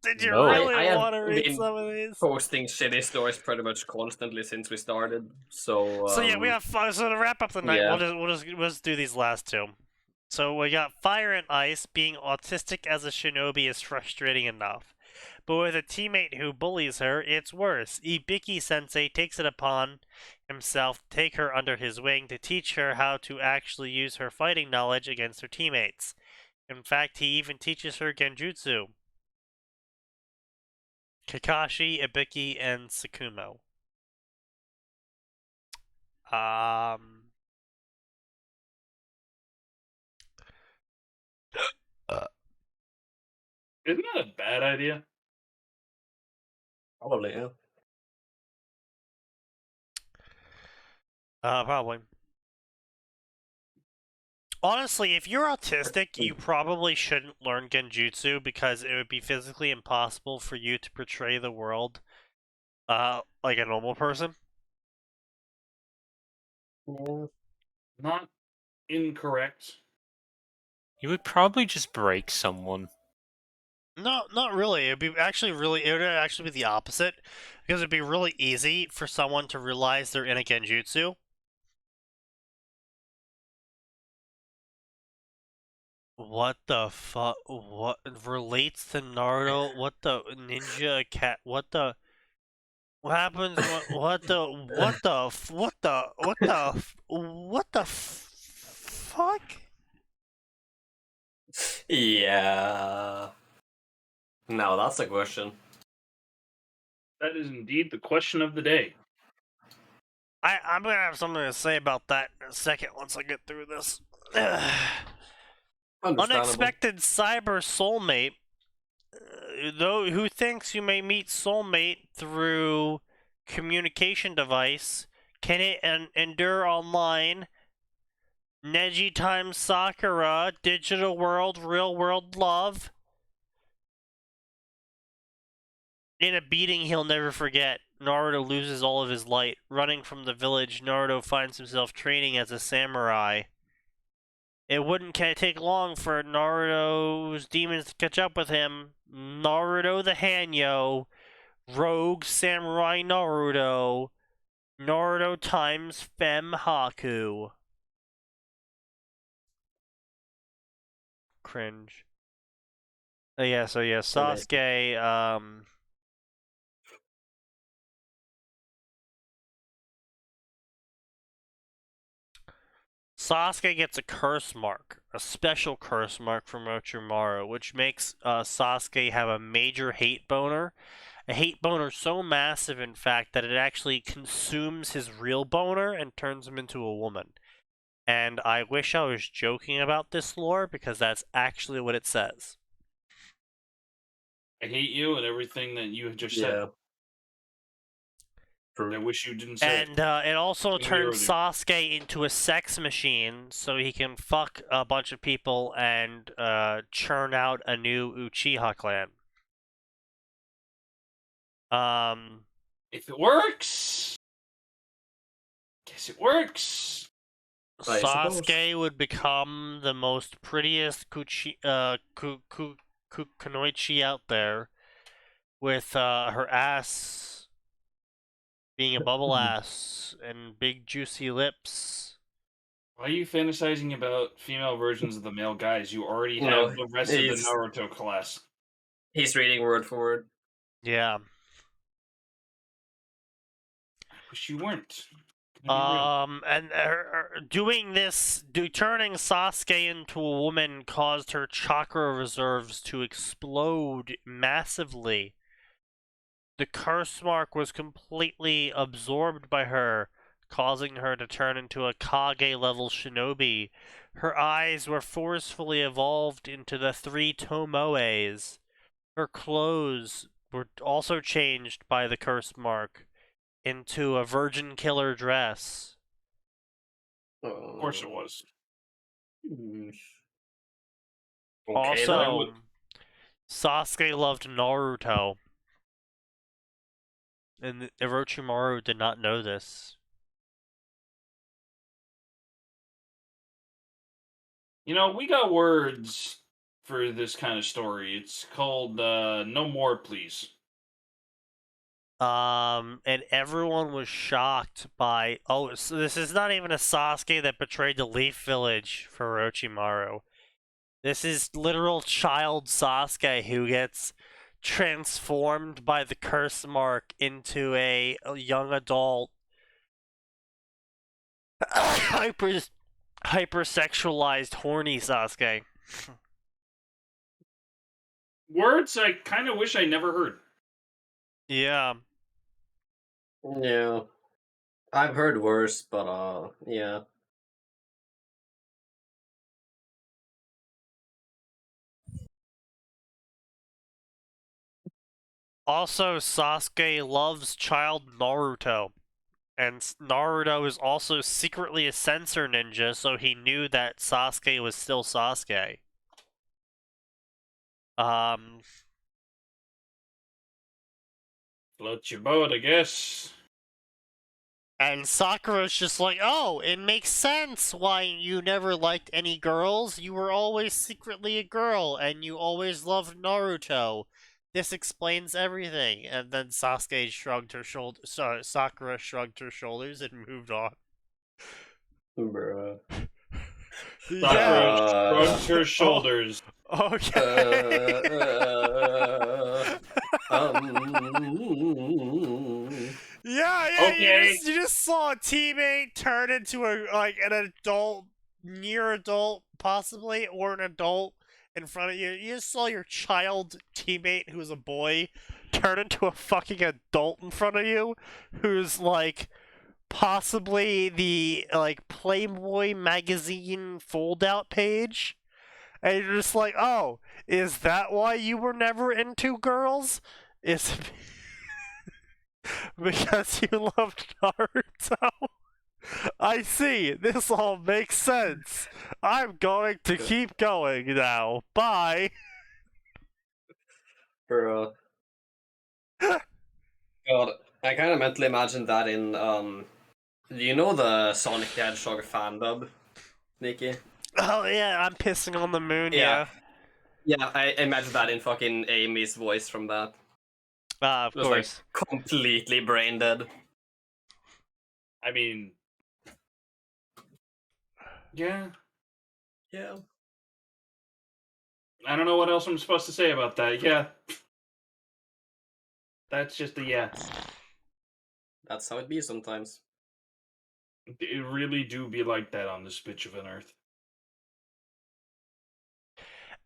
Did you No, really I want to have read been some of these? Posting shitty stories pretty much constantly since we started. So. So yeah, we have fun. So to wrap up the night, yeah. we'll just do these last two. So we got Fire and Ice. Being autistic as a shinobi is frustrating enough, but with a teammate who bullies her, it's worse. Ibiki-sensei takes it upon himself to take her under his wing to teach her how to actually use her fighting knowledge against her teammates. In fact, he even teaches her genjutsu. Kakashi, Ibiki, and Tsukumo. Isn't that a bad idea? Probably, yeah. Probably. Honestly, if you're autistic, you probably shouldn't learn genjutsu because it would be physically impossible for you to portray the world like a normal person. Yeah. Not incorrect. You would probably just break someone. No, not really. It would actually be the opposite, because it'd be really easy for someone to realize they're in a genjutsu. What the fuck? What relates to Naruto? What the ninja cat? What the? What happens? What the? What the? What the? What the? What the fuck? Yeah. No, that's a question. That is indeed the question of the day. I'm gonna have something to say about that in a second once I get through this. Unexpected cyber soulmate. Though who thinks you may meet soulmate through communication device, can it endure online? Neji times Sakura, digital world, real world love. In a beating he'll never forget, Naruto loses all of his light. Running from the village, Naruto finds himself training as a samurai. It wouldn't take long for Naruto's demons to catch up with him. Naruto the Hanyo, Rogue Samurai Naruto, Naruto times Fem Haku. Cringe. Sasuke, Sasuke gets a curse mark, a special curse mark from Orochimaru, which makes Sasuke have a major hate boner. A hate boner so massive, in fact, that it actually consumes his real boner and turns him into a woman. And I wish I was joking about this lore, because that's actually what it says. I hate you and everything that you have just said. I wish you didn't say it also turns Sasuke into a sex machine, so he can fuck a bunch of people and churn out a new Uchiha clan. If it works, guess it works. Sasuke would become the most prettiest kunoichi out there, with her ass being a bubble ass and big juicy lips. Why are you fantasizing about female versions of the male guys? You already have the rest of the Naruto class. He's reading word for word. Yeah. I wish you weren't. Doing this, turning Sasuke into a woman caused her chakra reserves to explode massively. The curse mark was completely absorbed by her, causing her to turn into a Kage-level shinobi. Her eyes were forcefully evolved into the 3 Tomoes. Her clothes were also changed by the curse mark into a virgin killer dress. Of course it was. Also, Sasuke loved Naruto. And Orochimaru did not know this. You know, we got words for this kind of story. It's called No More Please. And everyone was shocked by, so this is not even a Sasuke that betrayed the Leaf Village for Orochimaru. This is literal child Sasuke who gets transformed by the curse mark into a young adult hypersexualized horny Sasuke. Words I kind of wish I never heard. Yeah. Yeah. I've heard worse, but yeah. Also, Sasuke loves child Naruto. And Naruto is also secretly a censor ninja, so he knew that Sasuke was still Sasuke. Float your boat, I guess. And Sakura's just like, oh, it makes sense why you never liked any girls. You were always secretly a girl, and you always loved Naruto. This explains everything. And then Sakura shrugged her shoulders and moved on. Bruh. Yeah. Shrugged her shoulders. Okay. Yeah, Okay. you just saw a teammate turn into an adult, near adult, possibly, or an adult in front of you. You just saw your child teammate, who's a boy, turn into a fucking adult in front of you, who's like possibly the Playboy magazine fold-out page, and you're just like, oh, is that why you were never into girls? Is because you loved Naruto? I see. This all makes sense. I'm going to keep going now. Bye. Bro. God, I kind of mentally imagined that in do you know the Sonic the Hedgehog fan dub, Sneaky? Oh yeah, I'm pissing on the moon. Yeah, I imagine that in fucking Amy's voice from that. Of Just course. like completely brain dead. I mean, yeah. I don't know what else I'm supposed to say about that. Yeah. That's just a yeah. That's how it be sometimes. It really do be like that on this bitch of an earth.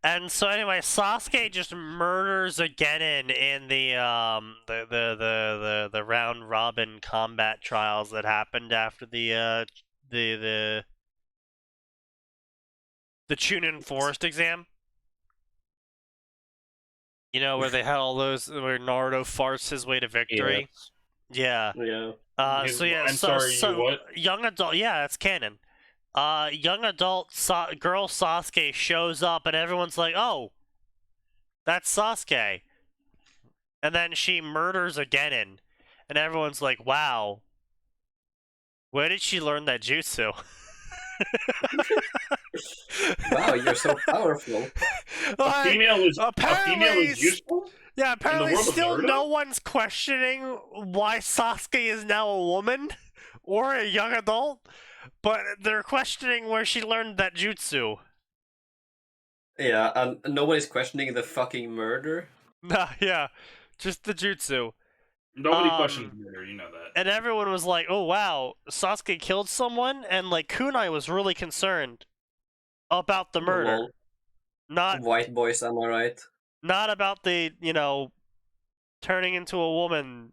And so anyway, Sasuke just murders a Genin in the round robin combat trials that happened after the Chunin Forest exam. You know, where they had all those, where Naruto farts his way to victory. Yeah. Yeah. What? Young adult. Yeah, that's canon. Young adult girl Sasuke shows up, and everyone's like, "Oh, that's Sasuke." And then she murders a Genin, and everyone's like, "Wow, where did she learn that jutsu?" Wow, you're so powerful. A female is useful? Yeah, apparently still Naruto? no one's questioning why Sasuke is now a woman or a young adult, but they're questioning where she learned that jutsu. Yeah, and nobody's questioning the fucking murder. Nah, yeah, just the jutsu. Nobody questions murder, you know that. And everyone was like, oh wow, Sasuke killed someone, and like Kunai was really concerned about the murder. Lol. Not White boys, am I right? Not about the, turning into a woman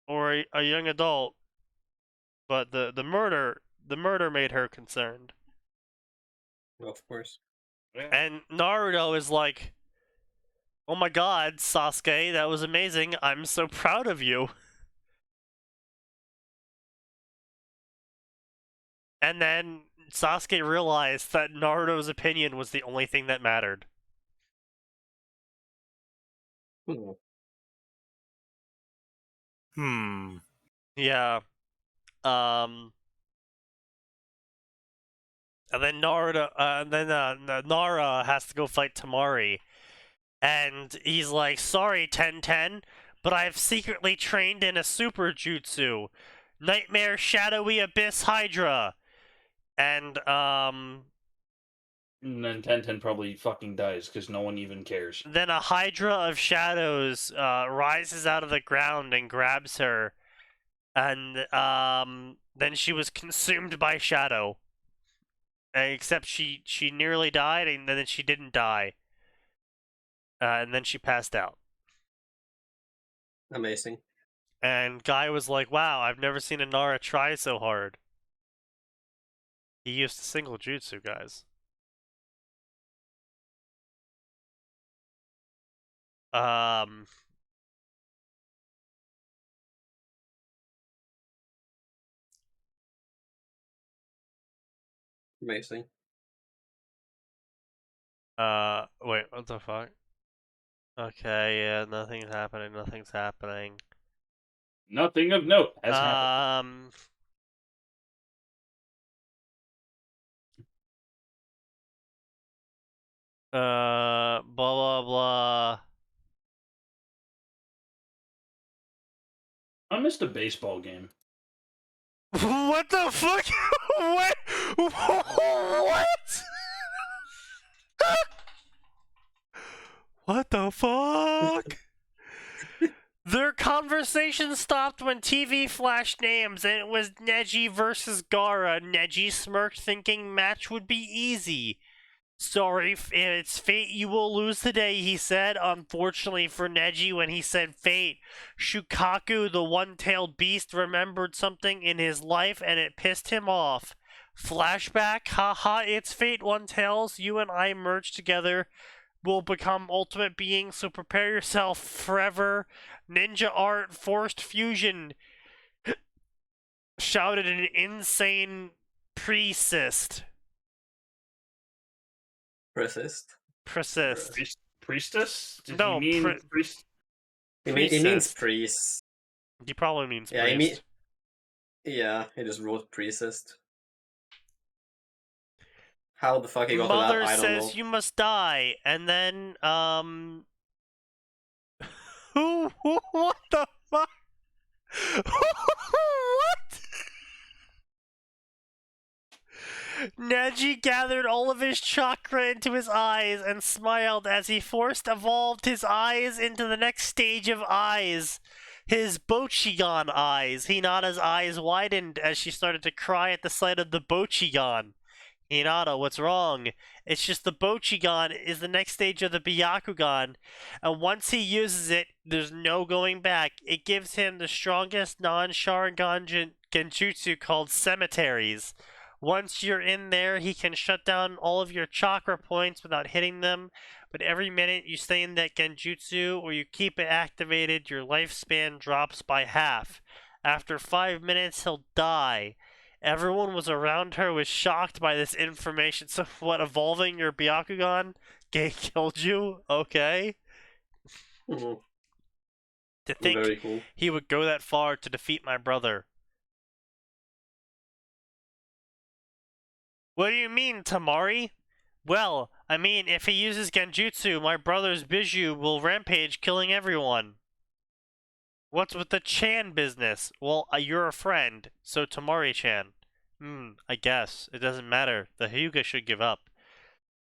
or a young adult, but the murder made her concerned. Of course. Yeah. And Naruto is like, oh my god, Sasuke, that was amazing. I'm so proud of you. And then Sasuke realized that Naruto's opinion was the only thing that mattered. Yeah. And then Nara has to go fight Tamari. And he's like, sorry, 1010, but I've secretly trained in a super jutsu. Nightmare Shadowy Abyss Hydra. And then 1010 probably fucking dies because no one even cares. Then a Hydra of Shadows rises out of the ground and grabs her. And then she was consumed by Shadow. Except she nearly died, and then she didn't die. And then she passed out. Amazing. And Guy was like, wow, I've never seen a Nara try so hard. He used a single jutsu, guys. Amazing. Wait, what the fuck? Okay, yeah, nothing's happening. Nothing of note has happened. Blah blah blah. I missed a baseball game. What the fuck? What? What? What the fuck? Their conversation stopped when TV flashed names and it was Neji versus Gaara. Neji smirked, thinking match would be easy. Sorry, it's fate you will lose today, he said. Unfortunately for Neji, when he said fate, Shukaku, the one-tailed beast, remembered something in his life and it pissed him off. Flashback, haha, it's fate, one-tails. You and I merged together. Will become ultimate beings, so prepare yourself forever. Ninja art, forced fusion, shouted an insane priestess. Persist. Priestess? Did No, he mean priest? He means priest. He probably means yeah, priest. Yeah, he just wrote priestess. How the fuck he got Mother to that, I don't know. says you must die, and then, what the fuck? What? Neji gathered all of his chakra into his eyes and smiled as he evolved his eyes into the next stage of eyes. His Bochigan eyes. Hinata's eyes widened as she started to cry at the sight of the Bochigan. Hinata, what's wrong? It's just the Bochigan is the next stage of the Byakugan, and once he uses it, there's no going back. It gives him the strongest non-Sharingan genjutsu called Cemeteries. Once you're in there, he can shut down all of your chakra points without hitting them, but every minute you stay in that genjutsu or you keep it activated, your lifespan drops by half. After 5 minutes, he'll die. Everyone was around her was shocked by this information. So what, evolving your Byakugan killed you? Okay. Mm-hmm. To think Very cool. He would go that far to defeat my brother. What do you mean, Tamari? Well, I mean, if he uses genjutsu, my brother's Biju will rampage, killing everyone. What's with the Chan business? Well, you're a friend, so Tamari-chan. I guess. It doesn't matter. The Hyuga should give up.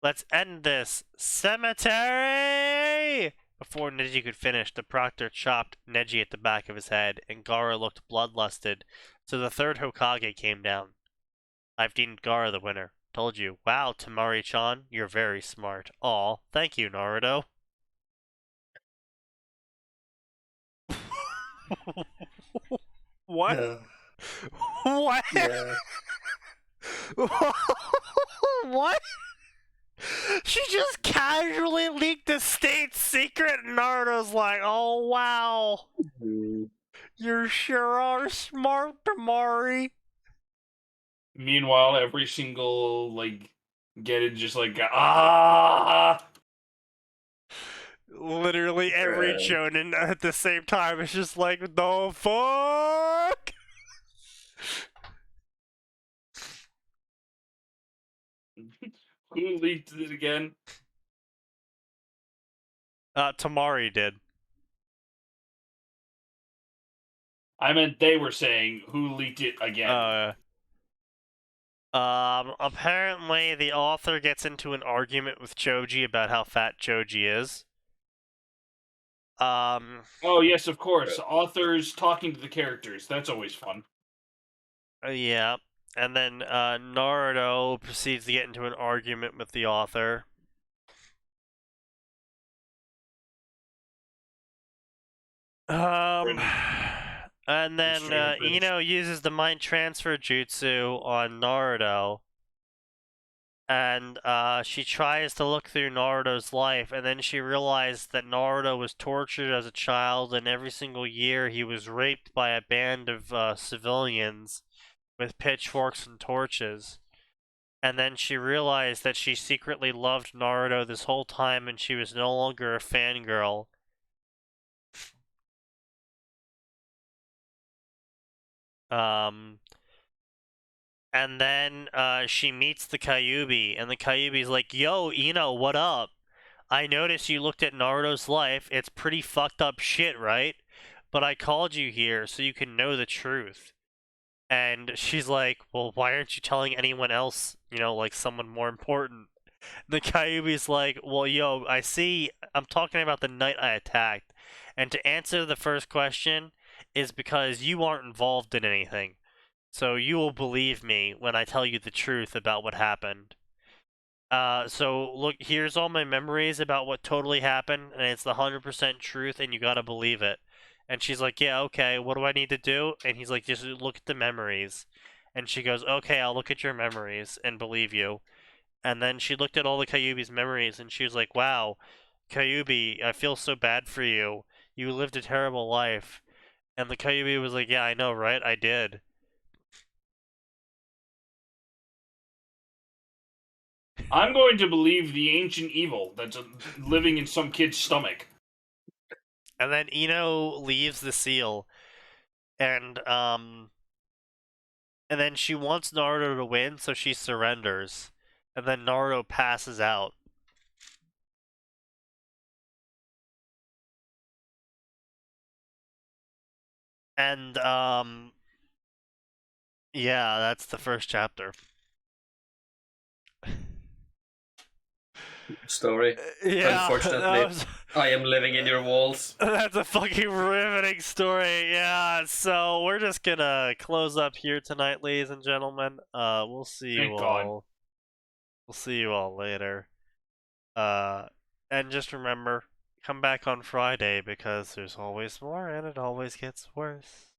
Let's end this. Cemetery! Before Neji could finish, the proctor chopped Neji at the back of his head, and Gaara looked bloodlusted, so the third Hokage came down. I've deemed Gaara the winner. Told you. Wow, Tamari-chan, you're very smart. Aw, thank you, Naruto. What? Yeah. What? Yeah. What? She just casually leaked the state secret, and Naruto's like, oh wow. You sure are smart, Tamari. Meanwhile, every single, get it just ah! Literally every shonen at the same time is just like, the fuck? Who leaked it again? Tamari did. I meant they were saying who leaked it again. Apparently the author gets into an argument with Choji about how fat Choji is. Oh, yes, of course. Authors talking to the characters. That's always fun. Yeah. And then Naruto proceeds to get into an argument with the author. And then Ino uses the mind transfer jutsu on Naruto. And she tries to look through Naruto's life, and then she realized that Naruto was tortured as a child, and every single year he was raped by a band of civilians with pitchforks and torches. And then she realized that she secretly loved Naruto this whole time, and she was no longer a fangirl. And then she meets the Kyuubi, and the Kyuubi's like, "Yo, Ino, what up? I noticed you looked at Naruto's life. It's pretty fucked up shit, right? But I called you here so you can know the truth." And she's like, "Well, why aren't you telling anyone else, like someone more important?" The Kyuubi's like, "Well, yo, I see, I'm talking about the night I attacked. And to answer the first question is because you aren't involved in anything. So you will believe me when I tell you the truth about what happened. So look, here's all my memories about what totally happened, and it's the 100% truth, and you gotta believe it." And she's like, "Yeah, okay, what do I need to do?" And he's like, "Just look at the memories." And she goes, "Okay, I'll look at your memories and believe you." And then she looked at all the Kyuubi's memories, and she was like, "Wow, Kyuubi, I feel so bad for you. You lived a terrible life." And the Kyuubi was like, "Yeah, I know, right? I did." I'm going to believe the ancient evil that's living in some kid's stomach. And then Ino leaves the seal, and then she wants Naruto to win, so she surrenders. And then Naruto passes out. And yeah, that's the first chapter. Story. Yeah, Unfortunately, I am living in your walls. That's a fucking riveting story. Yeah, so we're just gonna close up here tonight, ladies and gentlemen. We'll see you all. We'll see you all later. And just remember, come back on Friday because there's always more and it always gets worse.